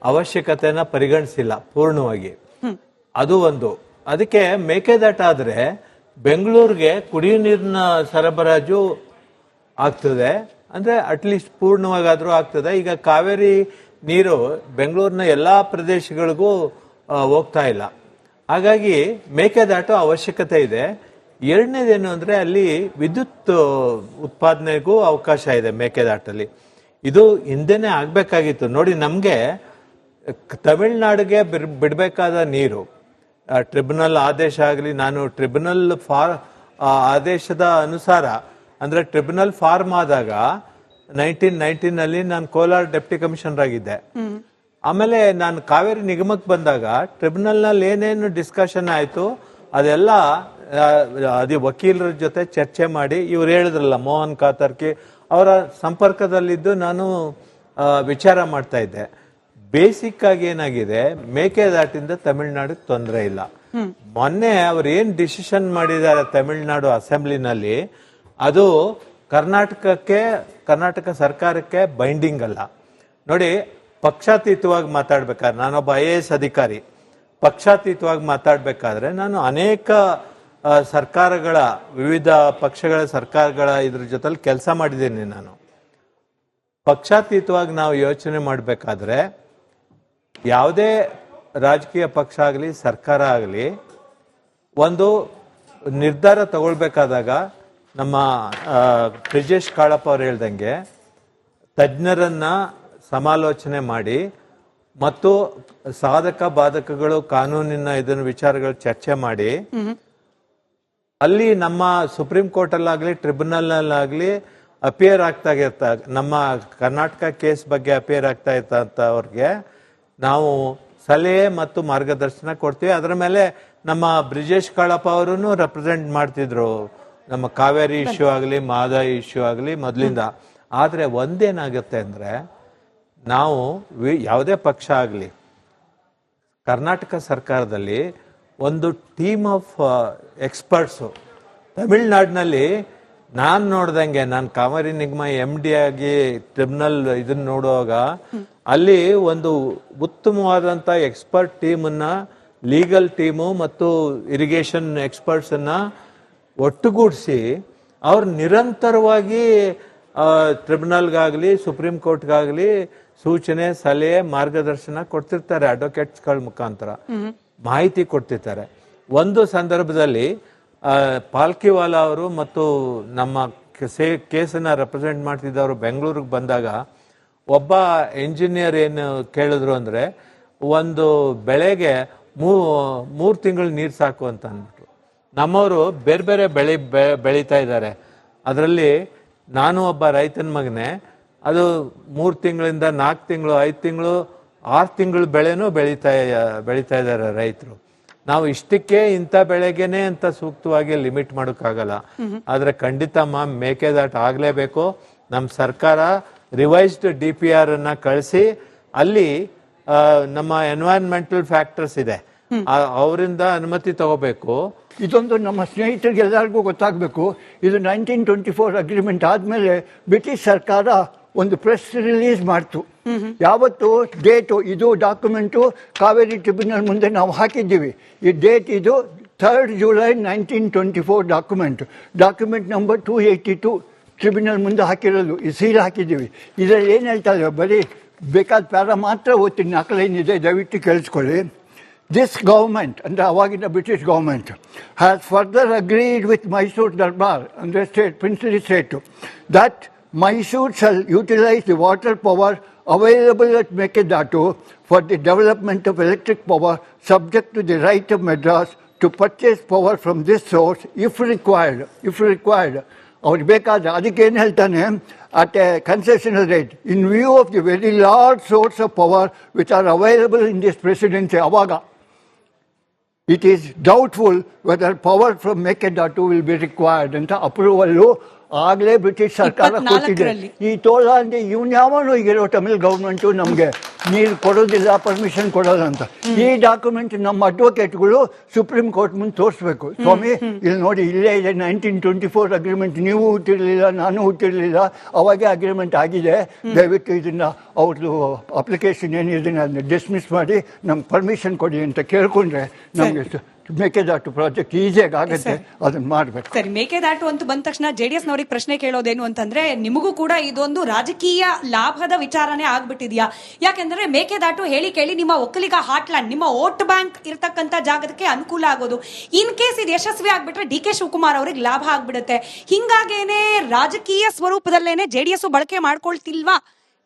ಅವಶ್ಯಕತೆನ ಪರಿಗಣಿಸಿಲ್ಲ ಪೂರ್ಣವಾಗಿ. ಅದು ಒಂದು. ಅದಕ್ಕೆ ಮೇಕೆದಾಟ ಆದ್ರೆ ಬೆಂಗಳೂರಿಗೆ ಕುಡಿಯೋ ನೀರಿನ ಸರಬರಾಜು ಆಗ್ತದೆ, ಅಂದ್ರೆ ಅಟ್ಲೀಸ್ಟ್ ಪೂರ್ಣವಾಗಾದ್ರೂ ಆಗ್ತದೆ. ಈಗ ಕಾವೇರಿ ನೀರು ಬೆಂಗಳೂರಿನ ಎಲ್ಲಾ ಪ್ರದೇಶಗಳಿಗೂ ಹೋಗ್ತಾ ಇಲ್ಲ. ಹಾಗಾಗಿ ಮೇಕೆದಾಟು ಅವಶ್ಯಕತೆ ಇದೆ. ಎರಡನೇದೇನು ಅಂದ್ರೆ ಅಲ್ಲಿ ವಿದ್ಯುತ್ ಉತ್ಪಾದನೆಗೂ ಅವಕಾಶ ಇದೆ ಮೇಕೆದಾಟಲ್ಲಿ. ಇದು ಹಿಂದೆನೆ ಆಗ್ಬೇಕಾಗಿತ್ತು. ನೋಡಿ, ನಮ್ಗೆ ತಮಿಳ್ನಾಡಿಗೆ ಬಿಡಬೇಕಾದ ನೀರು ಟ್ರಿಬ್ಯುನಲ್ ಆದೇಶ ಆಗಲಿ, ನಾನು ಟ್ರಿಬ್ಯುನಲ್ ಆದೇಶದ ಅನುಸಾರ ಅಂದ್ರೆ ಟ್ರಿಬ್ಯುನಲ್ ಫಾರ್ಮ್ ಆದಾಗ 1919 ನಾನು ಕೋಲಾರ ಡೆಪ್ಟಿ ಕಮಿಷನರ್ ಆಗಿದ್ದೆ. ಆಮೇಲೆ ನಾನು ಕಾವೇರಿ ನಿಗಮಕ್ಕೆ ಬಂದಾಗ ಟ್ರಿಬ್ಯುನಲ್ ನಲ್ಲಿ ಏನೇನು ಡಿಸ್ಕಷನ್ ಆಯ್ತು ಅದೆಲ್ಲ ಅದೇ ವಕೀಲರ ಜೊತೆ ಚರ್ಚೆ ಮಾಡಿ, ಇವ್ರು ಹೇಳಿದ್ರಲ್ಲ ಮೋಹನ್ ಕಾತರ್ಕಿ, ಅವರ ಸಂಪರ್ಕದಲ್ಲಿದ್ದು ನಾನು ವಿಚಾರ ಮಾಡ್ತಾ ಇದ್ದೆ. ಬೇಸಿಕ್ ಆಗಿ ಏನಾಗಿದೆ, ಮೇಕೆದಾಟಿಂದ ತಮಿಳ್ನಾಡಿಗೆ ತೊಂದರೆ ಇಲ್ಲ. ಮೊನ್ನೆ ಅವ್ರು ಏನ್ ಡಿಸಿಷನ್ ಮಾಡಿದ್ದಾರೆ ತಮಿಳ್ನಾಡು ಅಸೆಂಬ್ಲಿನಲ್ಲಿ, ಅದು ಕರ್ನಾಟಕ ಸರ್ಕಾರಕ್ಕೆ ಬೈಂಡಿಂಗ್ ಅಲ್ಲ. ನೋಡಿ, ಪಕ್ಷಾತೀತವಾಗಿ ಮಾತಾಡ್ಬೇಕಾದ್ರೆ, ನಾನೊಬ್ಬ IAS ಅಧಿಕಾರಿ, ಪಕ್ಷಾತೀತವಾಗಿ ಮಾತಾಡ್ಬೇಕಾದ್ರೆ ನಾನು ಅನೇಕ ಸರ್ಕಾರಗಳ, ವಿವಿಧ ಪಕ್ಷಗಳ ಸರ್ಕಾರಗಳ ಇದ್ರ ಜೊತೆಲಿ ಕೆಲಸ ಮಾಡಿದ್ದೀನಿ. ನಾನು ಪಕ್ಷಾತೀತವಾಗಿ ನಾವು ಯೋಚನೆ ಮಾಡಬೇಕಾದ್ರೆ ಯಾವುದೇ ರಾಜಕೀಯ ಪಕ್ಷ ಆಗಲಿ ಸರ್ಕಾರ ಆಗಲಿ ಒಂದು ನಿರ್ಧಾರ ತಗೊಳ್ಬೇಕಾದಾಗ ನಮ್ಮ ಬ್ರಿಜೇಶ್ ಕಾಳಪ್ಪ ಅವ್ರು ಹೇಳ್ದಂಗೆ ತಜ್ಞರನ್ನ ಸಮಾಲೋಚನೆ ಮಾಡಿ ಮತ್ತು ಸಾಧಕ ಬಾಧಕಗಳು, ಕಾನೂನಿನ ಇದನ್ನ ವಿಚಾರಗಳು ಚರ್ಚೆ ಮಾಡಿ ಅಲ್ಲಿ ನಮ್ಮ ಸುಪ್ರೀಂ ಕೋರ್ಟ್ ಅಲ್ಲಾಗ್ಲಿ ಟ್ರಿಬ್ಯುನಲ್ ನಲ್ಲಾಗ್ಲಿ ಅಪಿಯರ್ ಆಗ್ತಾ ನಮ್ಮ ಕರ್ನಾಟಕ ಕೇಸ್ ಬಗ್ಗೆ ಅಪಿಯರ್ ಆಗ್ತಾ ಇರ್ತವ್ರಿಗೆ ನಾವು ಸಲಹೆ ಮತ್ತು ಮಾರ್ಗದರ್ಶನ ಕೊಡ್ತೀವಿ. ಅದರ ಮೇಲೆ ನಮ್ಮ ಬ್ರಿಜೇಶ್ ಕಾಳಪ್ಪ ಅವರೂ ರೆಪ್ರೆಸೆಂಟ್ ಮಾಡ್ತಿದ್ರು, ನಮ್ಮ ಕಾವೇರಿ ಇಶ್ಯೂ ಆಗಲಿ ಮಹದಾಯಿ ಇಶ್ಯೂ ಆಗಲಿ ಮೊದಲಿಂದ. ಆದ್ರೆ ಒಂದೇನಾಗುತ್ತೆ ಅಂದ್ರೆ, ನಾವು ಯಾವುದೇ ಪಕ್ಷ ಆಗಲಿ ಕರ್ನಾಟಕ ಸರ್ಕಾರದಲ್ಲಿ ಒಂದು ಟೀಮ್ ಆಫ್ ಎಕ್ಸ್ಪರ್ಟ್ಸು, ತಮಿಳ್ನಾಡಿನಲ್ಲಿ ನಾನು ನೋಡ್ದಂಗೆ, ನಾನು ಕಾವೇರಿ ನಿಗಮ MD ಆಗಿ ಟ್ರಿಬ್ಯುನಲ್ ಇದನ್ನ ನೋಡುವಾಗ ಅಲ್ಲಿ ಒಂದು ಉತ್ತಮವಾದಂತ ಎಕ್ಸ್ಪರ್ಟ್ ಟೀಮನ್ನ, ಲೀಗಲ್ ಟೀಮು ಮತ್ತು ಇರಿಗೇಷನ್ ಎಕ್ಸ್ಪರ್ಟ್ಸ್ ಅನ್ನ ಒಟ್ಟುಗೂಡಿಸಿ ಅವ್ರು ನಿರಂತರವಾಗಿ ಟ್ರಿಬ್ಯುನಲ್ಗಾಗಲಿ ಸುಪ್ರೀಂ ಕೋರ್ಟ್ಗಾಗಲಿ ಸೂಚನೆ, ಸಲಹೆ, ಮಾರ್ಗದರ್ಶನ ಕೊಡ್ತಿರ್ತಾರೆ. ಅಡ್ವೊಕೇಟ್ಸ್ಗಳ ಮುಖಾಂತರ ಮಾಹಿತಿ ಕೊಡ್ತಿರ್ತಾರೆ. ಒಂದು ಸಂದರ್ಭದಲ್ಲಿ ಪಾಲ್ಕಿವಾಲಾ ಅವರು ಮತ್ತು ನಮ್ಮ ಕೇಸನ್ನ ರೆಪ್ರೆಸೆಂಟ್ ಮಾಡ್ತಿದ್ದವರು ಬೆಂಗಳೂರಿಗೆ ಬಂದಾಗ ಒಬ್ಬ ಎಂಜಿನಿಯರ್ ಏನು ಕೇಳಿದ್ರು ಅಂದ್ರೆ, ಒಂದು ಬೆಳೆಗೆ 3 ತಿಂಗಳು ನೀರು ಸಾಕು ಅಂತ ಅಂದ್ಬಿಟ್ರು. ನಮ್ಮವರು ಬೇರೆ ಬೇರೆ ಬೆಳೀತಾ ಇದ್ದಾರೆ. ಅದರಲ್ಲಿ ನಾನು ಒಬ್ಬ ರೈತನ ಮಗನೇ. ಅದು 3 ತಿಂಗಳಿಂದ 4 ತಿಂಗಳು, 5 ತಿಂಗಳು, 6 ತಿಂಗಳು ಬೆಳೆನೂ ಬೆಳೀತಾ ಇದ್ದಾರೆ ರೈತರು. ನಾವು ಇಷ್ಟಕ್ಕೆ ಇಂಥ ಬೆಳೆಗೆನೆ ಅಂತ ಸೂಕ್ತವಾಗಿ ಲಿಮಿಟ್ ಮಾಡೋಕ್ಕಾಗಲ್ಲ. ಆದ್ರೆ ಖಂಡಿತ ಮೇಕೆದಾಟ ಆಗ್ಲೇಬೇಕು. ನಮ್ಮ ಸರ್ಕಾರ ರಿವೈಸ್ಡ್ DPR ಅನ್ನ ಕಳಿಸಿ ಅಲ್ಲಿ ನಮ್ಮ ಎನ್ವೈರನ್ಮೆಂಟಲ್ ಫ್ಯಾಕ್ಟರ್ಸ್ ಇದೆ, ಅವರಿಂದ ಅನುಮತಿ ತಗೋಬೇಕು. ಇದೊಂದು ನಮ್ಮ ಸ್ನೇಹಿತರಿಗೆ ಎಲ್ಲರಿಗೂ ಗೊತ್ತಾಗಬೇಕು. ಇದು 1924 ಅಗ್ರಿಮೆಂಟ್ ಆದಮೇಲೆ ಬ್ರಿಟಿಷ್ ಸರ್ಕಾರ ಒಂದು ಪ್ರೆಸ್ ರಿಲೀಸ್ ಮಾಡ್ತು. ಯಾವತ್ತು ಡೇಟು, ಇದು ಡಾಕ್ಯುಮೆಂಟು ಕಾವೇರಿ ಟ್ರಿಬ್ಯುನಲ್ ಮುಂದೆ ನಾವು ಹಾಕಿದ್ದೀವಿ. ಈ ಡೇಟ್ ಇದು 3rd July 1924 document number 282 tribunal ಮುಂದೆ ಹಾಕಿರೋದು. ಈ ಸೀಲ್ ಹಾಕಿದ್ದೀವಿ. ಇದರಲ್ಲಿ ಏನು ಹೇಳ್ತಾ ಇದ್ದಾರೆ, ಬರೀ ಬೇಕಾದ ಪ್ಯಾರ ಮಾತ್ರ ಓದ್ತೀನಿ, 4 ಲೈನ್ ಇದೆ, ದಯವಿಟ್ಟು ಕೇಳಿಸ್ಕೊಳ್ಳಿ. This government, and the British government, has further agreed with Mysore Darbar and the state, princely state, that Mysore shall utilize the water power available at Mekedatu for the development of electric power, subject to the right of Madras to purchase power from this source if required. ಅವ್ರು ಬೇಕಾದ್ರೆ ಅದಕ್ಕೇನು ಹೇಳ್ತಾನೆ, at a concessional rate in view of the very large source of power which are available in this presidency. ಅವಾಗ it is doubtful whether power from Mekedatu will be required ಅಂತ ಅಪ್ರೂವಲ್ಲು ಆಗಲೇ ಬ್ರಿಟಿಷ್ ಸರ್ಕಾರ ಕೊಟ್ಟಿದೆ. ಈ ತೋಳ ಅಂದ್ರೆ ಇವನ್ ಯಾವನು ಈಗಿರೋ ತಮಿಳ್ ಗೌರ್ಮೆಂಟು ನಮಗೆ ನೀರು ಕೊಡೋದಿಲ್ಲ, ಪರ್ಮಿಷನ್ ಕೊಡೋಲ್ಲ ಅಂತ. ಈ ಡಾಕ್ಯುಮೆಂಟ್ ನಮ್ಮ ಅಡ್ವೊಕೇಟ್ಗಳು ಸುಪ್ರೀಂ ಕೋರ್ಟ್ ಮುಂದೆ ತೋರಿಸ್ಬೇಕು. ಸ್ವಾಮಿ ಇಲ್ಲಿ ನೋಡಿ, ಇಲ್ಲೇ ಇದೆ 1924 ಅಗ್ರಿಮೆಂಟ್, ನೀವು ಹುಟ್ಟಿರಲಿಲ್ಲ, ನಾನು ಹುಟ್ಟಿರಲಿಲ್ಲ, ಅವಾಗೇ ಅಗ್ರಿಮೆಂಟ್ ಆಗಿದೆ, ದಯವಿಟ್ಟು ಇದನ್ನ ಅವ್ರದ್ದು ಅಪ್ಲಿಕೇಶನ್ ಏನಿದೆ ಅದನ್ನ ಡಿಸ್ಮಿಸ್ ಮಾಡಿ ನಮ್ಗೆ ಪರ್ಮಿಷನ್ ಕೊಡಿ ಅಂತ ಕೇಳ್ಕೊಂಡ್ರೆ ನಮಗೆ ಮೇಕೆದಾಟು ಪ್ರಾಜೆಕ್ಟ್ ಈಸಿಯಾಗಿ ಆಗುತ್ತೆ. ಅದನ್ನ ಮಾಡ್ಬೇಕು. ಸರಿ, ಮೇಕೆದಾಟು ಅಂತ ಬಂದ ತಕ್ಷಣ ಜೆಡಿಎಸ್ ನವರಿಗೆ ಪ್ರಶ್ನೆ ಕೇಳೋದೇನು ಅಂತಂದ್ರೆ, ನಿಮಗೂ ಕೂಡ ಇದೊಂದು ರಾಜಕೀಯ ಲಾಭದ ವಿಚಾರನೇ ಆಗ್ಬಿಟ್ಟಿದ್ಯಾ? ಯಾಕೆಂದ್ರೆ ಮೇಕೆದಾಟು ಹೇಳಿ ಕೇಳಿ ನಿಮ್ಮ ಒಕ್ಕಲಿಗ ಹಾಟ್ಲ್ಯಾಂಡ್, ನಿಮ್ಮ ವೋಟ್ ಬ್ಯಾಂಕ್ ಇರತಕ್ಕಂತ ಜಾಗಕ್ಕೆ ಅನುಕೂಲ ಆಗೋದು. ಇನ್ ಕೇಸ್ ಇದು ಯಶಸ್ವಿ ಆಗ್ಬಿಟ್ರೆ ಡಿ.ಕೆ. ಶಿವಕುಮಾರ್ ಅವ್ರಿಗೆ ಲಾಭ ಆಗ್ಬಿಡುತ್ತೆ. ಹಿಂಗಾಗೇನೆ ರಾಜಕೀಯ ಸ್ವರೂಪದಲ್ಲೇನೆ ಜೆಡಿಎಸ್ ಬಳಕೆ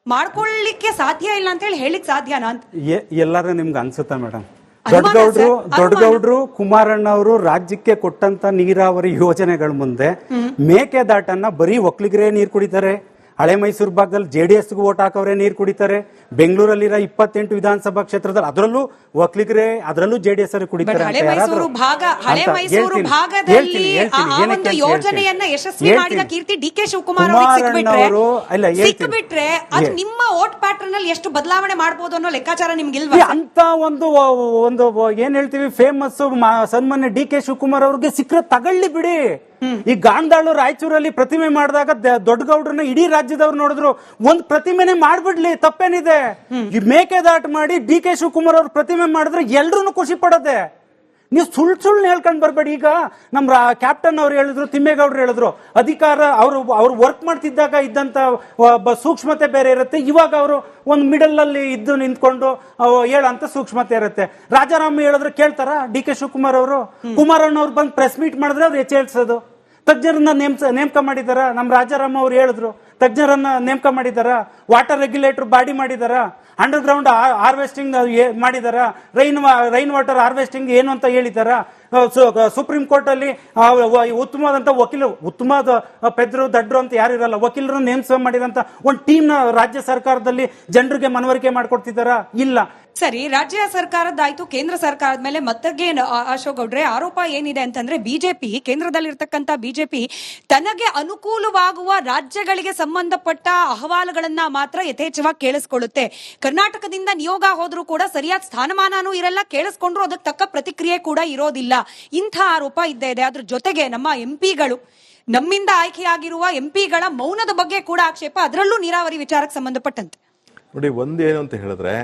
ಮಾಡ್ಕೊಳ್ಳಿಕ್ಕೆ ಸಾಧ್ಯ ಇಲ್ಲ ಅಂತ ಹೇಳಿಕ್ ಸಾಧ್ಯನಾ ಅಂತ ಎಲ್ಲರೂ ನಿಮ್ಗೆ ಅನ್ಸುತ್ತಾ ಮೇಡಮ್? ದೊಡ್ಡಗೌಡ್ರು ಕುಮಾರಣ್ಣ ಅವರು ರಾಜ್ಯಕ್ಕೆ ಕೊಟ್ಟಂತ ನೀರಾವರಿ ಯೋಜನೆಗಳ ಮುಂದೆ ಮೇಕೆದಾಟನ್ನ ಬರೀ ಒಕ್ಕಲಿಗರೇ ನೀರು ಕುಡಿತಾರೆ. ಹಳೆ ಮೈಸೂರು ಭಾಗದಲ್ಲಿ ಜೆಡಿಎಸ್ಗೂ ಓಟ್ ಹಾಕವ್ರೆ ನೀರು ಕುಡಿತಾರೆ. ಬೆಂಗಳೂರಲ್ಲಿರೋ 28 ವಿಧಾನಸಭಾ ಕ್ಷೇತ್ರದಲ್ಲಿ ಅದರಲ್ಲೂ ಒಕ್ಕಲಿಗರೇ, ಅದರಲ್ಲೂ ಜೆಡಿಎಸ್ ಅವರು ಕುಡಿತಾರೆ. ಹಳೆ ಮೈಸೂರು ಭಾಗದಲ್ಲಿ ಯೋಜನೆಯನ್ನ ಯಶಸ್ವಿ ಮಾಡಿದ ಕೀರ್ತಿ ಡಿ.ಕೆ. ಶಿವಕುಮಾರ್ ಸಿಕ್ಬಿಟ್ರೆ ಅದು ನಿಮ್ಮ ವೋಟ್ ಪ್ಯಾಟರ್ನ್ ಅಲ್ಲಿ ಎಷ್ಟು ಬದಲಾವಣೆ ಮಾಡಬಹುದು ಅನ್ನೋ ಲೆಕ್ಕಾಚಾರ ನಿಮ್ಗಿಲ್ವಾ? ಅಂತ ಒಂದು ಏನ್ ಹೇಳ್ತೀವಿ ಫೇಮಸ್ ಸನ್ಮಾನ್ಯ ಡಿ.ಕೆ. ಶಿವಕುಮಾರ್ ಅವ್ರಿಗೆ ಸಿಕ್ಕರೆ ತಗೊಳ್ಳಿ ಬಿಡಿ. ಈ ಗಾಂಧಾಳು ರಾಯಚೂರಲ್ಲಿ ಪ್ರತಿಮೆ ಮಾಡಿದಾಗ ದೊಡ್ಡಗೌಡ್ರನ್ನ ಇಡೀ ರಾಜ್ಯದವ್ರು ನೋಡಿದ್ರು. ಒಂದ್ ಪ್ರತಿಮೆನೆ ಮಾಡ್ಬಿಡ್ಲಿ, ತಪ್ಪೇನಿದೆ? ಈ ಮೇಕೆದಾಟು ಮಾಡಿ ಡಿ.ಕೆ. ಶಿವಕುಮಾರ್ ಅವ್ರ ಪ್ರತಿಮೆ ಮಾಡಿದ್ರೆ ಎಲ್ರು ಖುಷಿ ಪಡೋದೆ. ನೀವು ಸುಳ್ಳು ಹೇಳ್ಕೊಂಡ್ ಬರ್ಬೇಡಿ. ಈಗ ನಮ್ ಕ್ಯಾಪ್ಟನ್ ಅವ್ರು ಹೇಳಿದ್ರು, ತಿಮ್ಮೇಗೌಡರು ಹೇಳಿದ್ರು, ಅಧಿಕಾರ ಅವ್ರು ವರ್ಕ್ ಮಾಡ್ತಿದ್ದಾಗ ಇದ್ದಂತ ಸೂಕ್ಷ್ಮತೆ ಬೇರೆ ಇರುತ್ತೆ. ಇವಾಗ ಅವರು ಒಂದು ಮಿಡಲ್ ಅಲ್ಲಿ ಇದ್ದು ನಿಂತ್ಕೊಂಡು ಹೇಳಂತ ಸೂಕ್ಷ್ಮತೆ ಇರುತ್ತೆ. ರಾಜಾರಾಮ್ ಹೇಳಿದ್ರೆ ಕೇಳ್ತಾರ ಡಿ.ಕೆ. ಶಿವಕುಮಾರ್ ಅವರು? ಕುಮಾರಣ್ಣ ಅವ್ರು ಬಂದು ಪ್ರೆಸ್ ಮೀಟ್ ಮಾಡಿದ್ರೆ ಅವ್ರು ಎಚ್ಚರಿಸೋದು. ತಜ್ಞರನ್ನ ನೇಮಕ ಮಾಡಿದಾರ. ನಮ್ ರಾಜಾರಾಮ್ ಅವ್ರು ಹೇಳಿದ್ರು, ತಜ್ಞರನ್ನ ನೇಮಕ ಮಾಡಿದಾರ. ವಾಟರ್ ರೆಗ್ಯುಲೇಟರ್ ಬಾಡಿ ಮಾಡಿದಾರ. ಅಂಡರ್ ಗ್ರೌಂಡ್ ಹಾರ್ವೆಸ್ಟಿಂಗ್ ಮಾಡಿದಾರ. ರೈನ್ ವಾಟರ್ ಹಾರ್ವೆಸ್ಟಿಂಗ್ ಏನು ಅಂತ ಹೇಳಿದಾರ. ಸುಪ್ರೀಂ ಕೋರ್ಟ್ ಅಲ್ಲಿ ಉತ್ತಮವಾದಂತ ಉತ್ತಮವಾದ ಪೆದ್ರು ದಡ್ರು ಅಂತ ಯಾರು ಇರಲ್ಲ, ವಕೀಲರು ನೇಮಕ ಮಾಡಿದಂತ ಒಂದು ಟೀಮ್ ನ ರಾಜ್ಯ ಸರ್ಕಾರದಲ್ಲಿ ಜನರಿಗೆ ಮನವರಿಕೆ ಮಾಡ್ಕೊಡ್ತಿದಾರ? ಇಲ್ಲ. ಸರಿ, ರಾಜ್ಯ ಸರ್ಕಾರದ್ದಾಯ್ತು, ಕೇಂದ್ರ ಸರ್ಕಾರದ ಮೇಲೆ ಮತ್ತಗೆ ಅಶೋಕ್ ಗೌಡ್ರೆ ಆರೋಪ ಏನಿದೆ ಅಂತಂದ್ರೆ, ಬಿಜೆಪಿ ಕೇಂದ್ರದಲ್ಲಿರ್ತಕ್ಕಂಥ ಬಿಜೆಪಿ ತನಗೆ ಅನುಕೂಲವಾಗುವ ರಾಜ್ಯಗಳಿಗೆ ಸಂಬಂಧಪಟ್ಟ ಅಹವಾಲುಗಳನ್ನ ಮಾತ್ರ ಯಥೇಚ್ಛವಾಗಿ ಕೇಳಿಸ್ಕೊಳ್ಳುತ್ತೆ. ಕರ್ನಾಟಕದಿಂದ ನಿಯೋಗ ಹೋದ್ರೂ ಕೂಡ ಸರಿಯಾದ ಸ್ಥಾನಮಾನನೂ ಇರಲ್ಲ, ಕೇಳಿಸ್ಕೊಂಡ್ರು ಅದಕ್ಕೆ ತಕ್ಕ ಪ್ರತಿಕ್ರಿಯೆ ಕೂಡ ಇರೋದಿಲ್ಲ. ಇಂಥ ಆರೋಪ ಇದ್ದೇ ಇದೆ. ಅದ್ರ ಜೊತೆಗೆ ನಮ್ಮ ಎಂಪಿಗಳು, ನಮ್ಮಿಂದ ಆಯ್ಕೆಯಾಗಿರುವ ಎಂಪಿಗಳ ಮೌನದ ಬಗ್ಗೆ ಕೂಡ ಆಕ್ಷೇಪ, ಅದರಲ್ಲೂ ನೀರಾವರಿ ವಿಚಾರಕ್ಕೆ ಸಂಬಂಧಪಟ್ಟಂತೆ. ನೋಡಿ, ಒಂದೇನು ಅಂತ ಹೇಳಿದ್ರೆ,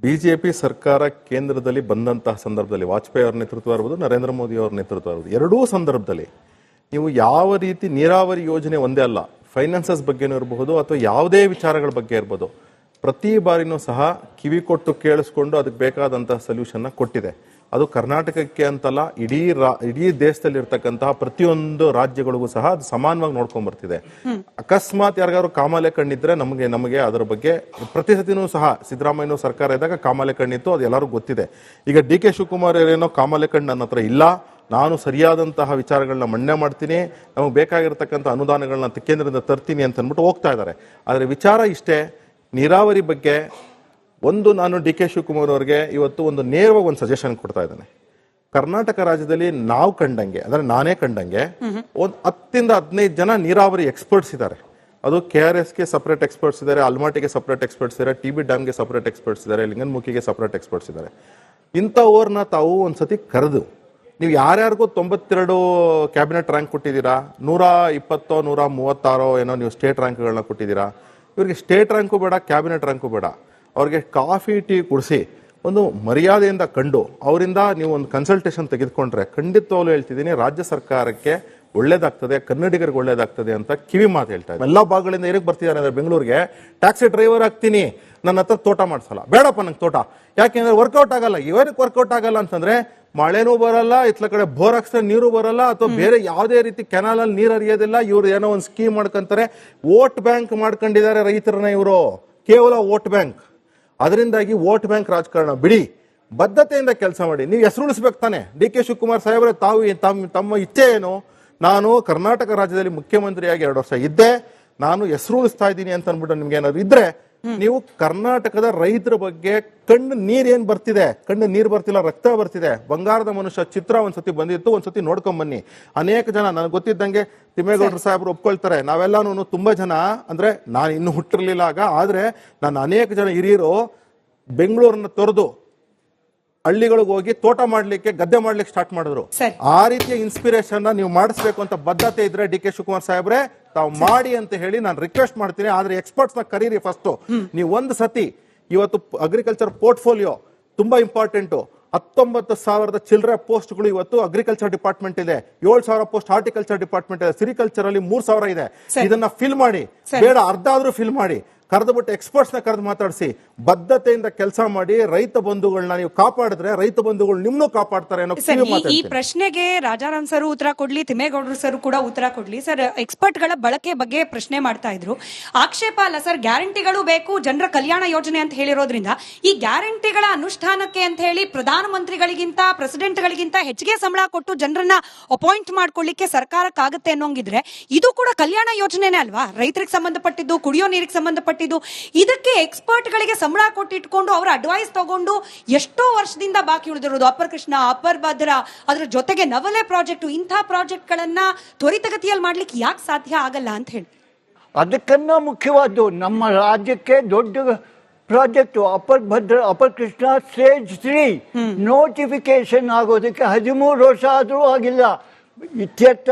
ಬಿಜೆಪಿ ಸರ್ಕಾರ ಕೇಂದ್ರದಲ್ಲಿ ಬಂದಂತಹ ಸಂದರ್ಭದಲ್ಲಿ ವಾಜಪೇಯಿ ಅವರ ನೇತೃತ್ವ ಇರ್ಬೋದು, ನರೇಂದ್ರ ಮೋದಿ ಅವರ ನೇತೃತ್ವ ಇರ್ಬೋದು, ಎರಡೂ ಸಂದರ್ಭದಲ್ಲಿ ನೀವು ಯಾವ ರೀತಿ ನೀರಾವರಿ ಯೋಜನೆ ಒಂದೇ ಅಲ್ಲ, ಫೈನಾನ್ಸಸ್ ಬಗ್ಗೆನೂ ಇರಬಹುದು ಅಥವಾ ಯಾವುದೇ ವಿಚಾರಗಳ ಬಗ್ಗೆ ಇರ್ಬೋದು, ಪ್ರತಿ ಬಾರಿನೂ ಸಹ ಕಿವಿ ಕೊಟ್ಟು ಕೇಳಿಸ್ಕೊಂಡು ಅದಕ್ಕೆ ಬೇಕಾದಂತಹ ಸೊಲ್ಯೂಷನ್ ಕೊಟ್ಟಿದೆ. ಅದು ಕರ್ನಾಟಕಕ್ಕೆ ಅಂತಲ್ಲ, ಇಡೀ ದೇಶದಲ್ಲಿ ಇರ್ತಕ್ಕಂತಹ ಪ್ರತಿಯೊಂದು ರಾಜ್ಯಗಳಿಗೂ ಸಹ ಅದು ಸಮಾನವಾಗಿ ನೋಡ್ಕೊಂಡ್ ಬರ್ತಿದೆ. ಅಕಸ್ಮಾತ್ ಯಾರಿಗಾದ್ರು ಕಾಮಾಲೆ ಕಣ್ಣಿದ್ರೆ ನಮಗೆ ಅದರ ಬಗ್ಗೆ ಪ್ರತಿ ಸತಿನೂ ಸಹ ಸಿದ್ದರಾಮಯ್ಯ ಸರ್ಕಾರ ಇದ್ದಾಗ ಕಾಮಾಲೆ ಕಣ್ಣಿತ್ತು, ಅದು ಎಲ್ಲರಿಗೂ ಗೊತ್ತಿದೆ. ಈಗ ಡಿ.ಕೆ. ಶಿವಕುಮಾರ್ ಏನೋ ಕಾಮಾಲೆ ಕಣ್ಣು ನನ್ನ ಹತ್ರ ಇಲ್ಲ, ನಾನು ಸರಿಯಾದಂತಹ ವಿಚಾರಗಳನ್ನ ಮಂಡನೆ ಮಾಡ್ತೀನಿ, ನಮಗೆ ಬೇಕಾಗಿರ್ತಕ್ಕಂಥ ಅನುದಾನಗಳನ್ನ ಕೇಂದ್ರದಿಂದ ತರ್ತೀನಿ ಅಂತ ಅಂದ್ಬಿಟ್ಟು ಹೋಗ್ತಾ ಇದ್ದಾರೆ. ಆದರೆ ವಿಚಾರ ಇಷ್ಟೇ, ನೀರಾವರಿ ಬಗ್ಗೆ ನಾನು ಡಿ.ಕೆ. ಶಿವಕುಮಾರ್ ಅವರಿಗೆ ಇವತ್ತು ಒಂದು ನೇರವಾಗಿ ಒಂದು ಸಜೆಷನ್ ಕೊಡ್ತಾ ಇದ್ದೇನೆ. ಕರ್ನಾಟಕ ರಾಜ್ಯದಲ್ಲಿ ನಾವು ಕಂಡಂಗೆ, ಅಂದ್ರೆ ನಾನೇ ಕಂಡಂಗೆ, ಒಂದು 10-15 ಜನ ನೀರಾವರಿ ಎಕ್ಸ್ಪರ್ಟ್ಸ್ ಇದ್ದಾರೆ. ಅದು KRSಗೆ ಸಪರೇಟ್ ಎಕ್ಸ್ಪರ್ಟ್ಸ್ ಇದ್ದಾರೆ, ಅಲ್ಮಾಟಿಗೆ ಸಪರೇಟ್ ಎಕ್ಸ್ಪರ್ಟ್ಸ್ ಇದ್ದಾರೆ, TB ಡ್ಯಾಮ್ಗೆ ಸಪರೇಟ್ ಎಕ್ಸ್ಪರ್ಟ್ಸ್ ಇದ್ದಾರೆ, ಲಿಂಗನ್ಮುಖಿಗೆ ಸಪರೇಟ್ ಎಕ್ಸ್ಪರ್ಟ್ಸ್ ಇದ್ದಾರೆ. ಇಂಥವ್ರನ್ನ ತಾವು ಒಂದ್ಸತಿ ಕರೆದು, ನೀವು ಯಾರ್ಯಾರಿಗೂ 92 ಕ್ಯಾಬಿನೆಟ್ ರ್ಯಾಂಕ್ ಕೊಟ್ಟಿದ್ದೀರಾ, 120 136 ಏನೋ ನೀವು ಸ್ಟೇಟ್ ರ್ಯಾಂಕ್ಗಳನ್ನ ಕೊಟ್ಟಿದ್ದೀರಾ. ಇವರಿಗೆ ಸ್ಟೇಟ್ ರ್ಯಾಂಕು ಬೇಡ, ಕ್ಯಾಬಿನೆಟ್ ರ್ಯಾಂಕು ಬೇಡ, ಅವ್ರಿಗೆ ಕಾಫಿ ಟೀ ಕುಡಿಸಿ ಒಂದು ಮರ್ಯಾದೆಯಿಂದ ಕಂಡು ಅವರಿಂದ ನೀವು ಒಂದು ಕನ್ಸಲ್ಟೇಷನ್ ತೆಗೆದುಕೊಂಡ್ರೆ ಖಂಡಿತವಾಗ್ಲೂ ಹೇಳ್ತಿದ್ದೀನಿ, ರಾಜ್ಯ ಸರ್ಕಾರಕ್ಕೆ ಒಳ್ಳೇದಾಗ್ತದೆ, ಕನ್ನಡಿಗರಿಗೆ ಒಳ್ಳೇದಾಗ್ತದೆ ಅಂತ ಕಿವಿ ಮಾತು ಹೇಳ್ತಾ ಇದ್ದಾರೆ. ಎಲ್ಲ ಭಾಗಗಳಿಂದ ಏನಕ್ಕೆ ಬರ್ತಿದ್ದಾರೆ ಅಂದ್ರೆ, ಬೆಂಗಳೂರಿಗೆ ಟ್ಯಾಕ್ಸಿ ಡ್ರೈವರ್ ಆಗ್ತೀನಿ, ನನ್ನ ಹತ್ರ ತೋಟ ಮಾಡಿಸಲ್ಲ, ಬೇಡಪ್ಪ ನಂಗೆ ತೋಟ, ಯಾಕೆಂದ್ರೆ ವರ್ಕೌಟ್ ಆಗಲ್ಲ. ಇವರಿಗೆ ವರ್ಕೌಟ್ ಆಗಲ್ಲ ಅಂತಂದ್ರೆ ಮಳೆನೂ ಬರಲ್ಲ, ಇತ್ಲ ಕಡೆ ಬೋರ್ ಹಾಕ್ಸಿದ್ರೆ ನೀರು ಬರಲ್ಲ, ಅಥವಾ ಬೇರೆ ಯಾವುದೇ ರೀತಿ ಕೆನಾಲ್ ಅಲ್ಲಿ ನೀರು ಹರಿಯೋದಿಲ್ಲ. ಇವ್ರು ಏನೋ ಒಂದು ಸ್ಕೀಮ್ ಮಾಡ್ಕೊಂತಾರೆ, ವೋಟ್ ಬ್ಯಾಂಕ್ ಮಾಡ್ಕೊಂಡಿದ್ದಾರೆ ರೈತರನ್ನ ಇವರು, ಕೇವಲ ವೋಟ್ ಬ್ಯಾಂಕ್. ಅದರಿಂದಾಗಿ ವೋಟ್ ಬ್ಯಾಂಕ್ ರಾಜಕಾರಣ ಬಿಡಿ, ಬದ್ಧತೆಯಿಂದ ಕೆಲಸ ಮಾಡಿ. ನೀವು ಹೆಸರು ಉಳಿಸ್ಬೇಕು ತಾನೆ. ಡಿ ಕೆ ಶಿವಕುಮಾರ್ ಸಾಹೇಬ್ರೆ, ತಮ್ಮ ಇಚ್ಛೆ ಏನು? ನಾನು ಕರ್ನಾಟಕ ರಾಜ್ಯದಲ್ಲಿ ಮುಖ್ಯಮಂತ್ರಿಯಾಗಿ 2 ವರ್ಷ ಇದ್ದೆ, ನಾನು ಹೆಸರು ಉಳಿಸ್ತಾ ಇದ್ದೀನಿ ಅಂತ ಅನ್ಬಿಟ್ಟು ನಿಮ್ಗೆ ಏನಾದ್ರು ಇದ್ರೆ, ನೀವು ಕರ್ನಾಟಕದ ರೈತರ ಬಗ್ಗೆ ಕಣ್ಣು ನೀರು ಬರ್ತಿಲ್ಲ, ರಕ್ತ ಬರ್ತಿದೆ. ಬಂಗಾರದ ಮನುಷ್ಯ ಚಿತ್ರ ಒಂದ್ಸತಿ ಬಂದಿತ್ತು, ಒಂದ್ಸತಿ ನೋಡ್ಕೊಂಡ್ ಬನ್ನಿ. ಅನೇಕ ಜನ ನನಗೆ ಗೊತ್ತಿದ್ದಂಗೆ ತಿಮ್ಮೇಗೌಡರು ಸಾಹೇಬ್ರು ಒಪ್ಕೊಳ್ತಾರೆ, ನಾವೆಲ್ಲಾನು ತುಂಬಾ ಜನ, ಅಂದ್ರೆ ನಾನು ಇನ್ನು ಹುಟ್ಟಿರ್ಲಿಲ್ಲ ಆಗ, ಆದ್ರೆ ನಾನು ಅನೇಕ ಜನ ಹಿರಿಯರು ಬೆಂಗಳೂರನ್ನ ತೊರೆದು ಹಳ್ಳಿಗಳಿಗೆ ಹೋಗಿ ತೋಟ ಮಾಡ್ಲಿಕ್ಕೆ, ಗದ್ದೆ ಮಾಡ್ಲಿಕ್ಕೆ ಸ್ಟಾರ್ಟ್ ಮಾಡಿದ್ರು. ಆ ರೀತಿಯ ಇನ್ಸ್ಪಿರೇಷನ್ ನೀವು ಮಾಡಿಸ್ಬೇಕು ಅಂತ ಬದ್ಧತೆ ಇದ್ರೆ ಡಿ ಕೆ ಶಿವಕುಮಾರ್ ಸಾಹೇಬ್ರೆ ತಾವು ಮಾಡಿ ಅಂತ ಹೇಳಿ ನಾನು ರಿಕ್ವೆಸ್ಟ್ ಮಾಡ್ತೀನಿ. ಆದ್ರೆ ಎಕ್ಸ್ಪರ್ಟ್ಸ್ ನ ಕರೀರಿ ಫಸ್ಟ್. ನೀವು ಒಂದು ಸತಿ ಇವತ್ತು ಅಗ್ರಿಕಲ್ಚರ್ ಪೋರ್ಟ್ಫೋಲಿಯೋ ತುಂಬಾ ಇಂಪಾರ್ಟೆಂಟ್. 19,000 ಚಿಲ್ಲರೆ ಪೋಸ್ಟ್ಗಳು ಇವತ್ತು ಅಗ್ರಿಕಲ್ಚರ್ ಡಿಪಾರ್ಟ್ಮೆಂಟ್ ಇದೆ, 7,000 ಪೋಸ್ಟ್ ಹಾರ್ಟಿಕಲ್ಚರ್ ಡಿಪಾರ್ಟ್ಮೆಂಟ್ ಇದೆ, ಸಿರಿಕಲ್ಚರ್ ಅಲ್ಲಿ 3,000 ಇದೆ. ಇದನ್ನ ಫಿಲ್ ಮಾಡಿ, ಬೇಡ ಅರ್ಧ ಆದ್ರೂ ಫಿಲ್ ಮಾಡಿ, ಕರೆದುಬಿಟ್ಟು ಎಕ್ಸ್ಪರ್ಟ್ಸ್ ನ ಕರೆದು ಮಾತಾಡಿಸಿ, ಬದ್ಧತೆಯಿಂದ ಕೆಲಸ ಮಾಡಿ. ರೈತ ಬಂಧುಗಳನ್ನ ನೀವು ಕಾಪಾಡಿದ್ರೆ ರೈತ ಬಂಧುಗಳು ನಿಮ್ಮನ್ನು ಕಾಪಾಡ್ತಾರೆ ಅನ್ನೋ ಈ ಪ್ರಶ್ನೆಗೆ ರಾಜಾರಾಮ್ ಸರ್ ಉತ್ತರ ಕೊಡ್ಲಿ, ತಿಮ್ಮೇಗೌಡರು ಸರ್ ಕೂಡ ಉತ್ತರ ಕೊಡ್ಲಿ. ಸರ್, ಎಕ್ಸ್ಪರ್ಟ್ ಗಳ ಬಳಕೆ ಬಗ್ಗೆ ಪ್ರಶ್ನೆ ಮಾಡ್ತಾ ಇದ್ರು. ಆಕ್ಷೇಪ ಅಲ್ಲ ಸರ್, ಗ್ಯಾರಂಟಿಗಳು ಬೇಕು, ಜನರ ಕಲ್ಯಾಣ ಯೋಜನೆ ಅಂತ ಹೇಳಿರೋದ್ರಿಂದ ಈ ಗ್ಯಾರಂಟಿಗಳ ಅನುಷ್ಠಾನಕ್ಕೆ ಅಂತ ಹೇಳಿ ಪ್ರಧಾನಮಂತ್ರಿಗಳಿಗಿಂತ ಪ್ರೆಸಿಡೆಂಟ್ ಗಳಿಗಿಂತ ಹೆಚ್ಚಿಗೆ ಸಂಬಳ ಕೊಟ್ಟು ಜನರನ್ನ ಅಪಾಯಿಂಟ್ ಮಾಡ್ಕೊಳ್ಳಿಕ್ಕೆ ಸರ್ಕಾರಕ್ಕಾಗತ್ತೆ ಅನ್ನೋಂಗಿದ್ರೆ ಇದು ಕೂಡ ಕಲ್ಯಾಣ ಯೋಜನೆನೇ ಅಲ್ವಾ? ರೈತರಿಗೆ ಸಂಬಂಧಪಟ್ಟಿದ್ದು, ಕುಡಿಯೋ ನೀರಿಗೆ ಸಂಬಂಧಪಟ್ಟಿದ್ದು. ಇದಕ್ಕೆ ಎಕ್ಸ್ಪರ್ಟ್ ಗಳಿಗೆ ಸಂಬಳ ಕೊಟ್ಟಿಟ್ಕೊಂಡು ಅವರ ಅಡ್ವೈಸ್ ತಗೊಂಡು ಎಷ್ಟೋ ವರ್ಷದಿಂದ ಬಾಕಿ ಉಳಿದಿರೋದು ಅಪ್ಪರ್ ಕೃಷ್ಣ, ಅಪ್ಪರ್ ಭದ್ರಾ, ಅದರ ಜೊತೆಗೆ ನವಲೆ ಪ್ರಾಜೆಕ್ಟ್, ಇಂಥ ಪ್ರಾಜೆಕ್ಟ್ ಗಳನ್ನ ತ್ವರಿತಗತಿಯಲ್ಲಿ ಮಾಡ್ಲಿಕ್ಕೆ ಯಾಕೆ ಸಾಧ್ಯ ಆಗಲ್ಲ ಅಂತ ಹೇಳಿ. ಅದಕ್ಕನ್ನ ಮುಖ್ಯವಾದ್ದು ನಮ್ಮ ರಾಜ್ಯಕ್ಕೆ ದೊಡ್ಡ project upper Bhadra, upper Krishna stage 3 notification ಆಗೋದಕ್ಕೆ 13 ವರ್ಷ ಆದರೂ ಆಗಿಲ್ಲ. ಇತ್ಯರ್ಥ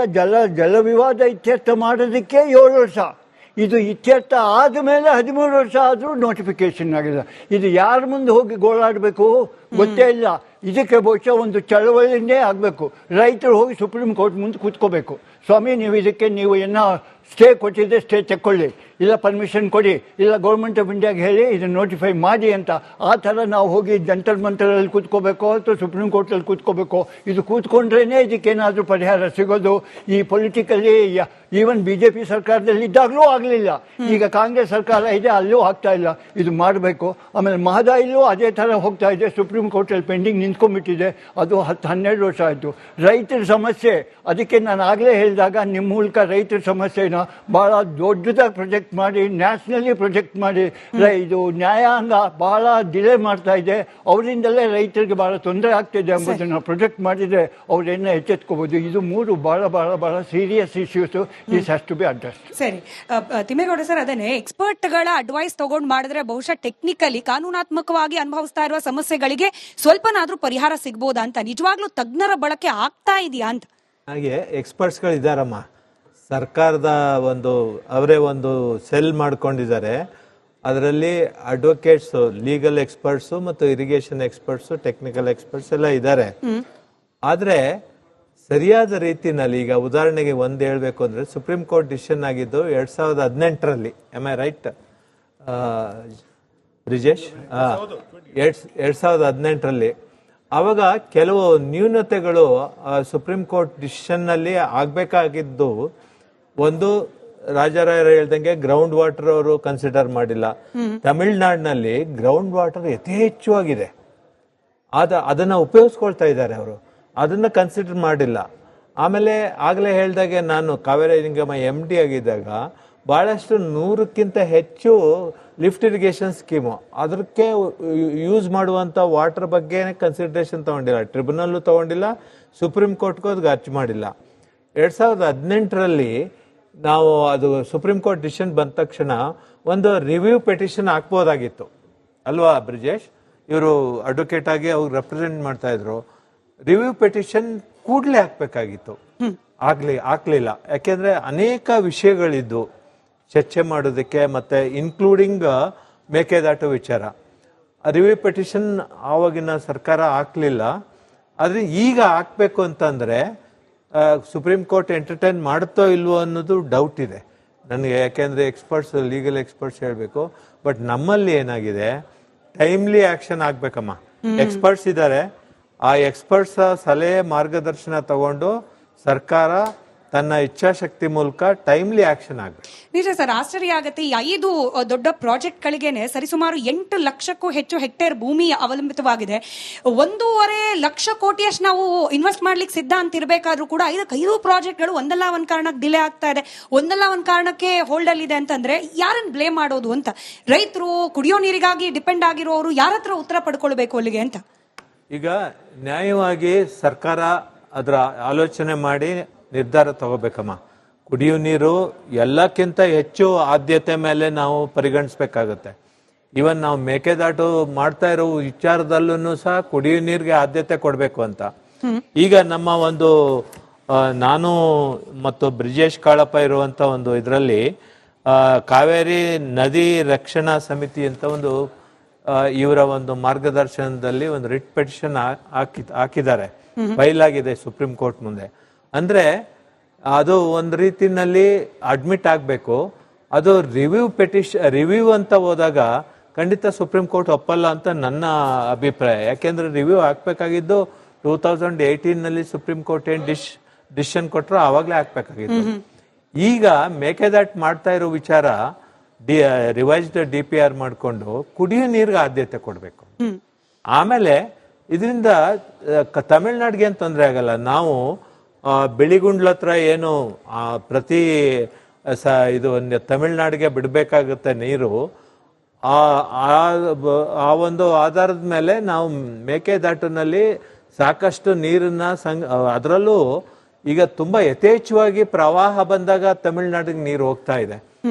ಜಲ ವಿವಾದ ಇತ್ಯರ್ಥ ಮಾಡೋದಕ್ಕೆ 7 ವರ್ಷ. ಇದು ಇತ್ಯರ್ಥ ಆದಮೇಲೆ 13 ವರ್ಷ ಆದರೂ ನೋಟಿಫಿಕೇಶನ್ ಆಗಿಲ್ಲ. ಇದು ಯಾರ ಮುಂದೆ ಹೋಗಿ ಗೋಳಾಡಬೇಕು ಗೊತ್ತೇ ಇಲ್ಲ. ಇದಕ್ಕೆ ಬಹುಶಃ ಒಂದು ಚಳವಳಿನೇ ಆಗಬೇಕು. ರೈತರು ಹೋಗಿ ಸುಪ್ರೀಂ ಕೋರ್ಟ್ ಮುಂದೆ ಕೂತ್ಕೋಬೇಕು, ಸ್ವಾಮಿ ನೀವು ಇದಕ್ಕೆ ನೀವು ಏನೋ ಸ್ಟೇ ಕೊಟ್ಟಿದ್ದೆ, ಸ್ಟೇ ತೆಕ್ಕೊಳ್ಳಿ, ಇಲ್ಲ ಪರ್ಮಿಷನ್ ಕೊಡಿ, ಇಲ್ಲ ಗೌರ್ಮೆಂಟ್ ಆಫ್ ಇಂಡಿಯಾಗೆ ಹೇಳಿ ಇದನ್ನು ನೋಟಿಫೈ ಮಾಡಿ ಅಂತ. ಆ ಥರ ನಾವು ಹೋಗಿ ಜಂತರ್ ಮಂತರಲ್ಲಿ ಕೂತ್ಕೋಬೇಕು ಅಥವಾ ಸುಪ್ರೀಂ ಕೋರ್ಟಲ್ಲಿ ಕೂತ್ಕೋಬೇಕು. ಇದು ಕೂತ್ಕೊಂಡ್ರೇ ಇದಕ್ಕೇನಾದರೂ ಪರಿಹಾರ ಸಿಗೋದು. ಈ ಪೊಲಿಟಿಕಲಿ ಈವನ್ BJP ಸರ್ಕಾರದಲ್ಲಿ ಇದ್ದಾಗಲೂ ಆಗಲಿಲ್ಲ, ಈಗ ಕಾಂಗ್ರೆಸ್ ಸರ್ಕಾರ ಇದೆ, ಅಲ್ಲೂ ಆಗ್ತಾ ಇಲ್ಲ. ಇದು ಮಾಡಬೇಕು. ಆಮೇಲೆ ಮಹದಾಯಿಲೂ ಅದೇ ಥರ ಹೋಗ್ತಾ ಇದೆ, ಸುಪ್ರೀಂ ಕೋರ್ಟಲ್ಲಿ ಪೆಂಡಿಂಗ್ ನಿಂತ್ಕೊಂಡ್ಬಿಟ್ಟಿದೆ, ಅದು 10-12 ವರ್ಷ ಆಯಿತು. ರೈತರ ಸಮಸ್ಯೆ, ಅದಕ್ಕೆ ನಾನು ಆಗಲೇ ಹೇಳಿದಾಗ ನಿಮ್ಮ ಮೂಲಕ ರೈತರ ಸಮಸ್ಯೆನ ಭಾಳ ದೊಡ್ಡದಾಗಿ ಪ್ರೊಜೆಕ್ಟ್ ಮಾಡಿ, ನ್ಯಾಷನಲಿ ಪ್ರೊಜೆಕ್ಟ್ ಮಾಡಿ, ಇದು ನ್ಯಾಯಾಂಗ ಭಾಳ ಡಿಲೇ ಮಾಡ್ತಾ ಇದೆ, ಅವರಿಂದಲೇ ರೈತರಿಗೆ ಭಾಳ ತೊಂದರೆ ಆಗ್ತಿದೆ ಎಂಬುದನ್ನು ಪ್ರೊಜೆಕ್ಟ್ ಮಾಡಿದರೆ ಅವರೇನ ಎಚ್ಚೆತ್ಕೋಬೋದು. ಇದು 3 ಭಾಳ serious issues. This has to be addressed. ಸರಿ, ತಿಮ್ಮೇಗೌಡ ಸರ್, ಅದನ್ನೇ ಎಕ್ಸ್ಪರ್ಟ್ ಗಳ ಅಡ್ವೈಸ್ ತಗೊಂಡು ಮಾಡಿದ್ರೆ ಬಹುಶಃ ಟೆಕ್ನಿಕಲಿ ಕಾನೂನಾತ್ಮಕವಾಗಿ ಅನುಭವಿಸ್ತಾ ಇರುವ ಸಮಸ್ಯೆಗಳಿಗೆ ಸ್ವಲ್ಪನಾದ್ರೂ ಪರಿಹಾರ ಸಿಗ್ಬೋದಾ ಅಂತ. ನಿಜವಾಗ್ಲೂ ತಜ್ಞರ ಬಳಕೆ ಆಗ್ತಾ ಇದೆಯಾ ಅಂತ? ಹಾಗೆ ಎಕ್ಸ್ಪರ್ಟ್ಸ್ಗಳು ಇದ್ದಾರಮ್ಮ, ಸರ್ಕಾರದ ಅವರೇ ಒಂದು ಸೆಲ್ ಮಾಡ್ಕೊಂಡಿದ್ದಾರೆ. ಅದರಲ್ಲಿ ಅಡ್ವೊಕೇಟ್ಸ್, ಲೀಗಲ್ ಎಕ್ಸ್ಪರ್ಟ್ಸ್ ಮತ್ತು ಇರಿಗೇಷನ್ ಎಕ್ಸ್ಪರ್ಟ್ಸ್, ಟೆಕ್ನಿಕಲ್ ಎಕ್ಸ್ಪರ್ಟ್ಸ್ ಎಲ್ಲ ಇದ್ದಾರೆ. ಆದ್ರೆ ಸರಿಯಾದ ರೀತಿನಲ್ಲಿ, ಈಗ ಉದಾಹರಣೆಗೆ ಒಂದು ಹೇಳ್ಬೇಕು ಅಂದ್ರೆ, ಸುಪ್ರೀಂ ಕೋರ್ಟ್ ಡಿಸಿಷನ್ ಆಗಿದ್ದು 2018ರಲ್ಲಿ, ಎಮ್ ಐ ರೈಟ್ ಬ್ರಿಜೇಶ್? 2018ರಲ್ಲಿ. ಅವಾಗ ಕೆಲವು ನ್ಯೂನತೆಗಳು ಸುಪ್ರೀಂ ಕೋರ್ಟ್ ಡಿಸಿಷನ್ ನಲ್ಲಿ ಆಗ್ಬೇಕಾಗಿದ್ದು, ಒಂದು ರಾಜಾರಾಯರು ಹೇಳ್ದಂಗೆ ಗ್ರೌಂಡ್ ವಾಟರ್ ಅವರು ಕನ್ಸಿಡರ್ ಮಾಡಿಲ್ಲ. ತಮಿಳುನಾಡಿನಲ್ಲಿ ಗ್ರೌಂಡ್ ವಾಟರ್ ಯಥೇಚ್ಛವಾಗಿದೆ, ಅದನ್ನ ಉಪಯೋಗಿಸ್ಕೊಳ್ತಾ ಇದ್ದಾರೆ ಅವರು, ಅದನ್ನ ಕನ್ಸಿಡರ್ ಮಾಡಿಲ್ಲ. ಆಮೇಲೆ ಆಗಲೇ ಹೇಳ್ದಾಗೆ ನಾನು ಕಾವೇರಿ ನಿಗಮ MD ಆಗಿದ್ದಾಗ ಬಹಳಷ್ಟು 100ಕ್ಕಿಂತ ಹೆಚ್ಚು ಲಿಫ್ಟ್ ಇರಿಗೇಷನ್ ಸ್ಕೀಮು, ಅದಕ್ಕೆ ಯೂಸ್ ಮಾಡುವಂತ ವಾಟರ್ ಬಗ್ಗೆ ಕನ್ಸಿಡರೇಷನ್ ತಗೊಂಡಿಲ್ಲ, ಟ್ರಿಬ್ಯುನಲ್ ತಗೊಂಡಿಲ್ಲ, ಸುಪ್ರೀಂ ಕೋರ್ಟ್ಗೂ ಅದಕ್ಕೆ ಅರ್ಜಿ ಮಾಡಿಲ್ಲ. 2018ರಲ್ಲಿ ನಾವು ಅದು ಸುಪ್ರೀಂ ಕೋರ್ಟ್ ಡಿಸಿಷನ್ ಬಂದ ತಕ್ಷಣ ಒಂದು ರಿವ್ಯೂ ಪೆಟಿಷನ್ ಹಾಕ್ಬೋದಾಗಿತ್ತು ಅಲ್ವಾ ಬ್ರಿಜೇಶ್? ಇವರು ಅಡ್ವೊಕೇಟ್ ಆಗಿ ಅವ್ರು ರೆಪ್ರೆಸೆಂಟ್ ಮಾಡ್ತಾ ಇದ್ರು. ರಿವ್ಯೂ ಪೆಟಿಷನ್ ಕೂಡಲೇ ಹಾಕ್ಬೇಕಾಗಿತ್ತು, ಹಾಕ್ಲಿಲ್ಲ. ಯಾಕೆಂದ್ರೆ ಅನೇಕ ವಿಷಯಗಳಿದ್ದು ಚರ್ಚೆ ಮಾಡೋದಕ್ಕೆ, ಮತ್ತೆ ಇನ್ಕ್ಲೂಡಿಂಗ್ ಮೇಕೆದಾಟು ವಿಚಾರ. ರಿವ್ಯೂ ಪೆಟಿಷನ್ ಆವಾಗಿನ ಸರ್ಕಾರ ಹಾಕ್ಲಿಲ್ಲ. ಆದ್ರೆ ಈಗ ಹಾಕ್ಬೇಕು ಅಂತಂದ್ರೆ ಸುಪ್ರೀಂ ಕೋರ್ಟ್ ಎಂಟರ್ಟೈನ್ ಮಾಡುತ್ತೋ ಇಲ್ವೋ ಅನ್ನೋದು ಡೌಟ್ ಇದೆ ನನಗೆ. ಯಾಕೆಂದ್ರೆ ಎಕ್ಸ್ಪರ್ಟ್ಸ್, ಲೀಗಲ್ ಎಕ್ಸ್ಪರ್ಟ್ಸ್ ಹೇಳ್ಬೇಕು. ಬಟ್ ನಮ್ಮಲ್ಲಿ ಏನಾಗಿದೆ, ಟೈಮ್ಲಿ ಆಕ್ಷನ್ ಆಗ್ಬೇಕಮ್ಮ. ಎಕ್ಸ್ಪರ್ಟ್ಸ್ ಇದ್ದಾರೆ, ಆ ಎಕ್ಸ್ಪರ್ಟ್ಸ್ ಸಲಹೆ ಮಾರ್ಗದರ್ಶನ ತಗೊಂಡು ಸರ್ಕಾರ ತನ್ನ ಇಚ್ಛಾಶಕ್ತಿ ಮೂಲಕ ಟೈಮ್ಲಿ ಆಕ್ಷನ್ ಆಗಬೇಕು. ನಿಜ ಸರ್, ಆಶ್ಚರ್ಯ ಆಗುತ್ತೆ. ಈ 5 ದೊಡ್ಡ ಪ್ರಾಜೆಕ್ಟ್ಗಳಿಗೇನೆ ಸರಿಸುಮಾರು 8 ಲಕ್ಷಕ್ಕೂ ಹೆಚ್ಚು ಹೆಕ್ಟೇರ್ ಭೂಮಿ ಅವಲಂಬಿತವಾಗಿದೆ. 1.5 ಲಕ್ಷ ಕೋಟಿಯಷ್ಟು ನಾವು ಇನ್ವೆಸ್ಟ್ ಮಾಡ್ಲಿಕ್ಕೆ ಸಿದ್ಧ ಅಂತ ಇರಬೇಕಾದ್ರೂ ಕೂಡ 5 ಪ್ರಾಜೆಕ್ಟ್ಗಳು ಒಂದಲ್ಲ ಒಂದ್ ಕಾರಣಕ್ಕೆ ಡಿಲೇ ಆಗ್ತಾ ಇದೆ, ಒಂದಲ್ಲ ಒಂದ್ ಕಾರಣಕ್ಕೆ ಹೋಲ್ಡ್ ಅಲ್ಲಿ ಇದೆ ಅಂತಂದ್ರೆ ಯಾರನ್ನ ಬ್ಲೇಮ್ ಮಾಡೋದು ಅಂತ? ರೈತರು, ಕುಡಿಯೋ ನೀರಿಗಾಗಿ ಡಿಪೆಂಡ್ ಆಗಿರೋರು ಯಾರ ಹತ್ರ ಉತ್ತರ ಪಡ್ಕೊಳ್ಬೇಕು ಅಲ್ಲಿಗೆ ಅಂತ? ಈಗ ನ್ಯಾಯವಾಗಿ ಸರ್ಕಾರ ಅದರ ಆಲೋಚನೆ ಮಾಡಿ ನಿರ್ಧಾರ ತಗೋಬೇಕಮ್ಮ. ಕುಡಿಯೋ ನೀರು ಎಲ್ಲಕ್ಕಿಂತ ಹೆಚ್ಚು ಆದ್ಯತೆ ಮೇಲೆ ನಾವು ಪರಿಗಣಿಸ್ಬೇಕಾಗತ್ತೆ. ಇವನ್ ನಾವು ಮೇಕೆದಾಟು ಮಾಡ್ತಾ ಇರೋ ವಿಚಾರದಲ್ಲೂ ಸಹ ಕುಡಿಯೋ ನೀರಿಗೆ ಆದ್ಯತೆ ಕೊಡಬೇಕು ಅಂತ. ಈಗ ನಮ್ಮ ಒಂದು ನಾನು ಮತ್ತು ಬ್ರಿಜೇಶ್ ಕಾಳಪ್ಪ ಇರುವಂತ ಒಂದು ಇದರಲ್ಲಿ ಕಾವೇರಿ ನದಿ ರಕ್ಷಣಾ ಸಮಿತಿ ಅಂತ ಒಂದು ಇವರ ಒಂದು ಮಾರ್ಗದರ್ಶನದಲ್ಲಿ ಒಂದು ರಿಟ್ ಪಿಟಿಷನ್ ಹಾಕಿದ್ದಾರೆ, ಫೈಲ್ ಆಗಿದೆ ಸುಪ್ರೀಂ ಕೋರ್ಟ್ ಮುಂದೆ. ಅಂದ್ರೆ ಅದು ಒಂದು ರೀತಿನಲ್ಲಿ ಅಡ್ಮಿಟ್ ಆಗಬೇಕು. ಅದು ರಿವ್ಯೂ ಅಂತ ಹೋದಾಗ ಖಂಡಿತ ಸುಪ್ರೀಂ ಕೋರ್ಟ್ ಒಪ್ಪಲ್ಲ ಅಂತ ನನ್ನ ಅಭಿಪ್ರಾಯ. ಯಾಕೆಂದ್ರೆ ರಿವ್ಯೂ ಹಾಕ್ಬೇಕಾಗಿದ್ದು 2018 ಸುಪ್ರೀಂ ಕೋರ್ಟ್ ಏನ್ ಡಿಸಿಷನ್ ಕೊಟ್ಟರು ಆವಾಗಲೇ ಹಾಕ್ಬೇಕಾಗಿತ್ತು. ಈಗ ಮೇಕೆದಾಟ್ ಮಾಡ್ತಾ ಇರೋ ವಿಚಾರ ರಿವೈಸ್ಡ್ DPR ಮಾಡಿಕೊಂಡು ಕುಡಿಯೋ ನೀರಿಗೆ ಆದ್ಯತೆ ಕೊಡಬೇಕು. ಆಮೇಲೆ ಇದರಿಂದ ತಮಿಳ್ನಾಡಿಗೆ ಏನು ತೊಂದರೆ ಆಗಲ್ಲ. ನಾವು ಬಿಳಿಗುಂಡ್ಲ ಹತ್ರ ಏನು ಪ್ರತಿ ಇದು ತಮಿಳ್ನಾಡಿಗೆ ಬಿಡಬೇಕಾಗುತ್ತೆ ನೀರು, ಆ ಒಂದು ಆಧಾರದ ಮೇಲೆ ನಾವು ಮೇಕೆದಾಟಿನಲ್ಲಿ ಸಾಕಷ್ಟು ನೀರನ್ನ ಅದರಲ್ಲೂ ಈಗ ತುಂಬಾ ಯಥೇಚ್ಛವಾಗಿ ಪ್ರವಾಹ ಬಂದಾಗ ತಮಿಳ್ನಾಡಿಗೆ ನೀರು ಹೋಗ್ತಾ ಇದೆ.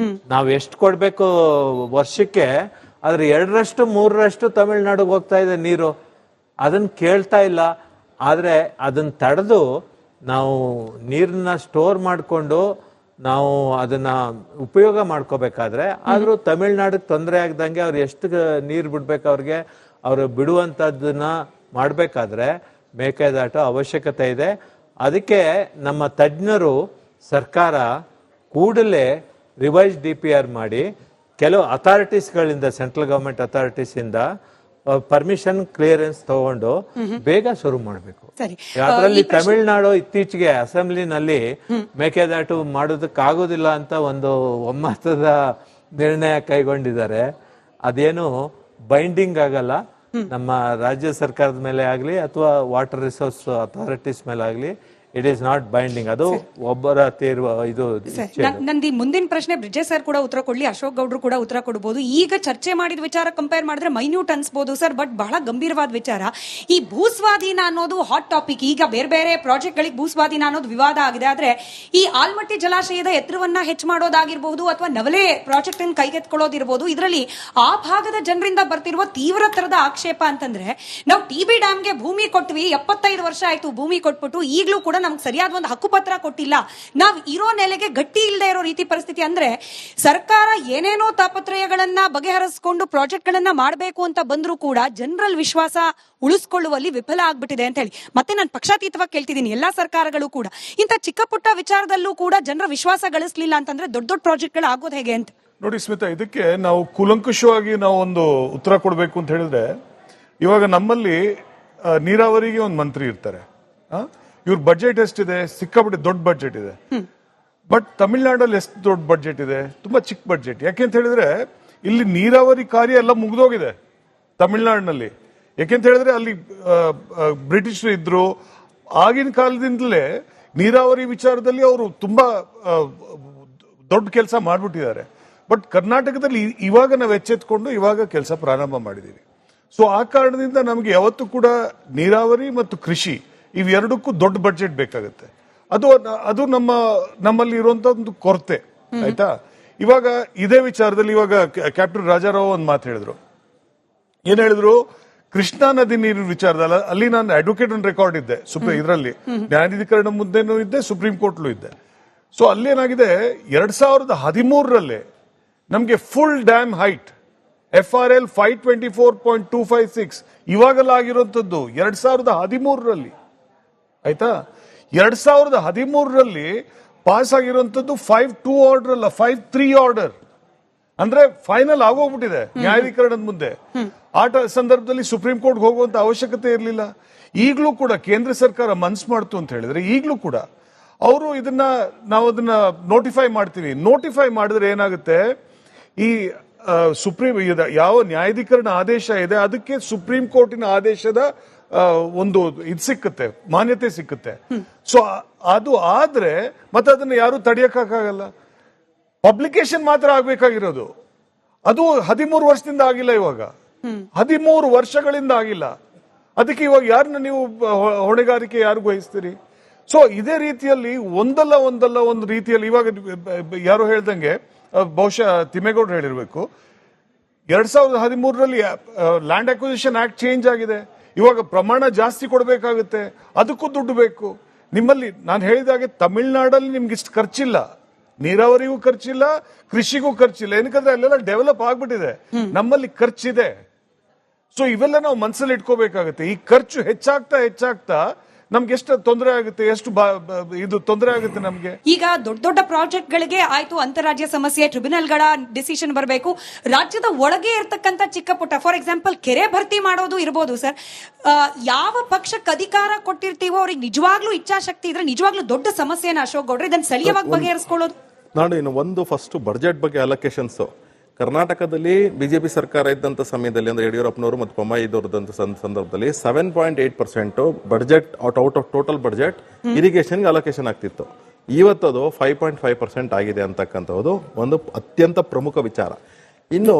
ನಾವ್ ಎಷ್ಟು ಕೊಡ್ಬೇಕು ವರ್ಷಕ್ಕೆ, ಅದ್ರ 2ರಷ್ಟು 3ರಷ್ಟು ತಮಿಳ್ನಾಡಿಗೆ ಹೋಗ್ತಾ ಇದೆ ನೀರು. ಅದನ್ನ ಕೇಳ್ತಾ ಇಲ್ಲ. ಆದ್ರೆ ಅದನ್ನ ತಡೆದು ನಾವು ನೀರನ್ನ ಸ್ಟೋರ್ ಮಾಡಿಕೊಂಡು ನಾವು ಅದನ್ನ ಉಪಯೋಗ ಮಾಡ್ಕೋಬೇಕಾದ್ರೆ, ಆದ್ರೂ ತಮಿಳ್ನಾಡಿಗೆ ತೊಂದರೆ ಆಗದಂಗೆ ಅವ್ರು ಎಷ್ಟು ನೀರು ಬಿಡ್ಬೇಕು ಅವ್ರಿಗೆ, ಅವ್ರು ಬಿಡುವಂತದ್ದನ್ನ ಮಾಡ್ಬೇಕಾದ್ರೆ ಮೇಕೆದಾಟು ಅವಶ್ಯಕತೆ ಇದೆ. ಅದಕ್ಕೆ ನಮ್ಮ ತಜ್ಞರು ಸರ್ಕಾರ ಕೂಡಲೇ ರಿವೈಸ್ DPR ಮಾಡಿ ಕೆಲವು ಅಥಾರಿಟೀಸ್ಗಳಿಂದ, ಸೆಂಟ್ರಲ್ ಗವರ್ಮೆಂಟ್ ಅಥಾರಿಟೀಸ್ ಇಂದ ಪರ್ಮಿಷನ್ ಕ್ಲಿಯರೆನ್ಸ್ ತಗೊಂಡು ಬೇಗ ಶುರು ಮಾಡಬೇಕು. ಅದರಲ್ಲಿ ತಮಿಳುನಾಡು ಇತ್ತೀಚೆಗೆ ಅಸೆಂಬ್ಲಿನಲ್ಲಿ ಮೇಕೆದಾಟು ಮಾಡೋದಕ್ಕಾಗೋದಿಲ್ಲ ಅಂತ ಒಂದು ಒಮ್ಮತದ ನಿರ್ಣಯ ಕೈಗೊಂಡಿದ್ದಾರೆ. ಅದೇನು ಬೈಂಡಿಂಗ್ ಆಗಲ್ಲ. ನಮ್ಮ ರಾಜ್ಯ ಸರ್ಕಾರದ ಮೇಲೆ ಆಗ್ಲಿ ಅಥವಾ ವಾಟರ್ ರಿಸೋರ್ಸ್ ಅಥಾರಿಟೀಸ್ ಮೇಲೆ ಆಗ್ಲಿ, ಇಟ್ ಈಸ್ ನಾಟ್ ಬೈಂಡಿಂಗ್. ಅದು ಒಬ್ಬರ ತೀರ್ವ. ಇದು ನಂದಿ ಮುಂದಿನ ಪ್ರಶ್ನೆ ಬ್ರಿಜೇಶ್ ಸರ್ ಕೂಡ ಉತ್ತರ ಕೊಡ್ಲಿ, ಅಶೋಕ್ ಗೌಡ್ರು ಕೂಡ ಉತ್ತರ ಕೊಡಬಹುದು. ಈಗ ಚರ್ಚೆ ಮಾಡಿದ ವಿಚಾರ ಕಂಪೇರ್ ಮಾಡಿದ್ರೆ ಮೈನ್ಯೂಟ್ ಅನ್ಸ್ಬೋದು ಸರ್, ಬಟ್ ಬಹಳ ಗಂಭೀರವಾದ ವಿಚಾರ. ಈ ಭೂಸ್ವಾಧೀನ ಅನ್ನೋದು ಹಾಟ್ ಟಾಪಿಕ್. ಈಗ ಬೇರೆ ಬೇರೆ ಪ್ರಾಜೆಕ್ಟ್ ಗಳಿಗೆ ಭೂಸ್ವಾಧೀನ ಅನ್ನೋದು ವಿವಾದ ಆಗಿದೆ. ಆದ್ರೆ ಈ ಆಲ್ಮಟ್ಟಿ ಜಲಾಶಯದ ಎತ್ತರವನ್ನ ಹೆಚ್ಚು ಮಾಡೋದಾಗಿರ್ಬಹುದು ಅಥವಾ ನವಲೆ ಪ್ರಾಜೆಕ್ಟ್ ಅನ್ನು ಕೈಗೆತ್ಕೊಳ್ಳೋದಿರ್ಬೋದು, ಇದರಲ್ಲಿ ಆ ಭಾಗದ ಜನರಿಂದ ಬರ್ತಿರುವ ತೀವ್ರ ತರದ ಆಕ್ಷೇಪ ಅಂತಂದ್ರೆ, ನಾವು TB ಡ್ಯಾಮ್ಗೆ ಭೂಮಿ ಕೊಟ್ವಿ, 75 ವರ್ಷ ಆಯ್ತು ಭೂಮಿ ಕೊಟ್ಬಿಟ್ಟು, ಈಗಲೂ ಕೂಡ ನಮ್ಗೆ ಸರಿಯಾದ ಒಂದು ಹಕ್ಕುಪತ್ರ ಕೊಟ್ಟಿಲ್ಲ, ನಾವ್ ಇರೋ ನೆಲೆಗೆ ಗಟ್ಟಿ ಇಲ್ಲದೆ ಇರೋ ರೀತಿ ಪರಿಸ್ಥಿತಿ. ಅಂದ್ರೆ ಸರ್ಕಾರ ಏನೇನೋ ತಾಪತ್ರಯಗಳನ್ನ ಬಗೆಹರಿಸಿಕೊಂಡು ಪ್ರಾಜೆಕ್ಟ್ ಗಳನ್ನ ಮಾಡಬೇಕು ಅಂತ ಬಂದ್ರೂ ಕೂಡ ಜನರಲ್ ವಿಶ್ವಾಸ ಉಳಿಸ್ಕೊಳ್ಳುವಲ್ಲಿ ವಿಫಲ ಆಗ್ಬಿಟ್ಟಿದೆ ಅಂತ ಹೇಳಿ. ಮತ್ತೆ ನಾನು ಪಕ್ಷಾತೀತವಾಗಿ ಕೇಳ್ತಿದ್ದೀನಿ, ಎಲ್ಲಾ ಸರ್ಕಾರಗಳು ಕೂಡ ಇಂಥ ಚಿಕ್ಕ ಪುಟ್ಟ ವಿಚಾರದಲ್ಲೂ ಕೂಡ ಜನರ ವಿಶ್ವಾಸ ಗಳಿಸಲಿಲ್ಲ ಅಂತಂದ್ರೆ ದೊಡ್ಡ ದೊಡ್ಡ ಪ್ರಾಜೆಕ್ಟ್ ಗಳು ಆಗೋದು ಹೇಗೆ ಅಂತ ನೋಡಿ ಸ್ಮಿತಾ. ಇದಕ್ಕೆ ನಾವು ಕೂಲಂಕುಷವಾಗಿ ನಾವು ಒಂದು ಉತ್ತರ ಕೊಡಬೇಕು ಅಂತ ಹೇಳಿದ್ರೆ, ಇವಾಗ ನಮ್ಮಲ್ಲಿ ನೀರಾವರಿಗೆ ಒಂದು ಮಂತ್ರಿ ಇರ್ತಾರೆ. ಇವ್ರ ಬಜೆಟ್ ಎಷ್ಟಿದೆ? ಸಿಕ್ಕಾಪಟ್ಟೆ ದೊಡ್ಡ ಬಜೆಟ್ ಇದೆ. ಬಟ್ ತಮಿಳ್ನಾಡಲ್ಲಿ ಎಷ್ಟು ದೊಡ್ಡ ಬಜೆಟ್ ಇದೆ? ತುಂಬಾ ಚಿಕ್ಕ ಬಜೆಟ್. ಯಾಕೆಂತ ಹೇಳಿದ್ರೆ ಇಲ್ಲಿ ನೀರಾವರಿ ಕಾರ್ಯ ಎಲ್ಲ ಮುಗಿದೋಗಿದೆ ತಮಿಳ್ನಾಡಿನಲ್ಲಿ. ಯಾಕೆಂತ ಹೇಳಿದ್ರೆ ಅಲ್ಲಿ ಬ್ರಿಟಿಷರು ಇದ್ರು. ಆಗಿನ ಕಾಲದಿಂದಲೇ ನೀರಾವರಿ ವಿಚಾರದಲ್ಲಿ ಅವರು ತುಂಬಾ ದೊಡ್ಡ ಕೆಲಸ ಮಾಡ್ಬಿಟ್ಟಿದ್ದಾರೆ. ಬಟ್ ಕರ್ನಾಟಕದಲ್ಲಿ ಇವಾಗ ನಾವು ಎಚ್ಚೆತ್ಕೊಂಡು ಇವಾಗ ಕೆಲಸ ಪ್ರಾರಂಭ ಮಾಡಿದೀವಿ. ಸೊ ಆ ಕಾರಣದಿಂದ ನಮಗೆ ಯಾವತ್ತೂ ಕೂಡ ನೀರಾವರಿ ಮತ್ತು ಕೃಷಿ ಇವೆರಡಕ್ಕೂ ದೊಡ್ಡ ಬಡ್ಜೆಟ್ ಬೇಕಾಗುತ್ತೆ. ಅದು ನಮ್ಮಲ್ಲಿ ಇರುವಂತ ಒಂದು ಕೊರತೆ. ಆಯ್ತಾ? ಇವಾಗ ಇದೇ ವಿಚಾರದಲ್ಲಿ ಇವಾಗ ಕ್ಯಾಪ್ಟನ್ ರಾಜಾರಾವ್ ಒಂದು ಮಾತು ಹೇಳಿದ್ರು. ಏನ್ ಹೇಳಿದ್ರು? ಕೃಷ್ಣಾ ನದಿ ನೀರಿನ ವಿಚಾರದಲ್ಲ, ಅಲ್ಲಿ ನಾನು ಅಡ್ವೊಕೇಟ್ ಆನ್ ರೆಕಾರ್ಡ್ ಇದ್ದೆ, ಇದರಲ್ಲಿ ನ್ಯಾಯಾಧೀಕರಣ ಮುಂದೆನೂ ಇದ್ದೆ, ಸುಪ್ರೀಂ ಕೋರ್ಟ್ಲೂ ಇದ್ದೆ. ಸೊ ಅಲ್ಲೇನಾಗಿದೆ, 2013 ನಮಗೆ ಫುಲ್ ಡ್ಯಾಮ್ ಹೈಟ್ FRL 524.256 ಇವಾಗೆಲ್ಲ ಆಗಿರುವಂತದ್ದು 2013. ಆಯ್ತಾ? 2013 ಪಾಸ್ ಆಗಿರುವಂತದ್ದು 5-2 ಆರ್ಡರ್ ಅಲ್ಲ, 5-3 ಆರ್ಡರ್. ಅಂದ್ರೆ ಫೈನಲ್ ಆಗೋಗ್ಬಿಟ್ಟಿದೆ ನ್ಯಾಯಾಧೀಕರಣದ ಮುಂದೆ. ಸಂದರ್ಭದಲ್ಲಿ ಸುಪ್ರೀಂ ಕೋರ್ಟ್ಗೆ ಹೋಗುವಂತ ಅವಶ್ಯಕತೆ ಇರಲಿಲ್ಲ. ಈಗಲೂ ಕೂಡ ಕೇಂದ್ರ ಸರ್ಕಾರ ಮನ್ಸು ಮಾಡ್ತು ಅಂತ ಹೇಳಿದ್ರೆ ಈಗಲೂ ಕೂಡ ಅವರು ನಾವು ಅದನ್ನ ನೋಟಿಫೈ ಮಾಡ್ತೀವಿ. ನೋಟಿಫೈ ಮಾಡಿದ್ರೆ ಏನಾಗುತ್ತೆ, ಈ ಸುಪ್ರೀಂ ಯಾವ ನ್ಯಾಯಾಧೀಕರಣ ಆದೇಶ ಇದೆ ಅದಕ್ಕೆ ಸುಪ್ರೀಂ ಕೋರ್ಟಿನ ಆದೇಶದ ಒಂದು ಇದು ಸಿಕ್ಕುತ್ತೆ, ಮಾನ್ಯತೆ ಸಿಕ್ಕುತ್ತೆ. ಸೊ ಅದು ಆದ್ರೆ ಮತ್ತೆ ಅದನ್ನ ಯಾರು ತಡೆಯಕ್ಕಾಗಲ್ಲ. ಪಬ್ಲಿಕೇಶನ್ ಮಾತ್ರ ಆಗ್ಬೇಕಾಗಿರೋದು. ಅದು 13 ವರ್ಷದಿಂದ ಆಗಿಲ್ಲ, ಇವಾಗ 13 ವರ್ಷಗಳಿಂದ ಆಗಿಲ್ಲ. ಅದಕ್ಕೆ ಇವಾಗ ಯಾರನ್ನ ನೀವು ಹೊಣೆಗಾರಿಕೆ ಯಾರಿಗೂ ವಹಿಸ್ತೀರಿ? ಸೊ ಇದೇ ರೀತಿಯಲ್ಲಿ ಒಂದಲ್ಲ ಒಂದು ರೀತಿಯಲ್ಲಿ ಇವಾಗ ಯಾರು ಹೇಳ್ದಂಗೆ ಬಹುಶಃ ತಿಮ್ಮೇಗೌಡರು ಹೇಳಿರ್ಬೇಕು, 2013ರಲ್ಲಿ ಲ್ಯಾಂಡ್ ಅಕ್ವಿಸಿಷನ್ ಆಕ್ಟ್ ಚೇಂಜ್ ಆಗಿದೆ. ಇವಾಗ ಪ್ರಮಾಣ ಜಾಸ್ತಿ ಕೊಡಬೇಕಾಗುತ್ತೆ, ಅದಕ್ಕೂ ದುಡ್ಡು ಬೇಕು. ನಿಮ್ಮಲ್ಲಿ ನಾನು ಹೇಳಿದಾಗೆ ತಮಿಳ್ನಾಡಲ್ಲಿ ನಿಮ್ಗೆ ಇಷ್ಟು ಖರ್ಚಿಲ್ಲ, ನೀರಾವರಿಗೂ ಖರ್ಚಿಲ್ಲ, ಕೃಷಿಗೂ ಖರ್ಚಿಲ್ಲ. ಏನಕ್ಕಂದ್ರೆ ಅಲ್ಲೆಲ್ಲ ಡೆವಲಪ್ ಆಗ್ಬಿಟ್ಟಿದೆ. ನಮ್ಮಲ್ಲಿ ಖರ್ಚಿದೆ. ಸೊ ಇವೆಲ್ಲ ನಾವು ಮನಸ್ಸಲ್ಲಿ ಇಟ್ಕೋಬೇಕಾಗುತ್ತೆ. ಈ ಖರ್ಚು ಹೆಚ್ಚಾಗ್ತಾ ನಮ್ಗೆ ಎಷ್ಟು ತೊಂದರೆ ಆಗುತ್ತೆ, ಎಷ್ಟು ಇದು ತೊಂದರೆ ಆಗುತ್ತೆ ನಮ್ಗೆ. ಈಗ ದೊಡ್ಡ ದೊಡ್ಡ ಪ್ರಾಜೆಕ್ಟ್ ಗಳಿಗೆ ಆಯ್ತು ಅಂತಾರಾಜ್ಯ ಸಮಸ್ಯೆ, ಟ್ರಿಬ್ಯುನಲ್ಗಳ ಡಿಸಿಷನ್ ಬರಬೇಕು. ರಾಜ್ಯದ ಒಳಗೆ ಇರ್ತಕ್ಕಂಥ ಚಿಕ್ಕ ಪುಟ್ಟ, ಫಾರ್ ಎಕ್ಸಾಂಪಲ್ ಕೆರೆ ಭರ್ತಿ ಮಾಡೋದು ಇರಬಹುದು ಸರ್. ಯಾವ ಪಕ್ಷಕ್ಕೆ ಅಧಿಕಾರ ಕೊಟ್ಟಿರ್ತೀವೋ ಅವ್ರಿಗೆ ನಿಜವಾಗ್ಲೂ ಇಚ್ಛಾಶಕ್ತಿ ಇದ್ರೆ ನಿಜವಾಗ್ಲೂ ದೊಡ್ಡ ಸಮಸ್ಯೆನ ಅಶೋಕ್ ಗೌಡ್ರೆ ಇದನ್ನ ಸ್ಥಳೀಯವಾಗಿ ಬಗೆಹರಿಸ್ಕೊಳ್ಳೋದು. ನಾನು ಇನ್ನು ಒಂದು ಫಸ್ಟ್ ಬಜೆಟ್ ಬಗ್ಗೆ ಅಲೋಕೇಶನ್ಸ್ ಕರ್ನಾಟಕದಲ್ಲಿ ಬಿಜೆಪಿ ಸರ್ಕಾರ ಇದ್ದಂತ ಸಮಯದಲ್ಲಿ ಅಂದ್ರೆ ಯಡಿಯೂರಪ್ಪನವರು ಮತ್ತು ಬೊಮ್ಮಾಯಿ ಇದ್ದವ್ರದಂತ ಸಂದರ್ಭದಲ್ಲಿ 7.8% budget out of total budget ಇರಿಗೇಷನ್ಗೆ ಅಲೋಕೇಶನ್ ಆಗ್ತಿತ್ತು. ಇವತ್ತದು 5.5% ಆಗಿದೆ ಅಂತಕ್ಕಂಥದ್ದು ಒಂದು ಅತ್ಯಂತ ಪ್ರಮುಖ ವಿಚಾರ. ಇನ್ನು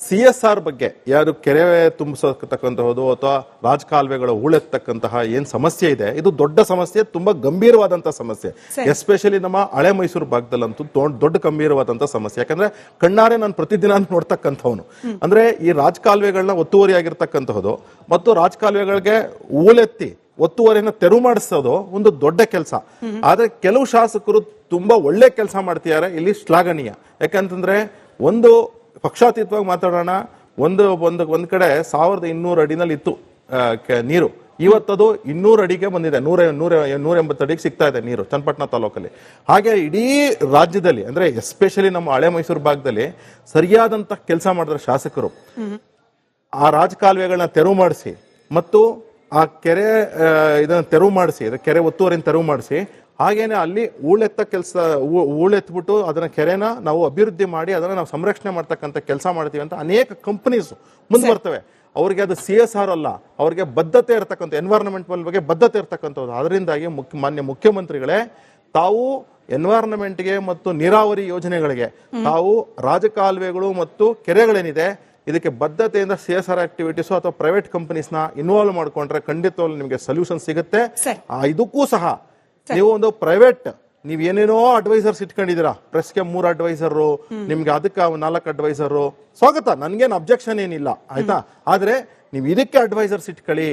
CSR ಬಗ್ಗೆ ಯಾರು ಕೆರೆ ತುಂಬಿಸತಕ್ಕಂತಹದ್ದು ಅಥವಾ ರಾಜಕಾಲುವೆಗಳ ಹೂಳೆತ್ತಕ್ಕಂತಹ ಏನ್ ಸಮಸ್ಯೆ ಇದೆ, ಇದು ದೊಡ್ಡ ಸಮಸ್ಯೆ, ತುಂಬಾ ಗಂಭೀರವಾದಂತಹ ಸಮಸ್ಯೆ. ಎಸ್ಪೆಷಲಿ ನಮ್ಮ ಹಳೆ ಮೈಸೂರು ಭಾಗದಲ್ಲಂತೂ ದೊಡ್ಡ ಗಂಭೀರವಾದಂತಹ ಸಮಸ್ಯೆ. ಯಾಕಂದ್ರೆ ಕಣ್ಣಾರೆ ನಾನು ಪ್ರತಿದಿನ ನೋಡ್ತಕ್ಕಂಥವನು. ಅಂದ್ರೆ ಈ ರಾಜಕಾಲುವೆಗಳನ್ನ ಒತ್ತುವರಿ ಆಗಿರ್ತಕ್ಕಂತಹದ್ದು ಮತ್ತು ರಾಜಕಾಲುವೆಗಳಿಗೆ ಹೂಳೆತ್ತಿ ಒತ್ತುವರಿನ ತೆರವು ಮಾಡಿಸೋದು ಒಂದು ದೊಡ್ಡ ಕೆಲಸ. ಆದ್ರೆ ಕೆಲವು ಶಾಸಕರು ತುಂಬಾ ಒಳ್ಳೆ ಕೆಲಸ ಮಾಡ್ತಿದ್ದಾರೆ, ಇಲ್ಲಿ ಶ್ಲಾಘನೀಯ. ಯಾಕಂತಂದ್ರೆ ಒಂದು ಪಕ್ಷಾತೀತವಾಗಿ ಮಾತಾಡೋಣ, ಒಂದ್ ಕಡೆ 1200 ಅಡಿನಲ್ಲಿ ಇತ್ತು ನೀರು, ಇವತ್ತದು 200 ಅಡಿಗೆ ಬಂದಿದೆ, 180 ಅಡಿಗೆ ಸಿಗ್ತಾ ಇದೆ ನೀರು ಚನ್ನಪಟ್ಟಣ ತಾಲೂಕಲ್ಲಿ. ಹಾಗೆ ಇಡೀ ರಾಜ್ಯದಲ್ಲಿ ಅಂದ್ರೆ ಎಸ್ಪೆಷಲಿ ನಮ್ಮ ಹಳೆ ಮೈಸೂರು ಭಾಗದಲ್ಲಿ ಸರಿಯಾದಂತ ಕೆಲಸ ಮಾಡಿದ್ರೆ ಶಾಸಕರು ಆ ರಾಜಕಾಲುವೆಗಳನ್ನ ತೆರವು ಮಾಡಿಸಿ ಮತ್ತು ಆ ಕೆರೆ ಇದನ್ನ ತೆರವು ಮಾಡಿಸಿ, ಕೆರೆ ಒತ್ತುವರಿನ ತೆರವು ಮಾಡಿಸಿ, ಹಾಗೇನೆ ಅಲ್ಲಿ ಹೂಳೆತ್ಬಿಟ್ಟು ಅದನ್ನ ಕೆರೆನ ನಾವು ಅಭಿವೃದ್ಧಿ ಮಾಡಿ ಅದನ್ನ ನಾವು ಸಂರಕ್ಷಣೆ ಮಾಡ್ತಕ್ಕಂಥ ಕೆಲಸ ಮಾಡ್ತೀವಿ ಅಂತ ಅನೇಕ ಕಂಪನೀಸ್ ಮುಂದೆ ಬರ್ತವೆ. ಅವ್ರಿಗೆ ಅದು CSR ಅಲ್ಲ, ಅವ್ರಿಗೆ ಬದ್ಧತೆ ಇರತಕ್ಕಂಥ ಎನ್ವೈರನ್ಮೆಂಟ್ ಬಗ್ಗೆ ಬದ್ಧತೆ ಇರತಕ್ಕಂಥದ್ದು. ಅದರಿಂದಾಗಿ ಮಾನ್ಯ ಮುಖ್ಯಮಂತ್ರಿಗಳೇ ತಾವು ಎನ್ವೈರನ್ಮೆಂಟ್ಗೆ ಮತ್ತು ನೀರಾವರಿ ಯೋಜನೆಗಳಿಗೆ ತಾವು ರಾಜಕಾಲುವೆಗಳು ಮತ್ತು ಕೆರೆಗಳೇನಿದೆ ಇದಕ್ಕೆ ಬದ್ಧತೆಯಿಂದ CSR ಆಕ್ಟಿವಿಟೀಸ್ ಅಥವಾ ಪ್ರೈವೇಟ್ ಕಂಪನೀಸ್ ನ ಇನ್ವಾಲ್ವ್ ಮಾಡ್ಕೊಂಡ್ರೆ ಖಂಡಿತವಾಗ್ಲೂ ನಿಮಗೆ ಸೊಲ್ಯೂಷನ್ ಸಿಗುತ್ತೆ. ಇದಕ್ಕೂ ಸಹ ನೀವು ಒಂದು ಪ್ರೈವೇಟ್ ನೀವ್ ಏನೇನೋ ಅಡ್ವೈಸರ್ಸ್ ಇಟ್ಕೊಂಡಿದ್ದೀರಾ, ಪ್ರೆಸ್ಗೆ 3 ಅಡ್ವೈಸರು, ನಿಮ್ಗೆ ಅದಕ್ಕೆ 4 ಅಡ್ವೈಸರು, ಸ್ವಾಗತ, ನನ್ಗೇನು ಅಬ್ಜೆಕ್ಷನ್ ಏನಿಲ್ಲ, ಆಯ್ತಾ. ಆದ್ರೆ ನೀವು ಇದಕ್ಕೆ ಅಡ್ವೈಸರ್ಸ್ ಇಟ್ಕೊಳ್ಳಿ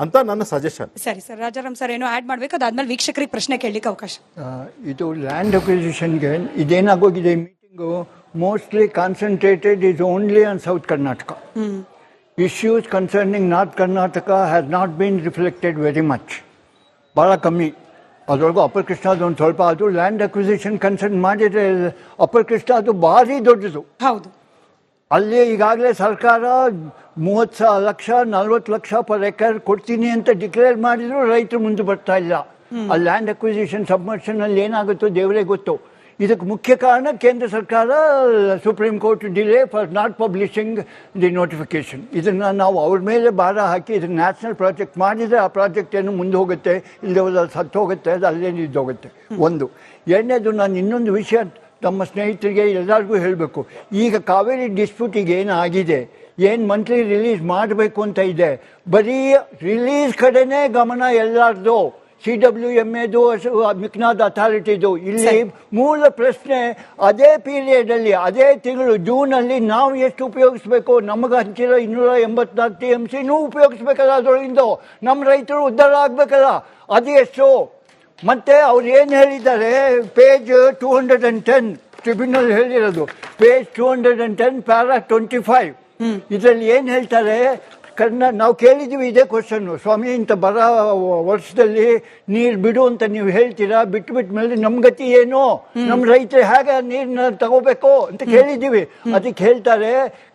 ಅಂತ ನನ್ನ ಸಜೆಷನ್. ಸರಿ ಸರ್, ರಾಜಾರಾಮ್ ಸರ್ ಏನೋ ಆಡ್ ಮಾಡ್ಬೇಕು, ಅದಾದ್ಮೇಲೆ ವೀಕ್ಷಕರಿಗೆ ಪ್ರಶ್ನೆ ಕೇಳಲಿಕ್ಕೆ ಅವಕಾಶ. ಇದು ಲ್ಯಾಂಡ್ ಅಕ್ವಿಸಿಷನ್ಗೆ ಇದೇನಾಗೋಗಿದೆ, meeting mostly concentrated is only on South Karnataka. Issues concerning North Karnataka has not been reflected very much. ಬಹಳ ಕಮ್ಮಿ. ಅದರೊಳಗೂ ಅಪ್ಪರ್ ಕೃಷ್ಣ ಒಂದು ಸ್ವಲ್ಪ, ಅದು ಲ್ಯಾಂಡ್ ಅಕ್ವಿಸಿಷನ್ ಕನ್ಸರ್ನ್ ಮಾಡಿದರೆ ಅಪ್ಪರ್ ಕೃಷ್ಣ ಅದು ಭಾರಿ ದೊಡ್ಡದು. ಹೌದು, ಅಲ್ಲಿ ಈಗಾಗಲೇ ಸರ್ಕಾರ 30 ಲಕ್ಷ 40 ಲಕ್ಷ ಪರ್ ಎಕರ್ ಕೊಡ್ತೀನಿ ಅಂತ ಡಿಕ್ಲೇರ್ ಮಾಡಿದ್ರು ರೈತರು ಮುಂದೆ ಬರ್ತಾ ಇಲ್ಲ. ಆ ಲ್ಯಾಂಡ್ ಅಕ್ವಿಸಿಷನ್ ಸಬ್ಮರ್ಷನ್ ಅಲ್ಲಿ ಏನಾಗುತ್ತೋ ದೇವರೇ ಗೊತ್ತು. ಇದಕ್ಕೆ ಮುಖ್ಯ ಕಾರಣ ಕೇಂದ್ರ ಸರ್ಕಾರ supreme court delay for not publishing the notification. ಇದನ್ನು ನಾವು ಅವ್ರ ಮೇಲೆ ಭಾರ ಹಾಕಿ ಇದನ್ನು ನ್ಯಾಷನಲ್ ಪ್ರಾಜೆಕ್ಟ್ ಮಾಡಿದರೆ ಆ ಪ್ರಾಜೆಕ್ಟ್ ಏನು ಮುಂದೆ ಹೋಗುತ್ತೆ, ಇಲ್ಲದೆ ಅದು ಸತ್ತು ಹೋಗುತ್ತೆ, ಅದು ಅಲ್ಲೇ ನಿಂತೋಗುತ್ತೆ. ಒಂದು. ಎರಡನೇದು, ನಾನು ಇನ್ನೊಂದು ವಿಷಯ ತಮ್ಮ ಸ್ನೇಹಿತರಿಗೆ ಎಲ್ಲರಿಗೂ ಹೇಳಬೇಕು. ಈಗ ಕಾವೇರಿ ಡಿಸ್ಪ್ಯೂಟಿಗೆ ಏನಾಗಿದೆ, ಏನು ಮಂತ್ಲಿ ರಿಲೀಸ್ ಮಾಡಬೇಕು ಅಂತ ಇದೆ, ಬರೀ ರಿಲೀಸ್ ಕಡೆನೇ ಗಮನ ಎಲ್ಲರದು. CWMAದು ಮಿಕ್ನಾದ್ ಅಥಾರಿಟಿದು. ಇಲ್ಲಿ ಮೂಲ ಪ್ರಶ್ನೆ, ಅದೇ ಪೀರಿಯಡ್ ಅಲ್ಲಿ ಅದೇ ತಿಂಗಳು ಜೂನಲ್ಲಿ ನಾವು ಎಷ್ಟು ಉಪಯೋಗಿಸ್ಬೇಕು, ನಮಗೆ ಹಂಚಿರೋ 284 TMC ಉಪಯೋಗಿಸ್ಬೇಕಲ್ಲ, ಅದರೊಳಗಿಂದ ನಮ್ಮ ರೈತರು ಉದ್ಧಾರ ಆಗ್ಬೇಕಲ್ಲ, ಅದು ಎಷ್ಟು? ಮತ್ತೆ ಅವ್ರು ಏನು ಹೇಳಿದ್ದಾರೆ, ಪೇಜ್ 210 ಟ್ರಿಬ್ಯುನಲ್ ಹೇಳಿರೋದು, ಪೇಜ್ 210 ಪ್ಯಾರಾ 25, ಇದರಲ್ಲಿ ಏನು ಹೇಳ್ತಾರೆ, ನಾವು ಕೇಳಿದ್ದೀವಿ ಇದೇ ಕ್ವಶನ್ನು, ಸ್ವಾಮಿ ಇಂಥ ಬರ ವರ್ಷದಲ್ಲಿ ನೀರು ಬಿಡು ಅಂತ ನೀವು ಹೇಳ್ತೀರಾ, ಬಿಟ್ಟ ಮೇಲೆ ನಮ್ಮ ಗತಿ ಏನು, ನಮ್ಮ ರೈತರು ಹೇಗೆ ನೀರನ್ನ ತಗೋಬೇಕು ಅಂತ ಕೇಳಿದ್ದೀವಿ. ಅದಕ್ಕೆ ಹೇಳ್ತಾರೆ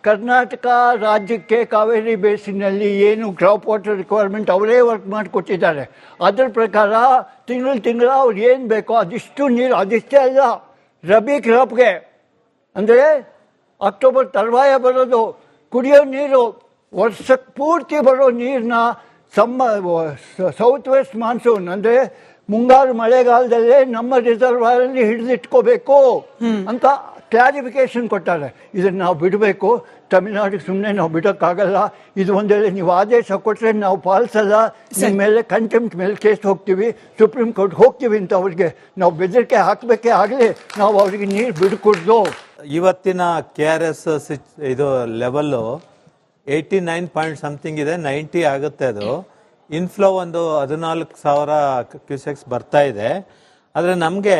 ಕರ್ನಾಟಕ ರಾಜ್ಯಕ್ಕೆ ಕಾವೇರಿ ಬೇಸಿನಲ್ಲಿ ಏನು ಕ್ರಾಪ್ ವಾಟರ್ ರಿಕ್ವೈರ್ಮೆಂಟ್ ಅವರೇ ವರ್ಕ್ ಮಾಡಿಕೊಟ್ಟಿದ್ದಾರೆ. ಅದರ ಪ್ರಕಾರ ತಿಂಗಳು ಅವ್ರು ಏನು ಬೇಕೋ ಅದಿಷ್ಟು ನೀರು, ಅದಿಷ್ಟೇ ಅಲ್ಲ, ರಬಿ ಕ್ರಾಪ್ಗೆ ಅಂದರೆ ಅಕ್ಟೋಬರ್ ತರುವಾಯ ಬರೋದು ಕುಡಿಯೋ ನೀರು, ವರ್ಷಕ್ಕೆ ಪೂರ್ತಿ ಬರೋ ನೀರನ್ನ ಸೌತ್ ವೆಸ್ಟ್ ಮಾನ್ಸೂನ್ ಅಂದರೆ ಮುಂಗಾರು ಮಳೆಗಾಲದಲ್ಲೇ ನಮ್ಮ ರಿಸರ್ವಾಯರಲ್ಲಿ ಹಿಡಿದಿಟ್ಕೋಬೇಕು ಅಂತ ಕ್ಲಾರಿಫಿಕೇಶನ್ ಕೊಟ್ಟಾರೆ. ಇದನ್ನು ನಾವು ಬಿಡಬೇಕು, ತಮಿಳ್ನಾಡಿಗೆ ಸುಮ್ಮನೆ ನಾವು ಬಿಡೋಕ್ಕಾಗಲ್ಲ. ಇದು ಒಂದು ವೇಳೆ ನೀವು ಆದೇಶ ಕೊಟ್ಟರೆ ನಾವು ಪಾಲಿಸಲ್ಲ, ನಿಮ್ಮ ಮೇಲೆ ಕಂಟೆಂಪ್ಟ್ ಮೇಲೆ ಕೇಸ್ ಹೋಗ್ತೀವಿ, ಸುಪ್ರೀಂ ಕೋರ್ಟ್ ಹೋಗ್ತೀವಿ ಅಂತ ಅವ್ರಿಗೆ ನಾವು ಬೆದರಿಕೆ ಹಾಕಬೇಕೇ ಆಗಲಿ ನಾವು ಅವ್ರಿಗೆ ನೀರು ಬಿಡ್ಕೊಡ್ದು. ಇವತ್ತಿನ KRS ಇದು ಲೆವೆಲ್ಲು 89 ಪಾಯಿಂಟ್ ಸಮಥಿಂಗ್ ಇದೆ, 90 ಆಗುತ್ತೆ. ಅದು ಇನ್ಫ್ಲೋ ಒಂದು 14,000 ಕ್ಯೂಸೆಕ್ಸ್ ಬರ್ತಾ ಇದೆ. ಆದರೆ ನಮಗೆ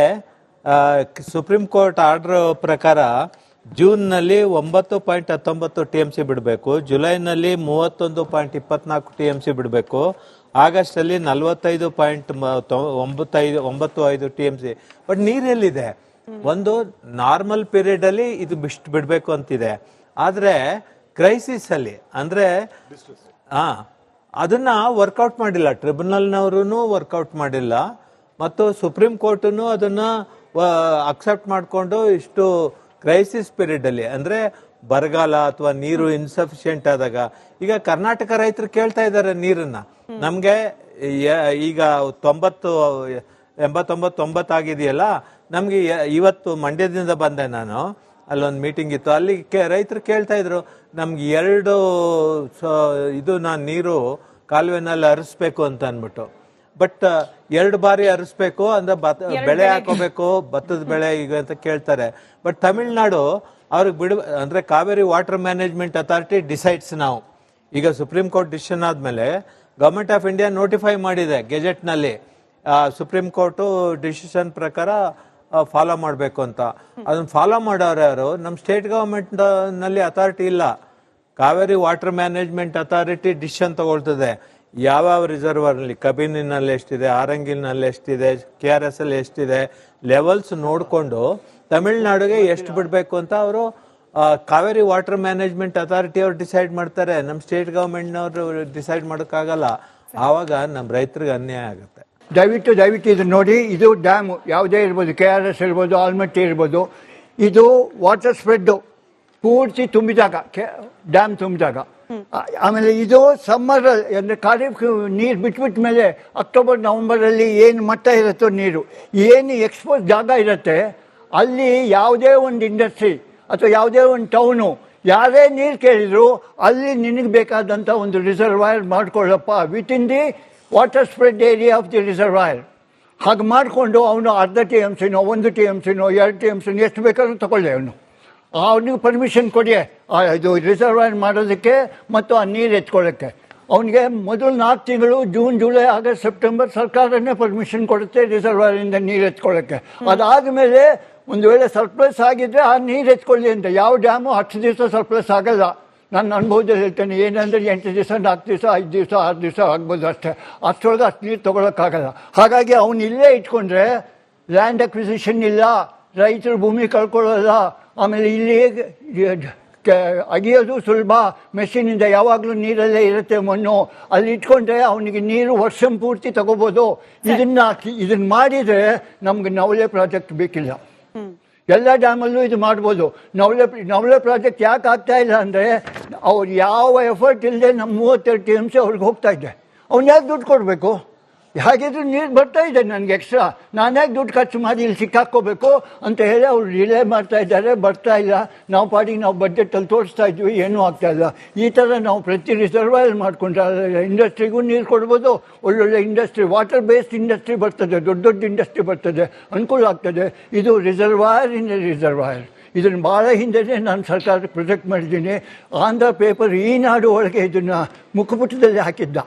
ಸುಪ್ರೀಂ ಕೋರ್ಟ್ ಆರ್ಡರ್ ಪ್ರಕಾರ ಜೂನ್ನಲ್ಲಿ 9.19 TMC ಬಿಡಬೇಕು, ಜುಲೈನಲ್ಲಿ 31.24 TMC ಬಿಡಬೇಕು, ಆಗಸ್ಟಲ್ಲಿ 45.95 TMC. ಬಟ್ ನೀರೆಲ್ಲಿದೆ? ಒಂದು ನಾರ್ಮಲ್ ಪೀರಿಯಡ್ ಅಲ್ಲಿ ಇದು ಬಿಡಬೇಕು ಅಂತಿದೆ, ಆದ್ರೆ ಕ್ರೈಸಿಸ್ ಅಲ್ಲಿ ಅಂದ್ರೆ ಅದನ್ನ ವರ್ಕೌಟ್ ಮಾಡಿಲ್ಲ, ಟ್ರಿಬ್ಯುನಲ್ನವರು ವರ್ಕೌಟ್ ಮಾಡಿಲ್ಲ, ಮತ್ತು ಸುಪ್ರೀಂ ಕೋರ್ಟನು ಅದನ್ನ ಅಕ್ಸೆಪ್ಟ್ ಮಾಡಿಕೊಂಡು ಇಷ್ಟು ಕ್ರೈಸಿಸ್ ಪೀರಿಯಡ್ ಅಲ್ಲಿ ಅಂದ್ರೆ ಬರಗಾಲ ಅಥವಾ ನೀರು ಇನ್ಸಫಿಷಿಯೆಂಟ್ ಆದಾಗ ಈಗ ಕರ್ನಾಟಕ ರೈತರು ಕೇಳ್ತಾ ಇದ್ದಾರೆ ನೀರನ್ನ. ನಮ್ಗೆ ಈಗ 89 ಆಗಿದೆಯಲ್ಲ, ನಮ್ಗೆ ಇವತ್ತು ಮಂಡ್ಯದಿಂದ ಬಂದೆ ನಾನು, ಅಲ್ಲೊಂದು ಮೀಟಿಂಗ್ ಇತ್ತು, ಅಲ್ಲಿ ರೈತರು ಕೇಳ್ತಾ ಇದ್ರು ನಮ್ಗೆ 2 ಇದು ನಾನು ನೀರು ಕಾಲುವೆನಲ್ಲಿ ಹರಿಸ್ಬೇಕು ಅಂತ ಅನ್ಬಿಟ್ಟು. ಬಟ್ 2 ಬಾರಿ ಹರಿಸ್ಬೇಕು ಅಂದ್ರೆ ಬೆಳೆ ಹಾಕೋಬೇಕು, ಭತ್ತದ ಬೆಳೆ ಈಗ ಅಂತ ಕೇಳ್ತಾರೆ. ಬಟ್ ತಮಿಳ್ನಾಡು ಅವ್ರಿಗೆ ಅಂದ್ರೆ Kaveri water management authority decides. ನಾವು ಈಗ ಸುಪ್ರೀಂ ಕೋರ್ಟ್ ಡಿಸಿಷನ್ ಆದ್ಮೇಲೆ ಗವರ್ಮೆಂಟ್ ಆಫ್ ಇಂಡಿಯಾ ನೋಟಿಫೈ ಮಾಡಿದೆ ಗೆಜೆಟ್ ನಲ್ಲಿ, ಸುಪ್ರೀಂ ಕೋರ್ಟ್ ಡಿಸಿಷನ್ ಪ್ರಕಾರ ಫಾಲೋ ಮಾಡಬೇಕು ಅಂತ. ಅದನ್ನ ಫಾಲೋ ಮಾಡೋರು ಯಾರು? ನಮ್ಮ ಸ್ಟೇಟ್ ಗವರ್ಮೆಂಟ್ ನಲ್ಲಿ ಅಥಾರಿಟಿ ಇಲ್ಲ. Kaveri water management authority decision ತಗೊಳ್ತದೆ ಯಾವ್ಯಾವ ರಿಸರ್ವರ್ ನಲ್ಲಿ, ಕಬಿನಿನಲ್ಲಿ ಎಷ್ಟಿದೆ, ಆರಂಗಿಲ್ನಲ್ಲಿ ಎಷ್ಟಿದೆ, KRS ಅಲ್ಲಿ ಎಷ್ಟಿದೆ, ಲೆವೆಲ್ಸ್ ನೋಡ್ಕೊಂಡು ತಮಿಳ್ನಾಡಿಗೆ ಎಷ್ಟು ಬಿಡಬೇಕು ಅಂತ ಅವರು ಕಾವೇರಿ ವಾಟರ್ ಮ್ಯಾನೇಜ್ಮೆಂಟ್ ಅಥಾರಿಟಿ ಅವ್ರು ಡಿಸೈಡ್ ಮಾಡ್ತಾರೆ. ನಮ್ಮ ಸ್ಟೇಟ್ ಗವರ್ಮೆಂಟ್ನವರು ಡಿಸೈಡ್ ಮಾಡೋಕ್ಕಾಗಲ್ಲ. ಆವಾಗ ನಮ್ಮ ರೈತರಿಗೆ ಅನ್ಯಾಯ ಆಗುತ್ತೆ. ದಯವಿಟ್ಟು ಇದು ನೋಡಿ, ಇದು ಡ್ಯಾಮು ಯಾವುದೇ ಇರ್ಬೋದು, KRS ಇರ್ಬೋದು, ಆಲ್ಮಟ್ಟಿ ಇರ್ಬೋದು, ಇದು ವಾಟರ್ ಸ್ಪ್ರೆಡ್ ಪೂರ್ತಿ ತುಂಬಿದಾಗ, ಡ್ಯಾಮ್ ತುಂಬಿದಾಗ. ಆಮೇಲೆ ಇದು ಸಮ್ಮರ್ ಅಂದರೆ ಖಾರೀಫ್ ನೀರು ಬಿಟ್ಬಿಟ್ಟ ಮೇಲೆ ಅಕ್ಟೋಬರ್ ನವಂಬರಲ್ಲಿ ಏನು ಮಟ್ಟ ಇರುತ್ತೋ ನೀರು, ಏನು ಎಕ್ಸ್ಪೋಸ್ ಜಾಗ ಇರುತ್ತೆ ಅಲ್ಲಿ ಯಾವುದೇ ಒಂದು ಇಂಡಸ್ಟ್ರಿ ಅಥವಾ ಯಾವುದೇ ಒಂದು ಟೌನು ಯಾರೇ ನೀರು ಕೇಳಿದ್ರು ಅಲ್ಲಿ ನಿನಗೆ ಬೇಕಾದಂಥ ಒಂದು ರಿಸರ್ವಾಯರ್ ಮಾಡ್ಕೊಳ್ಳಪ್ಪ with in the water spread area of the reservoir. ಹಾಗೆ ಮಾಡಿಕೊಂಡು ಅವನು ಅರ್ಧ TMCನೋ 1 TMCನೋ 2 TMCನೋ ಎಷ್ಟು ಬೇಕಾದ್ರೂ ತಗೊಳ್ಳಿ, ಅವನಿಗೆ ಪರ್ಮಿಷನ್ ಕೊಡಿ ಇದು ರಿಸರ್ವಾಯರ್ ಮಾಡೋದಕ್ಕೆ ಮತ್ತು ಆ ನೀರು ಎತ್ಕೊಳ್ಳೋಕ್ಕೆ. ಅವನಿಗೆ ಮೊದಲು 4 ತಿಂಗಳು ಜೂನ್, ಜುಲೈ, ಆಗಸ್ಟ್, ಸೆಪ್ಟೆಂಬರ್ ಸರ್ಕಾರನೇ ಪರ್ಮಿಷನ್ ಕೊಡುತ್ತೆ ರಿಸರ್ವಾಯರಿಂದ ನೀರು ಎತ್ಕೊಳ್ಳೋಕ್ಕೆ. ಅದಾದಮೇಲೆ ಒಂದು ವೇಳೆ ಸರ್ಪ್ಲಸ್ ಆಗಿದ್ರೆ ಆ ನೀರು ಎತ್ಕೊಳ್ಳಿ ಅಂತ. ಯಾವ ಡ್ಯಾಮು 10 ದಿವಸ ಸರ್ಪ್ಲಸ್ ಆಗಲ್ಲ. ನನ್ನ ಅನುಭವದಲ್ಲಿ ಹೇಳ್ತೇನೆ, ಏನಂದರೆ 8 ದಿವಸ, 4 ದಿವಸ, 5 ದಿವಸ, 6 ದಿವಸ ಆಗ್ಬೋದು ಅಷ್ಟೇ. ಅಷ್ಟರೊಳಗೆ ಅಷ್ಟು ನೀರು ತೊಗೊಳಕ್ಕಾಗಲ್ಲ. ಹಾಗಾಗಿ ಅವನು ಇಲ್ಲೇ ಇಟ್ಕೊಂಡ್ರೆ ಲ್ಯಾಂಡ್ ಅಕ್ವಿಸಿಷನ್ ಇಲ್ಲ, ರೈತರು ಭೂಮಿ ಕಳ್ಕೊಳ್ಳಲ್ಲ. ಆಮೇಲೆ ಇಲ್ಲಿ ಅಗಿಯೋದು ಸುಲಭ, ಮೆಷಿನಿಂದ ಯಾವಾಗಲೂ ನೀರಲ್ಲೇ ಇರುತ್ತೆ ಮಣ್ಣು. ಅಲ್ಲಿ ಇಟ್ಕೊಂಡ್ರೆ ಅವನಿಗೆ ನೀರು ವರ್ಷ ಪೂರ್ತಿ ತಗೋಬೋದು. ಇದನ್ನ ಮಾಡಿದರೆ ನಮ್ಗೆ ನವಲೆ ಪ್ರಾಜೆಕ್ಟ್ ಬೇಕಿಲ್ಲ. ಎಲ್ಲ ಡ್ಯಾಮಲ್ಲೂ ಇದು ಮಾಡ್ಬೋದು. ನವಲೆ ಪ್ರಾಜೆಕ್ಟ್ ಯಾಕೆ ಆಗ್ತಾ ಇಲ್ಲ ಅಂದರೆ ಅವ್ರು ಯಾವ ಎಫರ್ಟ್ ಇಲ್ಲದೆ ನಮ್ಮ 32 TMC ಅವ್ರಿಗೆ ಹೋಗ್ತಾ ಇದೆ. ಅವ್ನು ಯಾಕೆ ದುಡ್ಡು ಕೊಡಬೇಕು? ಹಾಗಿದ್ರೆ ನೀರು ಬರ್ತಾ ಇದೆ ನನಗೆ ಎಕ್ಸ್ಟ್ರಾ, ನಾನು ಯಾಕೆ ದುಡ್ಡು ಖರ್ಚು ಮಾಡಿ ಇಲ್ಲಿ ಸಿಕ್ಕಾಕ್ಕೋಬೇಕು ಅಂತ ಹೇಳಿ ಅವ್ರು ರಿಲೇ ಮಾಡ್ತಾ ಇದ್ದಾರೆ, ಬರ್ತಾ ಇಲ್ಲ. ನಾವು ಪಾಡಿಗೆ ನಾವು ಬಜೆಟಲ್ಲಿ ತೋರಿಸ್ತಾ ಇದ್ವಿ, ಏನೂ ಆಗ್ತಾ ಇಲ್ಲ. ಈ ಥರ ನಾವು ಪ್ರತಿ ರಿಸರ್ವಾಯರ್ ಮಾಡ್ಕೊಂಡ್ರೆ ಇಂಡಸ್ಟ್ರಿಗೂ ನೀರು ಕೊಡ್ಬೋದು. ಒಳ್ಳೊಳ್ಳೆ ಇಂಡಸ್ಟ್ರಿ, ವಾಟರ್ ಬೇಸ್ಡ್ ಇಂಡಸ್ಟ್ರಿ ಬರ್ತದೆ, ದೊಡ್ಡ ಇಂಡಸ್ಟ್ರಿ ಬರ್ತದೆ, ಅನುಕೂಲ ಆಗ್ತದೆ. ಇದು ರಿಸರ್ವಾಯರ್ ಇನ್ ರಿಸರ್ವಾಯರ್. ಇದನ್ನು ಭಾಳ ಹಿಂದೆಯೇ ನಾನು ಸರ್ಕಾರಕ್ಕೆ ಪ್ರೊಜೆಕ್ಟ್ ಮಾಡಿದ್ದೀನಿ. ಆಂಧ್ರ ಪೇಪರ್ ಈನಾಡು ಒಳಗೆ ಇದನ್ನು ಮುಖಪುಟದಲ್ಲಿ ಹಾಕಿದ್ದ.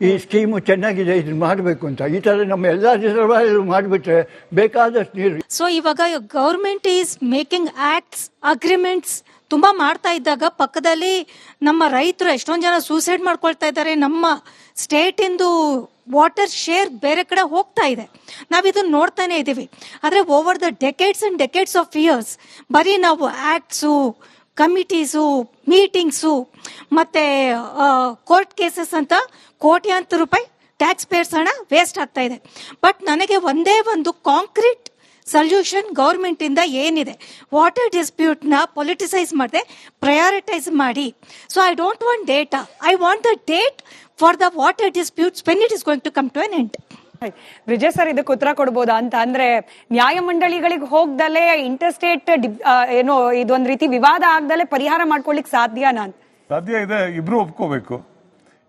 ಈ ಸ್ಕೀಮು ಚೆನ್ನಾಗಿದೆ, ಇದನ್ನ ಮಾಡಬೇಕು ಅಂತ. ಈ ಥರ ನಮ್ಮ ಎಲ್ಲ ರಿಸರ್ವಾಯರ್ ಮಾಡಿಬಿಟ್ರೆ ಬೇಕಾದಷ್ಟು ನೀರು. ಸೊ ಇವಾಗ government is making acts, agreements ತುಂಬಾ ಮಾಡ್ತಾ ಇದ್ದಾಗ ಪಕ್ಕದಲ್ಲಿ ನಮ್ಮ ರೈತರು ಎಷ್ಟೊಂದು ಜನ ಸೂಸೈಡ್ ಮಾಡ್ಕೊಳ್ತಾ ಇದ್ದಾರೆ. ನಮ್ಮ ಸ್ಟೇಟ್ ಇಂದು ವಾಟರ್ ಶೇರ್ ಬೇರೆ ಕಡೆ ಹೋಗ್ತಾ ಇದೆ. ನಾವಿದನ್ನ ನೋಡ್ತಾನೆ ಇದ್ದೀವಿ. ಆದರೆ over the decades and decades of years ಬರೀ ನಾವು ಆಕ್ಟ್ಸು, ಕಮಿಟೀಸು, ಮೀಟಿಂಗ್ಸು ಮತ್ತೆ ಕೋರ್ಟ್ ಕೇಸಸ್ ಅಂತ ಕೋಟ್ಯಾಂತರ ರೂಪಾಯಿ ಟ್ಯಾಕ್ಸ್ ಪೇಯರ್ಸ್ ಹಣ ವೇಸ್ಟ್ ಆಗ್ತಾ ಇದೆ. ಬಟ್ ನನಗೆ ಒಂದೇ ಒಂದು ಕಾಂಕ್ರೀಟ್ ಸೊಲ್ಯೂಷನ್ ಗೌರ್ಮೆಂಟ್ ಇಂದ ಏನಿದೆ, ವಾಟರ್ ಡಿಸ್ಪ್ಯೂಟ್ ನ ಪೊಲಿಟಿಸೈಸ್ ಮಾಡದೆ ಪ್ರಯಾರಿಟೈಸ್ ಮಾಡಿ. So I don't want data, I want the date for the water disputes when it is going to come to an end. Vijay sir, ಇದಕ್ಕೆ ಉತ್ತರ ಕೊಡ್ಬೋದಾ ಅಂತ ಅಂದ್ರೆ, ನ್ಯಾಯಮಂಡಳಿಗಳಿಗೆ ಹೋಗ್ದಲೆ ಇಂಟರ್ಸ್ಟೇಟ್ ಏನೋ ಇದೊಂದ್ ರೀತಿ ವಿವಾದ ಆಗ್ದಲೆ ಪರಿಹಾರ ಮಾಡ್ಕೊಳ್ಳಿಕ್ ಸಾಧ್ಯನಾ? ಸಾಧ್ಯ ಇದೆ, ಇಬ್ರು ಒಪ್ಕೋಬೇಕು.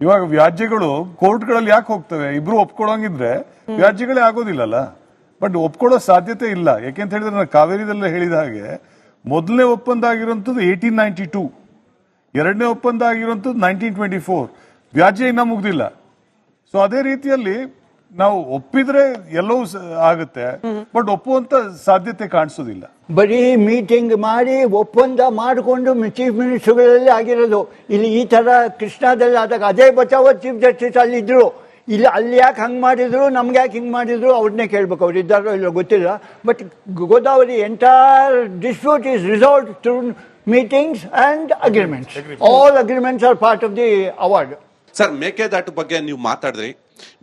ಇವಾಗ ವ್ಯಾಜ್ಯಗಳು ಕೋರ್ಟ್ಗಳಲ್ಲಿ ಯಾಕೆ ಹೋಗ್ತವೆ? ಇಬ್ರು ಒಪ್ಕೊಳ್ಳೋಂಗಿದ್ರೆ ವ್ಯಾಜ್ಯಗಳೇ ಆಗೋದಿಲ್ಲಲ್ಲ. ಬಟ್ ಒಪ್ಕೊಳ್ಳೋ ಸಾಧ್ಯತೆ ಇಲ್ಲ. ಯಾಕೆಂತ ಹೇಳಿದ್ರೆ ನಾನು ಕಾವೇರಿದಲ್ಲೇ ಹೇಳಿದ ಹಾಗೆ ಮೊದಲನೇ ಒಪ್ಪಂದ ಆಗಿರುವಂಥದ್ದು 1892, ಎರಡನೇ ಒಪ್ಪಂದ ಆಗಿರುವಂಥದ್ದು 1924. ವ್ಯಾಜ್ಯ ಇನ್ನ ಮುಗ್ದಿಲ್ಲ. ಸೊ ಅದೇ ರೀತಿಯಲ್ಲಿ ನಾವು ಒಪ್ಪಿದ್ರೆ ಎಲ್ಲವೂ ಆಗುತ್ತೆ, ಬಟ್ ಒಪ್ಪುವಂತ ಸಾಧ್ಯತೆ ಕಾಣಿಸೋದಿಲ್ಲ. ಬರೀ ಮೀಟಿಂಗ್ ಮಾಡಿ ಒಪ್ಪಂದ ಮಾಡಿಕೊಂಡು ಚೀಫ್ ಮಿನಿಸ್ಟರ್ಗಳಲ್ಲಿ ಆಗಿರೋದು. ಇಲ್ಲಿ ಈ ತರ ಕೃಷ್ಣಾದಲ್ಲಿ ಆದಾಗ ಅಜಯ್ ಬಚಾವ್ ಚೀಫ್ ಜಸ್ಟಿಸ್ ಅಲ್ಲಿ ಇದ್ರು. ಇಲ್ಲಿ ಅಲ್ಲಿ ಯಾಕೆ ಹಂಗೆ ಮಾಡಿದ್ರು, ನಮ್ಗೆ ಯಾಕೆ ಹಿಂಗೆ ಮಾಡಿದ್ರು ಅವ್ರನ್ನೇ ಕೇಳ್ಬೇಕು. ಅವ್ರು ಇದ್ದಾರೋ ಇಲ್ಲ ಗೊತ್ತಿಲ್ಲ. But Godavari entire dispute is resolved through meetings and agreements. All agreements are part of the award. Sir, Mekedatu ಬಗ್ಗೆ ನೀವು ಮಾತಾಡಿದ್ರಿ.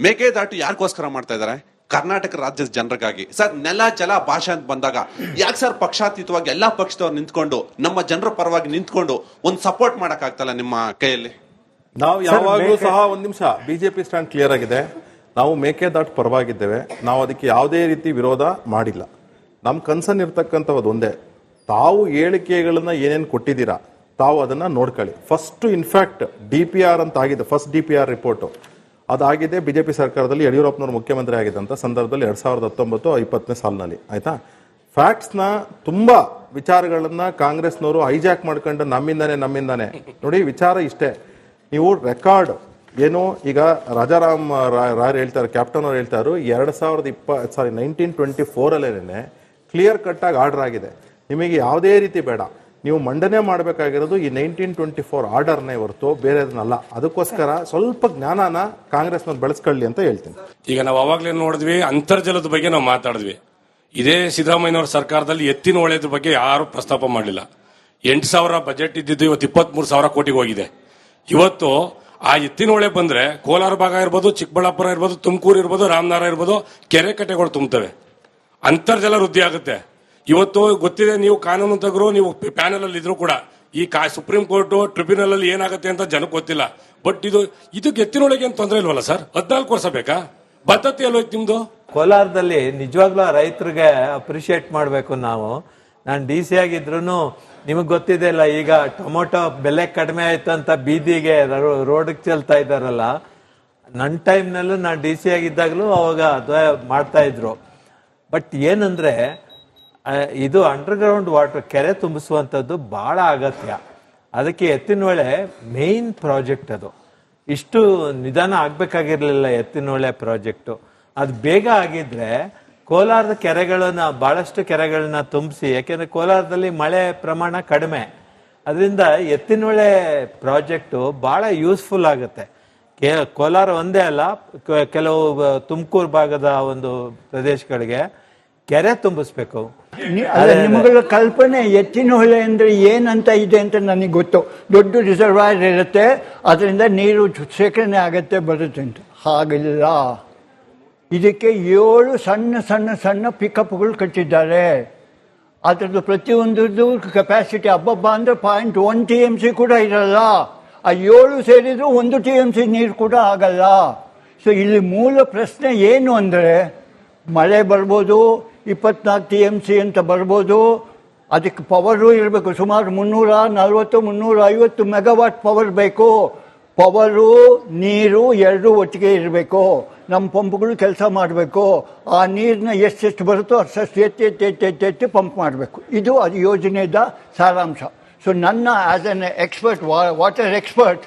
ಮೇಕೆದಾಟು ಯಾರಿಗೋಸ್ಕರ ಮಾಡ್ತಾ ಇದ್ದಾರೆ? ಕರ್ನಾಟಕ ರಾಜ್ಯದ ಜನರಿಗಾಗಿ. ಸರ್, ನೆಲ ಜಲ ಭಾಷೆ ಅಂತ ಬಂದಾಗ ಯಾಕೆ ಸರ್ ಪಕ್ಷಾತೀತವಾಗಿ ಎಲ್ಲಾ ಪಕ್ಷದವ್ರು ನಿಂತ್ಕೊಂಡು ನಮ್ಮ ಜನರ ಪರವಾಗಿ ನಿಂತ್ಕೊಂಡು ಒಂದು ಸಪೋರ್ಟ್ ಮಾಡಕ್ ಆಗ್ತಲ್ಲ ನಿಮ್ಮ ಕೈಯಲ್ಲಿ? ನಾವು ಯಾವಾಗಲೂ ಸಹ ಒಂದ್ ನಿಮಿಷ, ಬಿಜೆಪಿ ಸ್ಟ್ಯಾಂಡ್ ಕ್ಲಿಯರ್ ಆಗಿದೆ. ನಾವು ಮೇಕೆದಾಟು ಪರವಾಗಿದ್ದೇವೆ. ನಾವು ಅದಕ್ಕೆ ಯಾವುದೇ ರೀತಿ ವಿರೋಧ ಮಾಡಿಲ್ಲ. ನಮ್ಮ ಕನ್ಸರ್ನ್ ಇರ್ತಕ್ಕಂಥದ್ದು ಒಂದೇ, ತಾವು ಹೇಳಿಕೆಗಳನ್ನ ಏನೇನು ಕೊಟ್ಟಿದ್ದೀರಾ ತಾವು ಅದನ್ನ ನೋಡ್ಕೊಳ್ಳಿ. ಫಸ್ಟ್ ಇನ್ಫ್ಯಾಕ್ಟ್ DPR ಅಂತ ಆಗಿದೆ, ಫಸ್ಟ್ DPR ರಿಪೋರ್ಟ್ ಅದಾಗಿದೆ ಬಿಜೆಪಿ ಸರ್ಕಾರದಲ್ಲಿ ಯಡಿಯೂರಪ್ಪನವರು ಮುಖ್ಯಮಂತ್ರಿ ಆಗಿದ್ದಂತ ಸಂದರ್ಭದಲ್ಲಿ 2019-20 ಸಾಲಿನಲ್ಲಿ. ಆಯ್ತಾ? ಫ್ಯಾಕ್ಟ್ಸ್ ನ ತುಂಬಾ ವಿಚಾರಗಳನ್ನ ಕಾಂಗ್ರೆಸ್ನವರು ಹೈಜಾಕ್ ಮಾಡ್ಕೊಂಡು ನಮ್ಮಿಂದಾನೆ ನೋಡಿ. ವಿಚಾರ ಇಷ್ಟೇ, ನೀವು ರೆಕಾರ್ಡ್ ಏನು ಈಗ ರಾಜಾರಾಮ್ ರಾಯ್ ಹೇಳ್ತಾರೆ, ಕ್ಯಾಪ್ಟನ್ ಅವ್ರು ಹೇಳ್ತಾರೆ 1924 ಕ್ಲಿಯರ್ ಕಟ್ ಆಗಿ ಆರ್ಡರ್ ಆಗಿದೆ. ನಿಮಗೆ ಯಾವುದೇ ರೀತಿ ಬೇಡ, ನೀವು ಮಂಡನೆ ಮಾಡಬೇಕಾಗಿರೋದು ಈ 1924 ಆರ್ಡರ್ನೇ ಹೊರತು ಬೇರೆದನ್ನಲ್ಲ. ಅದಕ್ಕೋಸ್ಕರ ಸ್ವಲ್ಪ ಜ್ಞಾನನ ಕಾಂಗ್ರೆಸ್ನವ್ರು ಬೆಳೆಸ್ಕೊಳ್ಳಿ ಅಂತ ಹೇಳ್ತೀನಿ. ಈಗ ನಾವು ಅವಾಗಲೇ ನೋಡಿದ್ವಿ, ಅಂತರ್ಜಲದ ಬಗ್ಗೆ ನಾವು ಮಾತಾಡಿದ್ವಿ. ಇದೇ ಸಿದ್ದರಾಮಯ್ಯನವರ ಸರ್ಕಾರದಲ್ಲಿ ಎತ್ತಿನ ಹೊಳೆದ ಬಗ್ಗೆ ಯಾರು ಪ್ರಸ್ತಾಪ ಮಾಡಲಿಲ್ಲ. 8,000 ಬಜೆಟ್ ಇದ್ದಿದ್ದು ಇವತ್ತು 23,000 ಕೋಟಿಗೆ ಹೋಗಿದೆ. ಇವತ್ತು ಆ ಎತ್ತಿನ ಹೊಳೆ ಬಂದ್ರೆ ಕೋಲಾರ ಭಾಗ ಇರ್ಬೋದು, ಚಿಕ್ಕಬಳ್ಳಾಪುರ ಇರ್ಬೋದು, ತುಮಕೂರು ಇರ್ಬೋದು, ರಾಮನಗರ ಇರ್ಬೋದು, ಕೆರೆ ಕಟ್ಟೆಗಳು ತುಂಬುತ್ತವೆ. ಅಂತರ್ಜಲ ವೃದ್ಧಿ ಆಗುತ್ತೆ. ಇವತ್ತು ಗೊತ್ತಿದೆ, ನೀವು ಕಾನೂನು ತಗರು, ನೀವು ಪ್ಯಾನಲ್ ಅಲ್ಲಿ ಇದ್ರು ಕೂಡ ಈ ಸುಪ್ರೀಂ ಕೋರ್ಟ್ ಟ್ರಿಬ್ಯುನಲ್ ಅಲ್ಲಿ ಏನಾಗುತ್ತೆ ಅಂತ ಜನಕ್ಕೆ ಗೊತ್ತಿಲ್ಲ. ಬಟ್ ಇದಕ್ಕೆ ಎತ್ತಿನೊಳಗೆ ಏನು ತೊಂದರೆ ಇಲ್ವಲ್ಲ ಸರ್? 14 ವರ್ಷ ಬೇಕಾ? ಬದ್ಧತೆ ಎಲ್ಲೋಯ್ತು ನಿಮ್ದು? ಕೋಲಾರದಲ್ಲಿ ನಿಜವಾಗ್ಲೂ ರೈತರಿಗೆ ಅಪ್ರಿಶಿಯೇಟ್ ಮಾಡಬೇಕು ನಾವು. ನಾನು DC ಆಗಿದ್ರು ನಿಮಗೆ ಗೊತ್ತಿದೆ ಇಲ್ಲ, ಈಗ ಟೊಮೊಟೊ ಬೆಲೆ ಕಡಿಮೆ ಆಯ್ತು ಅಂತ ಬೀದಿಗೆ ರೋಡ್ಗೆ ಚೆಲ್ತಾ ಇದ್ದಾರಲ್ಲ. ನನ್ನ ಟೈಮ್ನಲ್ಲೂ ನಾನು DC ಆಗಿದ್ದಾಗಲೂ ಅವಾಗ ಮಾಡ್ತಾ ಇದ್ರು. ಬಟ್ ಏನಂದ್ರೆ ಇದು ಅಂಡರ್ಗ್ರೌಂಡ್ ವಾಟರ್ ಕೆರೆ ತುಂಬಿಸುವಂಥದ್ದು ಬಹಳ ಅಗತ್ಯ. ಅದಕ್ಕೆ ಎತ್ತಿನಹೊಳೆ ಮೇನ್ ಪ್ರಾಜೆಕ್ಟ್. ಅದು ಇಷ್ಟು ನಿಧಾನ ಆಗ್ಬೇಕಾಗಿರ್ಲಿಲ್ಲ ಎತ್ತಿನಹೊಳೆ ಪ್ರಾಜೆಕ್ಟು. ಅದು ಬೇಗ ಆಗಿದ್ರೆ ಕೋಲಾರದ ಕೆರೆಗಳನ್ನ, ಬಹಳಷ್ಟು ಕೆರೆಗಳನ್ನ ತುಂಬಿಸಿ, ಯಾಕೆಂದ್ರೆ ಕೋಲಾರದಲ್ಲಿ ಮಳೆ ಪ್ರಮಾಣ ಕಡಿಮೆ, ಅದರಿಂದ ಎತ್ತಿನಹೊಳೆ ಪ್ರಾಜೆಕ್ಟು ಬಹಳ ಯೂಸ್ಫುಲ್ ಆಗುತ್ತೆ. ಕೋಲಾರ ಒಂದೇ ಅಲ್ಲ, ಕೆಲವು ತುಮಕೂರು ಭಾಗದ ಒಂದು ಪ್ರದೇಶಗಳಿಗೆ ಕೆರೆ ತುಂಬಿಸ್ಬೇಕು. ನಿಮಗಳ ಕಲ್ಪನೆ ಎತ್ತಿನಹೊಳೆ ಅಂದ್ರೆ ಏನಂತ ಇದೆ ಅಂತ ನನಗೆ ಗೊತ್ತು. ದೊಡ್ಡ ರಿಸರ್ವಾಯರ್ ಇರುತ್ತೆ, ಅದರಿಂದ ನೀರು ಶೇಖರಣೆ ಆಗತ್ತೆ ಬರುತ್ತೆ ಅಂತ. ಹಾಗಿಲ್ಲ, ಇದಕ್ಕೆ 7 ಸಣ್ಣ ಸಣ್ಣ ಸಣ್ಣ ಪಿಕಪ್ಗಳು ಕಟ್ಟಿದ್ದಾರೆ. ಅದರದ್ದು ಪ್ರತಿಯೊಂದರದ್ದು ಕೆಪಾಸಿಟಿ ಹಬ್ಬ ಅಂದ್ರೆ 0.1 TMC ಕೂಡ ಇರಲ್ಲ. ಆ 7 ಸೇರಿದ್ರು 1 TMC ನೀರು ಕೂಡ ಆಗಲ್ಲ. ಸೊ ಇಲ್ಲಿ ಮೂಲ ಪ್ರಶ್ನೆ ಏನು ಅಂದರೆ, ಮಳೆ ಬರ್ಬೋದು, 24 TMC ಅಂತ ಬರ್ಬೋದು, ಅದಕ್ಕೆ ಪವರು ಇರಬೇಕು. ಸುಮಾರು 340-350 ಮೆಗಾವಾಟ್ ಪವರ್ ಬೇಕು. ಪವರು ನೀರು ಎರಡೂ ಒಟ್ಟಿಗೆ ಇರಬೇಕು. ನಮ್ಮ ಪಂಪ್ಗಳು ಕೆಲಸ ಮಾಡಬೇಕು. ಆ ನೀರನ್ನ ಎಷ್ಟೆಷ್ಟು ಬರುತ್ತೋ ಅಷ್ಟು ಎತ್ತಿ ಪಂಪ್ ಮಾಡಬೇಕು. ಇದು ಅದು ಯೋಜನೆಯ ಸಾರಾಂಶ. ಸೊ ನನ್ನ as N expert, water expert,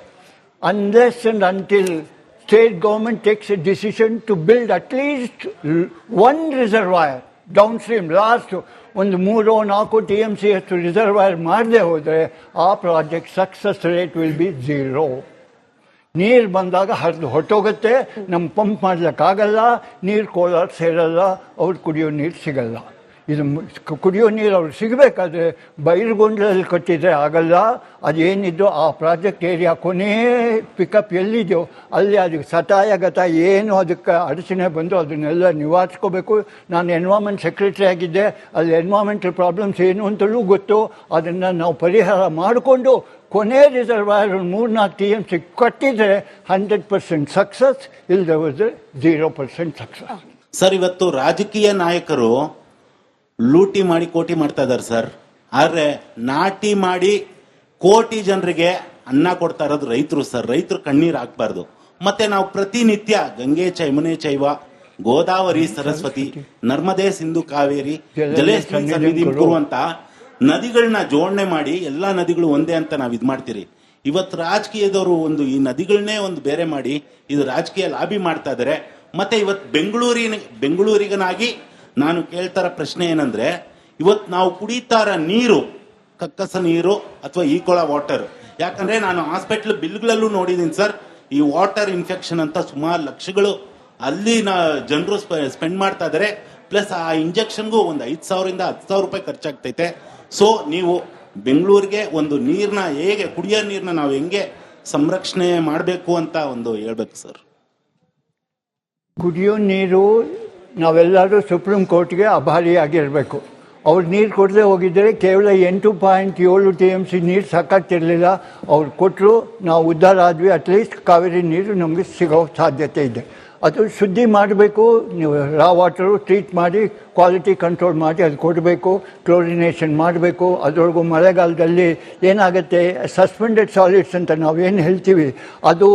unless and until state government takes a decision to build at least one reservoir downstream, last ಒಂದು 3-4 TMC ಅಷ್ಟು ರಿಸರ್ವಾಯರ್ ಮಾಡದೆ ಹೋದರೆ ಆ project success rate will be 0. ನೀರು ಬಂದಾಗ ಹರಿದು ಹೊಟ್ಟೋಗುತ್ತೆ, ನಮ್ಮ ಪಂಪ್ ಮಾಡ್ಲಿಕ್ಕಾಗಲ್ಲ, ನೀರು ಕೋಲಾರ ಸೇರಲ್ಲ, ಅವ್ರು ಕುಡಿಯೋ ನೀರು ಸಿಗಲ್ಲ. ಇದು ಕುಡಿಯೋ ನೀರು ಅವ್ರು ಸಿಗಬೇಕಾದ್ರೆ ಬೈರುಗೊಂಡಲ್ಲಿ ಕಟ್ಟಿದರೆ ಆಗಲ್ಲ. ಅದೇನಿದ್ದು ಆ ಪ್ರಾಜೆಕ್ಟ್ ಏರಿಯಾ ಕೊನೇ ಪಿಕಪ್ ಎಲ್ಲಿದೆಯೋ ಅಲ್ಲಿ ಅದಕ್ಕೆ ಸತಾಯಗತ ಏನು ಅದಕ್ಕೆ ಅಡಚಣೆ ಬಂದು ಅದನ್ನೆಲ್ಲ ನಿವಾರಿಸ್ಕೋಬೇಕು. ನಾನು ಎನ್ವೈರ್ಮೆಂಟ್ ಸೆಕ್ರೆಟರಿ ಆಗಿದ್ದೆ, ಅಲ್ಲಿ ಎನ್ವೈರ್ಮೆಂಟಲ್ ಪ್ರಾಬ್ಲಮ್ಸ್ ಏನು ಅಂತಲೂ ಗೊತ್ತು. ಅದನ್ನು ನಾವು ಪರಿಹಾರ ಮಾಡಿಕೊಂಡು ಕೊನೆ ರಿಸರ್ವಾಯರ್ 3-4 TMC ಕಟ್ಟಿದರೆ 100% ಸಕ್ಸಸ್, ಇಲ್ಲದೆ ಹೋದರೆ 0% ಸಕ್ಸಸ್. ಸರ್, ಇವತ್ತು ರಾಜಕೀಯ ನಾಯಕರು ಲೂಟಿ ಮಾಡಿ ಕೋಟಿ ಮಾಡ್ತಾ ಇದ್ದಾರೆ ಸರ್. ಆದರೆ ನಾಟಿ ಮಾಡಿ ಕೋಟಿ ಜನರಿಗೆ ಅನ್ನ ಕೊಡ್ತಾ ಇರೋದು ರೈತರು ಸರ್. ರೈತರು ಕಣ್ಣೀರು ಹಾಕ್ಬಾರ್ದು. ಮತ್ತೆ ನಾವು ಪ್ರತಿನಿತ್ಯ ಗಂಗೆ ಯಮುನೆ ಚೈವ, ಗೋದಾವರಿ ಸರಸ್ವತಿ, ನರ್ಮದೆ ಸಿಂಧು ಕಾವೇರಿ, ಜಲೇಸ್ಮಿನ್ ಸನ್ನಿಧಿ ಅಂತ ನದಿಗಳನ್ನ ಜೋಡಣೆ ಮಾಡಿ ಎಲ್ಲಾ ನದಿಗಳು ಒಂದೇ ಅಂತ ನಾವು ಇದು ಮಾಡ್ತೀರಿ. ಇವತ್ತು ರಾಜಕೀಯದವರು ಒಂದು ಈ ನದಿಗಳನ್ನೇ ಒಂದು ಬೇರೆ ಮಾಡಿ ಇದು ರಾಜಕೀಯ ಲಾಬಿ ಮಾಡ್ತಾ ಇದ್ದಾರೆ. ಮತ್ತೆ ಇವತ್ತು ಬೆಂಗಳೂರಿಗನಾಗಿ ನಾನು ಕೇಳ್ತಾರ ಪ್ರಶ್ನೆ ಏನಂದ್ರೆ, ಇವತ್ತು ನಾವು ಕುಡಿತಾರ ನೀರು ಕಕ್ಕಸ ನೀರು ಅಥವಾ ಈಕೊಳ ವಾಟರ್. ಯಾಕಂದ್ರೆ ನಾನು ಹಾಸ್ಪಿಟಲ್ ಬಿಲ್ಗಳಲ್ಲೂ ನೋಡಿದ್ದೀನಿ ಸರ್, ಈ ವಾಟರ್ ಇನ್ಫೆಕ್ಷನ್ ಅಂತ ಸುಮಾರು ಲಕ್ಷಗಳು ಅಲ್ಲಿ ಜನರು ಸ್ಪೆಂಡ್ ಮಾಡ್ತಾ ಇದಾರೆ. ಪ್ಲಸ್ ಆ ಇಂಜೆಕ್ಷನ್ಗೂ ಒಂದು 5,000 ರಿಂದ 10,000 ರೂಪಾಯಿ ಖರ್ಚಾಗ್ತೈತೆ. ಸೊ ನೀವು ಬೆಂಗಳೂರಿಗೆ ಒಂದು ನೀರ್ನ ಹೇಗೆ, ಕುಡಿಯೋ ನೀರ್ನ ನಾವು ಹೆಂಗೆ ಸಂರಕ್ಷಣೆ ಮಾಡಬೇಕು ಅಂತ ಒಂದು ಹೇಳ್ಬೇಕು ಸರ್. ಕುಡಿಯೋ ನೀರು ನಾವೆಲ್ಲರೂ ಸುಪ್ರೀಂ ಕೋರ್ಟ್ಗೆ ಆಭಾರಿಯಾಗಿರಬೇಕು. ಅವ್ರು ನೀರು ಕೊಡದೆ ಹೋಗಿದ್ದರೆ ಕೇವಲ 8.7 TMC ನೀರು ಸಾಕಾಗ್ತಿರಲಿಲ್ಲ. ಅವ್ರು ಕೊಟ್ಟರು, ನಾವು ಉದ್ಧಾರ ಆದ್ವಿ. ಅಟ್ಲೀಸ್ಟ್ ಕಾವೇರಿ ನೀರು ನಮಗೆ ಸಿಗೋ ಸಾಧ್ಯತೆ ಇದೆ. ಅದು ಶುದ್ಧಿ ಮಾಡಬೇಕು. ನೀವು ರಾ ವಾಟರು ಟ್ರೀಟ್ ಮಾಡಿ ಕ್ವಾಲಿಟಿ ಕಂಟ್ರೋಲ್ ಮಾಡಿ ಅದು ಕೊಡಬೇಕು. ಕ್ಲೋರಿನೇಷನ್ ಮಾಡಬೇಕು. ಅದರೊಳಗೂ ಮಳೆಗಾಲದಲ್ಲಿ ಏನಾಗುತ್ತೆ, ಸಸ್ಪೆಂಡೆಡ್ ಸಾಲಿಡ್ಸ್ ಅಂತ ನಾವೇನು ಹೇಳ್ತೀವಿ, ಅದು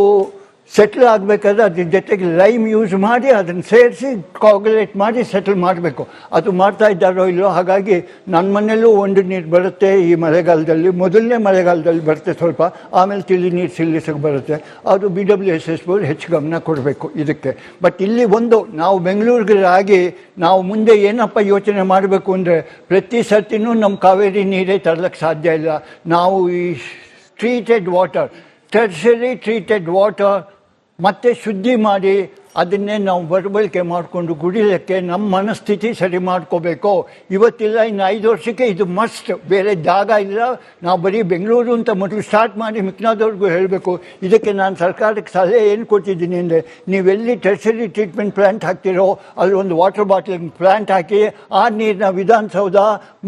ಸೆಟ್ಲ್ ಆಗಬೇಕಾದ್ರೆ ಅದ್ರ ಜೊತೆಗೆ ಲೈಮ್ ಯೂಸ್ ಮಾಡಿ ಅದನ್ನು ಸೇರಿಸಿ ಕಾಗುಲೇಟ್ ಮಾಡಿ ಸೆಟಲ್ ಮಾಡಬೇಕು. ಅದು ಮಾಡ್ತಾ ಇದ್ದಾರೋ ಇಲ್ಲೋ. ಹಾಗಾಗಿ ನನ್ನ ಮನೆಯಲ್ಲೂ ಒಂದು ನೀರು ಬರುತ್ತೆ ಈ ಮಳೆಗಾಲದಲ್ಲಿ. ಮೊದಲನೇ ಮಳೆಗಾಲದಲ್ಲಿ ಬರುತ್ತೆ ಸ್ವಲ್ಪ, ಆಮೇಲೆ ತಿಳಿ ನೀರು ಸಿಲ್ಲಿಸಕ್ಕೆ ಬರುತ್ತೆ. ಅದು BWSS ಬೋರ್ಡ್ ಹೆಚ್ಚು ಗಮನ ಕೊಡಬೇಕು ಇದಕ್ಕೆ. ಬಟ್ ಇಲ್ಲಿ ಒಂದು ನಾವು ಬೆಂಗಳೂರಿಗಾಗಿ ನಾವು ಮುಂದೆ ಏನಪ್ಪ ಯೋಚನೆ ಮಾಡಬೇಕು ಅಂದರೆ, ಪ್ರತಿ ಸರ್ತಿನೂ ನಮ್ಮ ಕಾವೇರಿ ನೀರೇ ತರಲಿಕ್ಕೆ ಸಾಧ್ಯ ಇಲ್ಲ. ನಾವು ಈ treated water, tertiary treated water ಮತ್ತೆ ಶುದ್ಧಿ ಮಾಡಿ ಅದನ್ನೇ ನಾವು ಬರಬಳಿಕೆ ಮಾಡಿಕೊಂಡು ಕುಡಿಲಿಕ್ಕೆ ನಮ್ಮ ಮನಸ್ಥಿತಿ ಸರಿ ಮಾಡ್ಕೋಬೇಕು. ಇವತ್ತಿಲ್ಲ, ಇನ್ನು 5 ವರ್ಷಕ್ಕೆ ಇದು ಮಸ್ಟ್. ಬೇರೆ ಜಾಗ ಇಲ್ಲ. ನಾವು ಬರೀ ಬೆಂಗಳೂರು ಅಂತ ಮೊದಲು ಸ್ಟಾರ್ಟ್ ಮಾಡಿ ಮಿಕ್ನಾದವ್ರಿಗೂ ಹೇಳಬೇಕು. ಇದಕ್ಕೆ ನಾನು ಸರ್ಕಾರಕ್ಕೆ ಸಲಹೆ ಏನು ಕೊಟ್ಟಿದ್ದೀನಿ ಅಂದರೆ, ನೀವೆಲ್ಲಿ ಟರ್ಷರಿ ಟ್ರೀಟ್ಮೆಂಟ್ ಪ್ಲ್ಯಾಂಟ್ ಹಾಕ್ತಿರೋ ಅಲ್ಲಿ ಒಂದು ವಾಟರ್ ಬಾಟಲ್ ಪ್ಲ್ಯಾಂಟ್ ಹಾಕಿ ಆ ನೀರನ್ನ ವಿಧಾನಸೌಧ,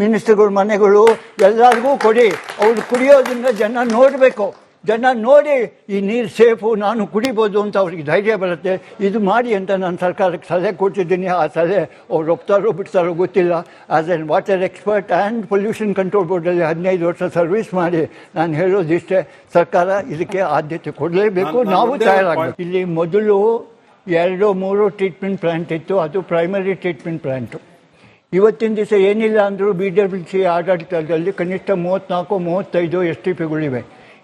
ಮಿನಿಸ್ಟರ್ಗಳ ಮನೆಗಳು ಎಲ್ಲರಿಗೂ ಕೊಡಿ. ಅವ್ರು ಕುಡಿಯೋದ್ರಿಂದ ಜನ ನೋಡಬೇಕು. ಜನ ನೋಡಿ ಈ ನೀರು ಸೇಫು, ನಾನು ಕುಡಿಬೋದು ಅಂತ ಅವ್ರಿಗೆ ಧೈರ್ಯ ಬರುತ್ತೆ. ಇದು ಮಾಡಿ ಅಂತ ನಾನು ಸರ್ಕಾರಕ್ಕೆ ಸಲಹೆ ಕೊಟ್ಟಿದ್ದೀನಿ. ಆ ಸಲಹೆ ಅವ್ರು ಒಪ್ತಾರೋ ಬಿಡ್ತಾರೋ ಗೊತ್ತಿಲ್ಲ. As an water expert and pollution control ಬೋರ್ಡಲ್ಲಿ 15 ವರ್ಷ ಸರ್ವಿಸ್ ಮಾಡಿ ನಾನು ಹೇಳೋದಿಷ್ಟೇ, ಸರ್ಕಾರ ಇದಕ್ಕೆ ಆದ್ಯತೆ ಕೊಡಲೇಬೇಕು. ನಾವು ತಯಾರಾಗಬೇಕು. ಇಲ್ಲಿ ಮೊದಲು 2-3 ಟ್ರೀಟ್ಮೆಂಟ್ ಪ್ಲ್ಯಾಂಟ್ ಇತ್ತು. ಅದು ಪ್ರೈಮರಿ ಟ್ರೀಟ್ಮೆಂಟ್ ಪ್ಲ್ಯಾಂಟು. ಇವತ್ತಿನ ದಿವಸ ಏನಿಲ್ಲ ಅಂದರೂ BWC ಆಡಳಿತದಲ್ಲಿ ಕನಿಷ್ಠ 34-35 STPಗಳಿವೆ.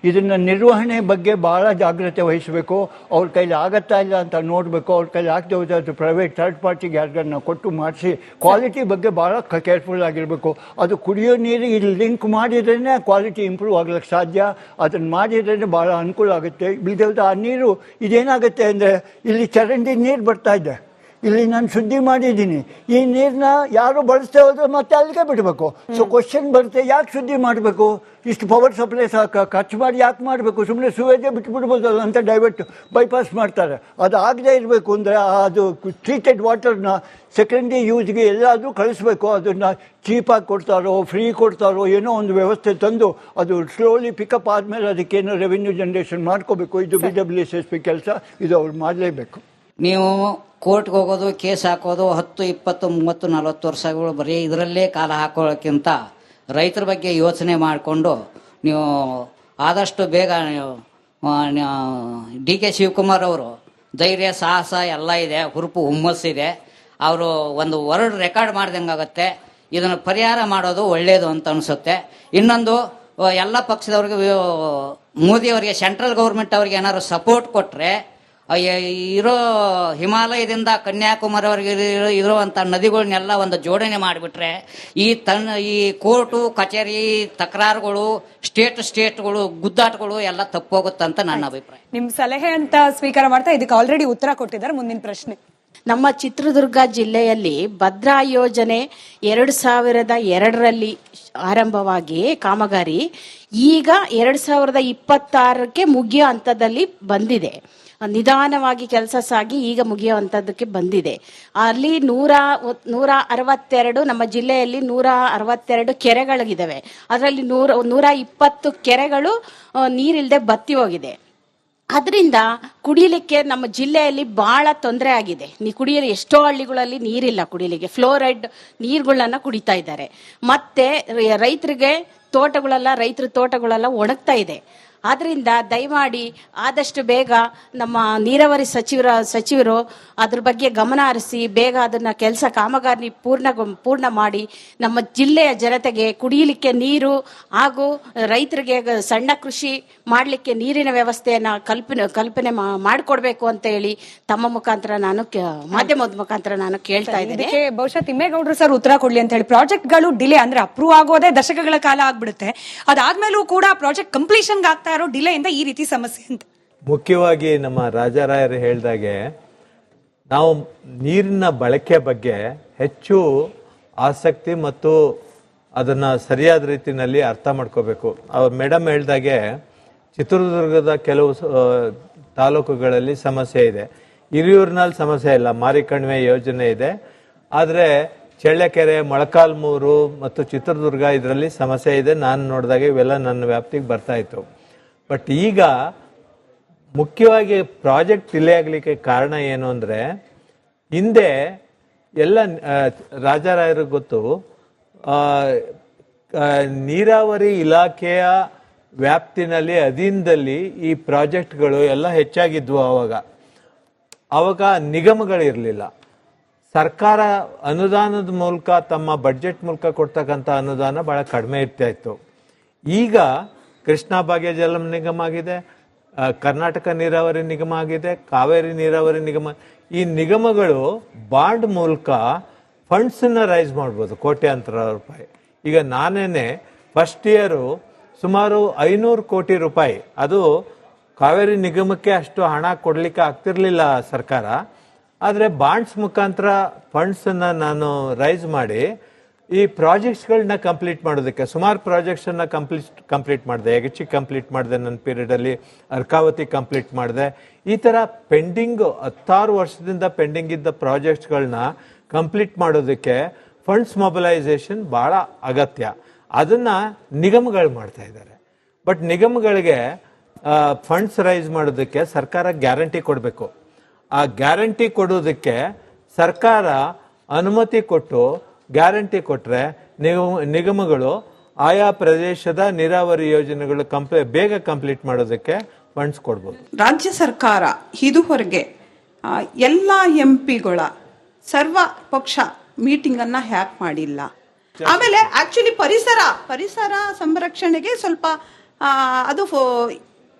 ಇದನ್ನು ನಿರ್ವಹಣೆ ಬಗ್ಗೆ ಭಾಳ ಜಾಗ್ರತೆ ವಹಿಸಬೇಕು. ಅವ್ರ ಕೈಲಿ ಆಗತ್ತಾ ಇಲ್ಲ ಅಂತ ನೋಡಬೇಕು. ಅವ್ರ ಕೈಲಿ ಆಗದೆ ಹೋದ್ರೆ ಪ್ರೈವೇಟ್ ಥರ್ಡ್ ಪಾರ್ಟಿಗೆ ಯಾರಿಗಾರನ್ನ ಕೊಟ್ಟು ಮಾಡಿಸಿ ಕ್ವಾಲಿಟಿ ಬಗ್ಗೆ ಭಾಳ ಕೇರ್ಫುಲ್ ಆಗಿರಬೇಕು. ಅದು ಕುಡಿಯೋ ನೀರಿಗೆ ಇಲ್ಲಿ ಲಿಂಕ್ ಮಾಡಿದ್ರೇ ಕ್ವಾಲಿಟಿ ಇಂಪ್ರೂವ್ ಆಗ್ಲಿಕ್ಕೆ ಸಾಧ್ಯ. ಅದನ್ನು ಮಾಡಿದ್ರೇ ಭಾಳ ಅನುಕೂಲ ಆಗುತ್ತೆ. ಬಿಲ್ದಲ್ದ ಆ ನೀರು ಇದೇನಾಗುತ್ತೆ ಅಂದರೆ, ಇಲ್ಲಿ ಚರಂಡಿ ನೀರು ಬರ್ತಾ ಇದೆ, ಇಲ್ಲಿ ನಾನು ಶುದ್ಧಿ ಮಾಡಿದ್ದೀನಿ. ಈ ನೀರನ್ನ ಯಾರು ಬಳಸ್ತೇ ಹೋದ್ರೆ ಮತ್ತೆ ಅಲ್ಲಿಗೆ ಬಿಡಬೇಕು. ಸೊ ಕ್ವಶನ್ ಬರುತ್ತೆ, ಯಾಕೆ ಶುದ್ಧಿ ಮಾಡಬೇಕು? ಇಷ್ಟು ಪವರ್ ಸಪ್ಲೈ ಖರ್ಚು ಮಾಡಿ ಯಾಕೆ ಮಾಡಬೇಕು? ಸುಮ್ಮನೆ ಸುವೇಜೇ ಬಿಟ್ಬಿಡ್ಬೋದಲ್ಲ ಅಂತ ಡೈವರ್ಟ್ ಬೈಪಾಸ್ ಮಾಡ್ತಾರೆ. ಅದು ಆಗದೇ ಇರಬೇಕು ಅಂದರೆ ಅದು ಟ್ರೀಟೆಡ್ ವಾಟರ್ನ ಸೆಕೆಂಡ್ರಿ ಯೂಸ್ಗೆ ಎಲ್ಲಾದರೂ ಕಳಿಸ್ಬೇಕು. ಅದನ್ನು ಚೀಪಾಗಿ ಕೊಡ್ತಾರೋ ಫ್ರೀ ಕೊಡ್ತಾರೋ ಏನೋ ಒಂದು ವ್ಯವಸ್ಥೆ ತಂದು ಅದು ಸ್ಲೋಲಿ ಪಿಕಪ್ ಆದಮೇಲೆ ಅದಕ್ಕೇನೋ ರೆವಿನ್ಯೂ ಜನ್ರೇಷನ್ ಮಾಡ್ಕೋಬೇಕು. ಇದು BWSSP ಕೆಲಸ. ಇದು ಅವ್ರು ಮಾಡಲೇಬೇಕು. ನೀವು ಕೋರ್ಟ್ಗೆ ಹೋಗೋದು, ಕೇಸ್ ಹಾಕೋದು 10, 20, 30, 40 ವರ್ಷಗಳು ಬರೀ ಇದರಲ್ಲೇ ಕಾಲ ಹಾಕೊಳ್ಳೋಕ್ಕಿಂತ ರೈತರ ಬಗ್ಗೆ ಯೋಚನೆ ಮಾಡಿಕೊಂಡು ನೀವು ಆದಷ್ಟು ಬೇಗ DK ಶಿವಕುಮಾರ್ ಅವರು ಧೈರ್ಯ, ಸಾಹಸ ಎಲ್ಲ ಇದೆ, ಹುರುಪು, ಹುಮ್ಮಸ್ಸಿದೆ. ಅವರು ಒಂದು ವರ್ಡ್ ರೆಕಾರ್ಡ್ ಮಾಡ್ದಂಗಾಗತ್ತೆ. ಇದನ್ನು ಪರಿಹಾರ ಮಾಡೋದು ಒಳ್ಳೆಯದು ಅಂತ ಅನಿಸುತ್ತೆ. ಇನ್ನೊಂದು, ಎಲ್ಲ ಪಕ್ಷದವ್ರಿಗೆ, ಮೋದಿಯವರಿಗೆ, ಸೆಂಟ್ರಲ್ ಗೌರ್ಮೆಂಟ್ ಅವ್ರಿಗೆ ಏನಾದ್ರು ಸಪೋರ್ಟ್ ಕೊಟ್ಟರೆ ಇರೋ ಹಿಮಾಲಯದಿಂದ ಕನ್ಯಾಕುಮಾರಿವರೆಗೆ ಇರುವಂಥ ನದಿಗಳನ್ನೆಲ್ಲ ಒಂದು ಜೋಡಣೆ ಮಾಡಿಬಿಟ್ರೆ ಈ ಕೋರ್ಟು ಕಚೇರಿ ತಕರಾರುಗಳು ಸ್ಟೇಟ್ಗಳು ಗುದ್ದಾಟಗಳು ಎಲ್ಲ ತಪ್ಪೋಗುತ್ತಂತ ನನ್ನ ಅಭಿಪ್ರಾಯ. ನಿಮ್ ಸಲಹೆ ಅಂತ ಸ್ವೀಕಾರ ಮಾಡ್ತಾ ಇದಕ್ಕೆ ಆಲ್ರೆಡಿ ಉತ್ತರ ಕೊಟ್ಟಿದ್ದಾರೆ. ಮುಂದಿನ ಪ್ರಶ್ನೆ. ನಮ್ಮ ಚಿತ್ರದುರ್ಗ ಜಿಲ್ಲೆಯಲ್ಲಿ ಭದ್ರಾ ಯೋಜನೆ 2002ರಲ್ಲಿ ಆರಂಭವಾಗಿ ಕಾಮಗಾರಿ ಈಗ 2026ಕ್ಕೆ ಮುಗಿಯೋ ಹಂತದಲ್ಲಿ ಬಂದಿದೆ. ನಿಧಾನವಾಗಿ ಕೆಲಸ ಸಾಗಿ ಈಗ ಮುಗಿಯೋ ಹಂತದಕ್ಕೆ ಬಂದಿದೆ. ಅಲ್ಲಿ 162 ನಮ್ಮ ಜಿಲ್ಲೆಯಲ್ಲಿ 162 ಕೆರೆಗಳಿದ್ದಾವೆ. ಅದರಲ್ಲಿ 120 ಕೆರೆಗಳು ನೀರಿಲ್ಲದೆ ಬತ್ತಿ ಹೋಗಿದೆ. ಅದರಿಂದ ಕುಡಿಯಲಿಕ್ಕೆ ನಮ್ಮ ಜಿಲ್ಲೆಯಲ್ಲಿ ಬಹಳ ತೊಂದರೆ ಆಗಿದೆ. ಕುಡಿಯಲು ಎಷ್ಟೋ ಹಳ್ಳಿಗಳಲ್ಲಿ ನೀರಿಲ್ಲ, ಕುಡಿಯಲಿಕ್ಕೆ ಫ್ಲೋರೈಡ್ ನೀರುಗಳನ್ನ ಕುಡಿತಾ ಇದ್ದಾರೆ. ಮತ್ತೆ ರೈತರ ತೋಟಗಳೆಲ್ಲ ಒಣಗ್ತಾ ಇದೆ. ಆದ್ರಿಂದ ದಯಮಾಡಿ ಆದಷ್ಟು ಬೇಗ ನಮ್ಮ ನೀರಾವರಿ ಸಚಿವರು ಅದ್ರ ಬಗ್ಗೆ ಗಮನ ಹರಿಸಿ ಬೇಗ ಅದನ್ನ ಕಾಮಗಾರಿ ಪೂರ್ಣ ಮಾಡಿ ನಮ್ಮ ಜಿಲ್ಲೆಯ ಜನತೆಗೆ ಕುಡಿಯಲಿಕ್ಕೆ ನೀರು ಹಾಗೂ ರೈತರಿಗೆ ಸಣ್ಣ ಕೃಷಿ ಮಾಡಲಿಕ್ಕೆ ನೀರಿನ ವ್ಯವಸ್ಥೆಯನ್ನ ಕಲ್ಪನೆ ಮಾಡಿಕೊಡ್ಬೇಕು ಅಂತ ಹೇಳಿ ತಮ್ಮ ಮುಖಾಂತರ ಮಾಧ್ಯಮದ ಮುಖಾಂತರ ನಾನು ಕೇಳ್ತಾ ಇದ್ದೇನೆ. ಬಹುಶಃ ತಿಮ್ಮೇಗೌಡರು ಸರ್ ಉತ್ತರ ಕೊಡ್ಲಿ ಅಂತ ಹೇಳಿ. ಪ್ರಾಜೆಕ್ಟ್ಗಳು ಡಿಲೇ ಅಂದ್ರೆ ಅಪ್ರೂವ್ ಆಗೋದೇ ದಶಕಗಳ ಕಾಲ ಆಗ್ಬಿಡುತ್ತೆ. ಅದಾದ್ಮೇಲೂ ಕೂಡ ಪ್ರಾಜೆಕ್ಟ್ ಕಂಪ್ಲೀಷನ್ ಆಗ್ತಾ ಇರೋ ಡಿಲೆಯಿಂದ ಈ ರೀತಿ ಸಮಸ್ಯೆ ಅಂತ. ಮುಖ್ಯವಾಗಿ ನಮ್ಮ ರಾಜಾರಾಯರು ಹೇಳಿದಾಗೆ ನಾವು ನೀರಿನ ಬಳಕೆ ಬಗ್ಗೆ ಹೆಚ್ಚು ಆಸಕ್ತಿ ಮತ್ತು ಅದನ್ನ ಸರಿಯಾದ ರೀತಿಯಲ್ಲಿ ಅರ್ಥ ಮಾಡ್ಕೋಬೇಕು. ಅವ್ರು ಮೇಡಮ್ ಹೇಳ್ದಾಗೆ ಚಿತ್ರದುರ್ಗದ ಕೆಲವು ತಾಲೂಕುಗಳಲ್ಲಿ ಸಮಸ್ಯೆ ಇದೆ. ಹಿರಿಯೂರಿನಲ್ಲಿ ಸಮಸ್ಯೆ ಇಲ್ಲ, ಮಾರಿಕಣಿವೆ ಯೋಜನೆ ಇದೆ. ಆದರೆ ಚಳ್ಳಕೆರೆ, ಮೊಳಕಾಲ್ಮೂರು ಮತ್ತು ಚಿತ್ರದುರ್ಗ ಇದರಲ್ಲಿ ಸಮಸ್ಯೆ ಇದೆ. ನಾನು ನೋಡಿದಾಗ ಇವೆಲ್ಲ ನನ್ನ ವ್ಯಾಪ್ತಿಗೆ ಬರ್ತಾ ಇತ್ತು. ಬಟ್ ಈಗ ಮುಖ್ಯವಾಗಿ ಪ್ರಾಜೆಕ್ಟ್ ಡಿಲೇ ಆಗಲಿಕ್ಕೆ ಕಾರಣ ಏನು ಅಂದರೆ, ಹಿಂದೆ ಎಲ್ಲ ರಾಜಾರಾಯರಿಗೆ ಗೊತ್ತು, ನೀರಾವರಿ ಇಲಾಖೆಯ ವ್ಯಾಪ್ತಿನಲ್ಲಿ ಅಧೀನದಲ್ಲಿ ಈ ಪ್ರಾಜೆಕ್ಟ್ಗಳು ಎಲ್ಲ ಹೆಚ್ಚಾಗಿದ್ವು. ಆವಾಗ ನಿಗಮಗಳಿರಲಿಲ್ಲ. ಸರ್ಕಾರ ಅನುದಾನದ ಮೂಲಕ ತಮ್ಮ ಬಡ್ಜೆಟ್ ಮೂಲಕ ಕೊಡ್ತಕ್ಕಂಥ ಅನುದಾನ ಬಹಳ ಕಡಿಮೆ ಇರ್ತಾ ಇತ್ತು. ಈಗ ಕೃಷ್ಣಾ ಭಾಗ್ಯ ಜಲ ನಿಗಮ ಆಗಿದೆ, ಕರ್ನಾಟಕ ನೀರಾವರಿ ನಿಗಮ ಆಗಿದೆ, ಕಾವೇರಿ ನೀರಾವರಿ ನಿಗಮ. ಈ ನಿಗಮಗಳು ಬಾಂಡ್ ಮೂಲಕ ಫಂಡ್ಸನ್ನ ರೈಸ್ ಮಾಡ್ಬೋದು, ಕೋಟ್ಯಾಂತರ ರೂಪಾಯಿ. ಈಗ ನಾನೇನೆ ಫಸ್ಟ್ ಇಯರು ಸುಮಾರು 500 ಕೋಟಿ ರೂಪಾಯಿ, ಅದು ಕಾವೇರಿ ನಿಗಮಕ್ಕೆ ಅಷ್ಟು ಹಣ ಕೊಡ್ಲಿಕ್ಕೆ ಆಗ್ತಿರ್ಲಿಲ್ಲ ಸರ್ಕಾರ. ಆದರೆ ಬಾಂಡ್ಸ್ ಮುಖಾಂತರ ಫಂಡ್ಸನ್ನ ನಾನು ರೈಸ್ ಮಾಡಿ ಈ ಪ್ರಾಜೆಕ್ಟ್ಸ್ಗಳನ್ನ ಕಂಪ್ಲೀಟ್ ಮಾಡೋದಕ್ಕೆ ಸುಮಾರು ಪ್ರಾಜೆಕ್ಟ್ಸನ್ನ ಕಂಪ್ಲೀಟ್ ಮಾಡಿದೆ. ಯಗಚಿ ಕಂಪ್ಲೀಟ್ ಮಾಡಿದೆ ನನ್ನ ಪೀರಿಯಡಲ್ಲಿ, ಅರ್ಕಾವತಿ ಕಂಪ್ಲೀಟ್ ಮಾಡಿದೆ. ಈ ಥರ ಪೆಂಡಿಂಗ್ 16 ವರ್ಷದಿಂದ ಪೆಂಡಿಂಗ್ ಇದ್ದ ಪ್ರಾಜೆಕ್ಟ್ಸ್ಗಳನ್ನ ಕಂಪ್ಲೀಟ್ ಮಾಡೋದಕ್ಕೆ ಫಂಡ್ಸ್ ಮೊಬಿಲೈಸೇಷನ್ ಭಾಳ ಅಗತ್ಯ. ಅದನ್ನು ನಿಗಮಗಳು ಮಾಡ್ತಾ ಇದ್ದಾರೆ. ಬಟ್ ನಿಗಮಗಳಿಗೆ ಫಂಡ್ಸ್ ರೈಸ್ ಮಾಡೋದಕ್ಕೆ ಸರ್ಕಾರ ಗ್ಯಾರಂಟಿ ಕೊಡಬೇಕು. ಆ ಗ್ಯಾರಂಟಿ ಕೊಡೋದಕ್ಕೆ ಸರ್ಕಾರ ಅನುಮತಿ ಕೊಟ್ಟು ಗ್ಯಾರಂಟಿ ಕೊಟ್ಟರೆ ನಿಗಮಗಳು ಆಯಾ ಪ್ರದೇಶದ ನೀರಾವರಿ ಯೋಜನೆಗಳು ಬೇಗ ಕಂಪ್ಲೀಟ್ ಮಾಡೋದಕ್ಕೆ ಫಂಡ್ಸ್ ಕೊಡ್ಬೋದು. ರಾಜ್ಯ ಸರ್ಕಾರ ಇದುವರೆಗೆ ಎಲ್ಲ ಎಂಪಿಗಳ ಸರ್ವ ಪಕ್ಷ ಮೀಟಿಂಗ್ ಅನ್ನ ಹ್ಯಾಕ್ ಮಾಡಿಲ್ಲ. ಆಮೇಲೆ ಆಕ್ಚುಲಿ ಪರಿಸರ ಸಂರಕ್ಷಣೆಗೆ ಸ್ವಲ್ಪ ಅದು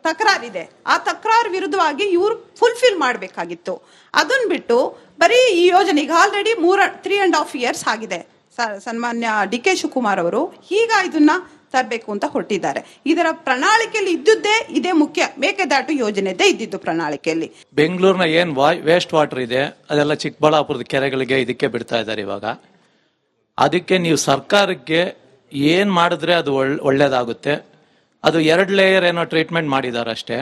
ತಕರಾರಿದೆ. ಆ ತಕರಾರು ವಿರುದ್ಧವಾಗಿ ಇವರು ಫುಲ್ಫಿಲ್ ಮಾಡಬೇಕಾಗಿತ್ತು. ಅದನ್ನ ಬಿಟ್ಟು ಬರೀ ಈ ಯೋಜನೆ ಈಗ ಆಲ್ರೆಡಿ 3.5 years ಆಗಿದೆ. ಸನ್ಮಾನ್ಯ ಡಿ.ಕೆ. ಶಿವಕುಮಾರ್ ಅವರು ಈಗ ಇದನ್ನ ತರಬೇಕು ಅಂತ ಹೊರಟಿದ್ದಾರೆ. ಇದರ ಪ್ರಣಾಳಿಕೆಯಲ್ಲಿ ಇದ್ದುದೇ ಇದೇ ಮುಖ್ಯ. ಮೇಕೆದಾಟು ಯೋಜನೆದೇ ಇದ್ದಿದ್ದು ಪ್ರಣಾಳಿಕೆಯಲ್ಲಿ. ಬೆಂಗಳೂರಿನ ಏನ್ ವೇಸ್ಟ್ ವಾಟರ್ ಇದೆ ಅದೆಲ್ಲ ಚಿಕ್ಕಬಳ್ಳಾಪುರದ ಕೆರೆಗಳಿಗೆ ಇದಕ್ಕೆ ಬಿಡ್ತಾ ಇದ್ದಾರೆ ಇವಾಗ. ಅದಕ್ಕೆ ನೀವು ಸರ್ಕಾರಕ್ಕೆ ಏನ್ ಮಾಡಿದ್ರೆ ಅದು ಒಳ್ಳೇದಾಗುತ್ತೆ. ಅದು 2 ಲೇಯರ್ ಏನೋ ಟ್ರೀಟ್ಮೆಂಟ್ ಮಾಡಿದ್ದಾರೆ ಅಷ್ಟೇ.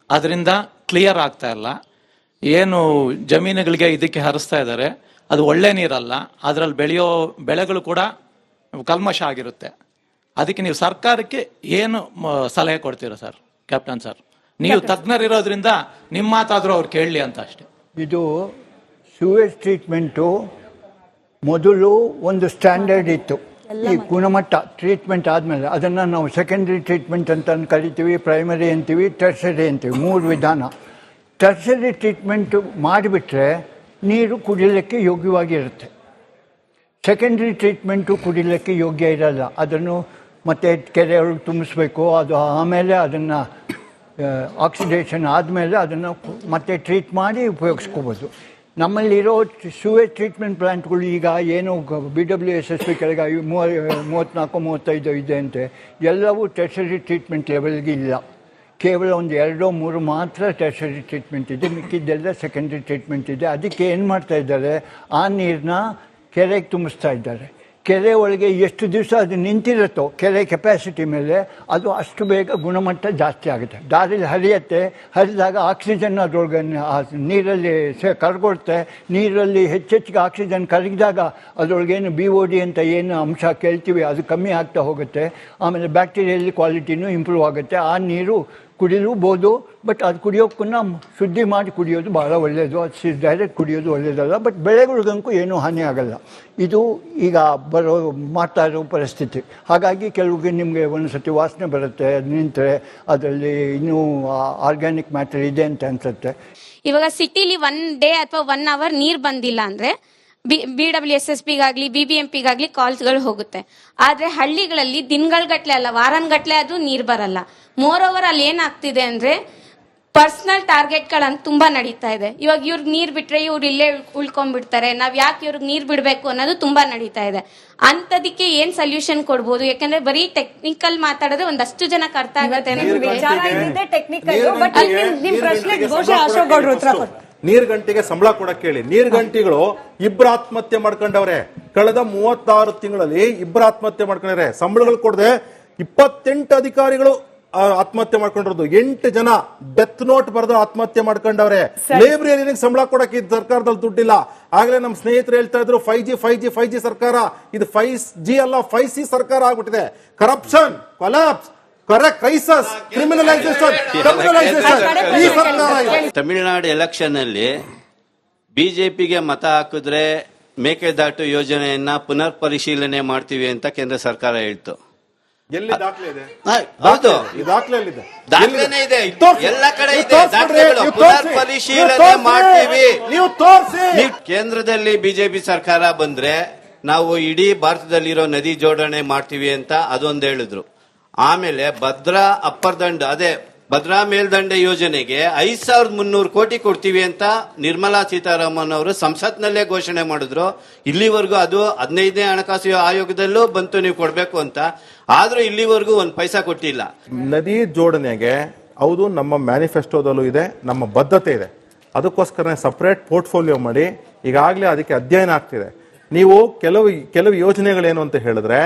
ಅದರಿಂದ ಕ್ಲಿಯರ್ ಆಗ್ತಾ ಇಲ್ಲ. ಏನು ಜಮೀನುಗಳಿಗೆ ಇದಕ್ಕೆ ಹರಿಸ್ತಾ ಇದ್ದಾರೆ ಅದು ಒಳ್ಳೆ ನೀರಲ್ಲ. ಅದರಲ್ಲಿ ಬೆಳೆಯೋ ಬೆಳೆಗಳು ಕೂಡ ಕಲ್ಮಶ ಆಗಿರುತ್ತೆ. ಅದಕ್ಕೆ ನೀವು ಸರ್ಕಾರಕ್ಕೆ ಏನು ಸಲಹೆ ಕೊಡ್ತೀರಾ ಸರ್? ಕ್ಯಾಪ್ಟನ್ ಸರ್, ನೀವು ತಜ್ಞರಿರೋದ್ರಿಂದ ನಿಮ್ಮ ಮಾತಾದ್ರೂ ಅವ್ರು ಕೇಳಲಿ ಅಂತ ಅಷ್ಟೇ. ಇದು ಸೂವೇಜ್ ಟ್ರೀಟ್ಮೆಂಟು ಮೊದಲು ಒಂದು ಸ್ಟ್ಯಾಂಡರ್ಡ್ ಇತ್ತು. ಈ ಗುಣಮಟ್ಟ ಟ್ರೀಟ್ಮೆಂಟ್ ಆದಮೇಲೆ ಅದನ್ನು ನಾವು ಸೆಕೆಂಡರಿ ಟ್ರೀಟ್ಮೆಂಟ್ ಅಂತ ಕರಿತೀವಿ, ಪ್ರೈಮರಿ ಅಂತೀವಿ, ಟರ್ಸರಿ ಅಂತೀವಿ. 3 ವಿಧಾನ. ಟರ್ಸರಿ ಟ್ರೀಟ್ಮೆಂಟ್ ಮಾಡಿಬಿಟ್ರೆ ನೀರು ಕುಡಿಯಲಿಕ್ಕೆ ಯೋಗ್ಯವಾಗಿರುತ್ತೆ. ಸೆಕೆಂಡರಿ ಟ್ರೀಟ್ಮೆಂಟು ಕುಡಿಲಿಕ್ಕೆ ಯೋಗ್ಯ ಇರಲ್ಲ. ಅದನ್ನು ಮತ್ತೆ ಕೆರೆಯೊಳಗೆ ತುಂಬಿಸ್ಬೇಕು. ಅದು ಆಮೇಲೆ ಅದನ್ನು ಆಕ್ಸಿಡೇಷನ್ ಆದಮೇಲೆ ಅದನ್ನು ಮತ್ತೆ ಟ್ರೀಟ್ ಮಾಡಿ ಉಪಯೋಗಿಸ್ಕೋಬೋದು. ನಮ್ಮಲ್ಲಿರೋ ಸೂವೇಜ್ ಟ್ರೀಟ್ಮೆಂಟ್ ಪ್ಲಾಂಟ್ಗಳು ಈಗ ಏನು BWSSB ಕೆಳಗೆ 34-35 ಇದೆ ಅಂತೆ, ಎಲ್ಲವೂ ಟೆರ್ಷರಿ ಟ್ರೀಟ್ಮೆಂಟ್ ಲೆವೆಲ್ಗೆ ಇಲ್ಲ. ಕೇವಲ ಒಂದು 2-3 ಮಾತ್ರ ಟೆರ್ಷರಿ ಟ್ರೀಟ್ಮೆಂಟ್ ಇದೆ, ಮಿಕ್ಕಿದ್ದೆಲ್ಲ ಸೆಕೆಂಡ್ರಿ ಟ್ರೀಟ್ಮೆಂಟ್ ಇದೆ. ಅದಕ್ಕೆ ಏನು ಮಾಡ್ತಾ ಇದ್ದಾರೆ, ಆ ನೀರನ್ನ ಕೆರೆಗೆ ತುಂಬಿಸ್ತಾ ಇದ್ದಾರೆ. ಕೆರೆ ಒಳಗೆ ಎಷ್ಟು ದಿವಸ ಅದು ನಿಂತಿರುತ್ತೋ ಕೆರೆ ಕೆಪಾಸಿಟಿ ಮೇಲೆ, ಅದು ಅಷ್ಟು ಬೇಗ ಗುಣಮಟ್ಟ ಜಾಸ್ತಿ ಆಗುತ್ತೆ. ದಾರಿಲಿ ಹರಿದಾಗ ಆಕ್ಸಿಜನ್ ಅದರೊಳಗೆ ನೀರಲ್ಲಿ ಕರಗೊಳುತ್ತೆ. ನೀರಲ್ಲಿ ಹೆಚ್ಚೆಚ್ಚಿಗೆ ಆಕ್ಸಿಜನ್ ಕರಗಿದಾಗ ಅದರೊಳಗೇನು BOD ಅಂತ ಏನು ಅಂಶ ಕೇಳ್ತೀವಿ ಅದು ಕಮ್ಮಿ ಆಗ್ತಾ ಹೋಗುತ್ತೆ. ಆಮೇಲೆ ಬ್ಯಾಕ್ಟೀರಿಯಲ್ ಕ್ವಾಲಿಟಿನೂ ಇಂಪ್ರೂವ್ ಆಗುತ್ತೆ. ಆ ನೀರು ಕುಡಿಲೂಬೋದು, ಬಟ್ ಅದು ಕುಡಿಯೋಕ್ಕನ್ನ ಶುದ್ಧಿ ಮಾಡಿ ಕುಡಿಯೋದು ಭಾಳ ಒಳ್ಳೆಯದು. ಅದು ಡೈರೆಕ್ಟ್ ಕುಡಿಯೋದು ಒಳ್ಳೆಯದಲ್ಲ, ಬಟ್ ಬೆಳೆಗಳಿಗಂತೂ ಏನೂ ಹಾನಿ ಆಗಲ್ಲ. ಇದು ಈಗ ಮಾಡ್ತಾ ಇರೋ ಪರಿಸ್ಥಿತಿ. ಹಾಗಾಗಿ ಕೆಲವ್ರಿಗೆ ನಿಮಗೆ ಒಂದು ಸತಿ ವಾಸನೆ ಬರುತ್ತೆ, ಅದು ನಿಂತರೆ ಅದರಲ್ಲಿ ಇನ್ನೂ ಆರ್ಗ್ಯಾನಿಕ್ ಮ್ಯಾಟರ್ ಇದೆ ಅಂತ ಅನ್ಸುತ್ತೆ. ಇವಾಗ ಸಿಟಿಲಿ 1 ಡೇ ಅಥವಾ 1 ಅವರ್ ನೀರು ಬಂದಿಲ್ಲ ಅಂದ್ರೆ BWSSBಗಾಗ್ಲಿ BBMPಗಾಗ್ಲಿ ಕಾಲ್ಸ್ಗಳು ಹೋಗುತ್ತೆ. ಆದ್ರೆ ಹಳ್ಳಿಗಳಲ್ಲಿ ದಿನಗಳ್ಗಟ್ಲೆ ಅಲ್ಲ, ವಾರನ್ಗಟ್ಲೆ ಅದು ನೀರು ಬರಲ್ಲ. ಮೋರ್ ಓವರ್ ಅಲ್ಲಿ ಏನಾಗ್ತಿದೆ ಅಂದ್ರೆ ಪರ್ಸನಲ್ ಟಾರ್ಗೆಟ್ಗಳಂತ ತುಂಬಾ ನಡೀತಾ ಇದೆ. ಇವಾಗ ಇವ್ರಿಗೆ ನೀರ್ ಬಿಟ್ರೆ ಇವ್ರು ಇಲ್ಲೇ ಉಳ್ಕೊಂಡ್ಬಿಡ್ತಾರೆ, ನಾವ್ ಯಾಕೆ ಇವ್ರಿಗೆ ನೀರ್ ಬಿಡ್ಬೇಕು ಅನ್ನೋದು ತುಂಬಾ ನಡೀತಾ ಇದೆ. ಅಂತದಕ್ಕೆ ಏನ್ ಸೊಲ್ಯೂಷನ್ ಕೊಡ್ಬೋದು? ಯಾಕಂದ್ರೆ ಬರೀ ಟೆಕ್ನಿಕಲ್ ಮಾತಾಡಿದ್ರೆ ಒಂದಷ್ಟು ಜನಕ್ಕೆ ಅರ್ಥ ಆಗುತ್ತೆ. ನೀರ್ ಗಂಟೆಗೆ ಸಂಬಳ ಕೊಡಕ್ ಹೇಳಿ. ನೀರ್ ಗಂಟೆಗಳು 2 ಆತ್ಮಹತ್ಯೆ ಮಾಡ್ಕೊಂಡವ್ರೆ. ಕಳೆದ 36 ತಿಂಗಳಲ್ಲಿ 2 ಆತ್ಮಹತ್ಯೆ ಮಾಡ್ಕೊಂಡ್ರೆ, ಸಂಬಳಗಳು ಕೊಡದೆ 28 ಅಧಿಕಾರಿಗಳು ಆತ್ಮಹತ್ಯೆ ಮಾಡ್ಕೊಂಡಿರೋದು. 8 ಜನ ಡೆತ್ ನೋಟ್ ಬರೆದು ಆತ್ಮಹತ್ಯೆ ಮಾಡ್ಕೊಂಡವ್ರೆ. ಲೈಬ್ರರಿನಿಗೆ ಸಂಬಳ ಕೊಡಕ್ಕೆ ಸರ್ಕಾರದಲ್ಲಿ ದುಡ್ಡಿಲ್ಲ. ಆಗ್ಲೇ ನಮ್ಮ ಸ್ನೇಹಿತರು ಹೇಳ್ತಾ ಇದ್ರು 5G ಸರ್ಕಾರ. ಇದು 5G ಅಲ್ಲ, 5C ಸರ್ಕಾರ ಆಗ್ಬಿಟ್ಟಿದೆ. ಕರಪ್ಷನ್, ಕೊಲಾಪ್ಸ್, ಕ್ರೈಸಸ್, ಕ್ರಿಮಿನಲೈಸೇಷನ್ ಈ ಸರ್ಕಾರ. ತಮಿಳುನಾಡು ಎಲೆಕ್ಷನ್ ಅಲ್ಲಿ ಬಿಜೆಪಿಗೆ ಮತ ಹಾಕಿದ್ರೆ ಮೇಕೆದಾಟು ಯೋಜನೆಯನ್ನ ಪುನರ್ ಪರಿಶೀಲನೆ ಮಾಡ್ತೀವಿ ಅಂತ ಕೇಂದ್ರ ಸರ್ಕಾರ ಹೇಳ್ತು. ಎಲ್ಲಿ ದಾಖಲೆ ಇದೆ? ಹೌದು, ದಾಖಲೆನೇ ಇದೆ, ಎಲ್ಲ ಕಡೆ ಇದೆ ದಾಖಲೆಗಳು. ಪುನರ್ ಪರಿಶೀಲನೆ ಮಾಡ್ತೀವಿ. ನೀವು ತೋರಿಸಿ. ಕೇಂದ್ರದಲ್ಲಿ ಬಿಜೆಪಿ ಸರ್ಕಾರ ಬಂದ್ರೆ ನಾವು ಇಡೀ ಭಾರತದಲ್ಲಿರೋ ನದಿ ಜೋಡಣೆ ಮಾಡ್ತೀವಿ ಅಂತ ಅದೊಂದು ಹೇಳಿದ್ರು. ಆಮೇಲೆ ಭದ್ರಾ ಅಪ್ಪರ್ ದಂಡ, ಅದೇ ಭದ್ರಾ ಮೇಲ್ದಂಡೆ ಯೋಜನೆಗೆ 5300 ಕೋಟಿ ಕೊಡ್ತೀವಿ ಅಂತ ನಿರ್ಮಲಾ ಸೀತಾರಾಮನ್ ಅವರು ಸಂಸತ್ನಲ್ಲೇ ಘೋಷಣೆ ಮಾಡಿದ್ರು. ಇಲ್ಲಿವರೆಗೂ ಅದು 15ನೇ ಹಣಕಾಸು ಆಯೋಗದಲ್ಲೂ ಬಂತು ನೀವು ಕೊಡ್ಬೇಕು ಅಂತ, ಆದ್ರೂ ಇಲ್ಲಿವರೆಗೂ 1 ಪೈಸಾ ಕೊಟ್ಟಿಲ್ಲ. ನದಿ ಜೋಡಣೆಗೆ ಹೌದು, ನಮ್ಮ ಮ್ಯಾನಿಫೆಸ್ಟೋದಲ್ಲೂ ಇದೆ, ನಮ್ಮ ಬದ್ಧತೆ ಇದೆ. ಅದಕ್ಕೋಸ್ಕರ ಸಪರೇಟ್ ಪೋರ್ಟ್ಫೋಲಿಯೋ ಮಾಡಿ ಈಗಾಗಲೇ ಅದಕ್ಕೆ ಅಧ್ಯಯನ ಆಗ್ತಿದೆ. ನೀವು ಕೆಲವು ಯೋಜನೆಗಳೇನು ಅಂತ ಹೇಳಿದ್ರೆ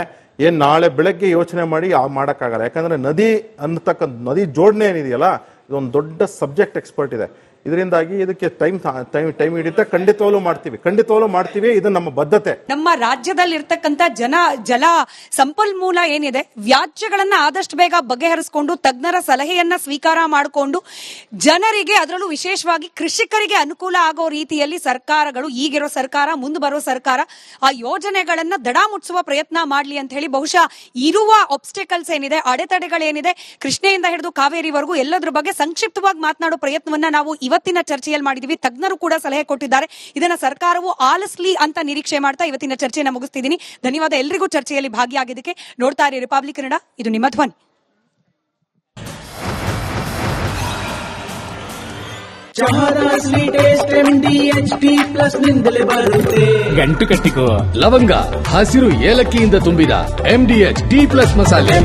ನಾಳೆ ಬೆಳಗ್ಗೆ ಯೋಚನೆ ಮಾಡಿ ಮಾಡಕ್ಕಾಗಲ್ಲ. ಯಾಕಂದ್ರೆ ನದಿ ಜೋಡಣೆ ಏನಿದೆಯಲ್ಲ, ಇದೊಂದು ದೊಡ್ಡ ಸಬ್ಜೆಕ್ಟ್ ಎಕ್ಸ್ಪರ್ಟ್ ಇದೆ. ಇದರಿಂದಾಗಿ ಇದಕ್ಕೆ ಟೈಮ್ ಹಿಡಿಯುತ್ತೆ. ಖಂಡಿತವಾಗ್ಲೂ ಮಾಡ್ತೀವಿ. ಇದು ನಮ್ಮ ಬದ್ಧತೆ. ನಮ್ಮ ರಾಜ್ಯದಲ್ಲಿರ್ತಕ್ಕಂಥ ಜಲ ಸಂಪನ್ಮೂಲ ಏನಿದೆ, ವ್ಯಾಜ್ಯಗಳನ್ನ ಆದಷ್ಟು ಬೇಗ ಬಗೆಹರಿಸಿಕೊಂಡು ತಜ್ಞರ ಸಲಹೆಯನ್ನ ಸ್ವೀಕಾರ ಮಾಡಿಕೊಂಡು ಜನರಿಗೆ, ಅದರಲ್ಲೂ ವಿಶೇಷವಾಗಿ ಕೃಷಿಕರಿಗೆ ಅನುಕೂಲ ಆಗೋ ರೀತಿಯಲ್ಲಿ ಸರ್ಕಾರಗಳು, ಈಗಿರೋ ಸರ್ಕಾರ, ಮುಂದೆ ಬರೋ ಸರ್ಕಾರ ಆ ಯೋಜನೆಗಳನ್ನ ದಡ ಮುಟ್ಟಿಸುವ ಪ್ರಯತ್ನ ಮಾಡ್ಲಿ ಅಂತ ಹೇಳಿ, ಬಹುಶಃ ಇರುವ ಆಬ್ಸ್ಟಿಕಲ್ಸ್ ಏನಿದೆ, ಅಡೆತಡೆಗಳೇನಿದೆ, ಕೃಷ್ಣೆಯಿಂದ ಹಿಡಿದು ಕಾವೇರಿವರೆಗೂ ಎಲ್ಲದ್ರ ಬಗ್ಗೆ ಸಂಕ್ಷಿಪ್ತವಾಗಿ ಮಾತನಾಡೋ ಪ್ರಯತ್ನವನ್ನ ನಾವು ಇವತ್ತಿನ ಚರ್ಚೆಯಲ್ಲಿ ಮಾಡಿದೀವಿ. ತಜ್ಞರು ಕೂಡ ಸಲಹೆ ಕೊಟ್ಟಿದ್ದಾರೆ. ಇದನ್ನ ಸರ್ಕಾರವು ಆಲಿಸಲಿ ಅಂತ ನಿರೀಕ್ಷೆ ಮಾಡ್ತಾ ಇವತ್ತಿನ ಚರ್ಚೆಯನ್ನು ಮುಗಿಸ್ತಿದ್ದೀನಿ. ಧನ್ಯವಾದ ಎಲ್ರಿಗೂ ಚರ್ಚೆಯಲ್ಲಿ ಭಾಗಿಯಾಗಿದ್ದಕ್ಕೆ. ನೋಡ್ತಾ ಇರಿ ರಿಪಬ್ಲಿಕ್ ಕನ್ನಡ, ಇದು ನಿಮ್ಮ ಧ್ವನಿ. ಗಂಟು ಕಟ್ಟಿಕೋ ಲವಂಗ, ಹಸಿರು ಏಲಕ್ಕಿಯಿಂದ ತುಂಬಿದ MDH D+ ಮಸಾಲೆ.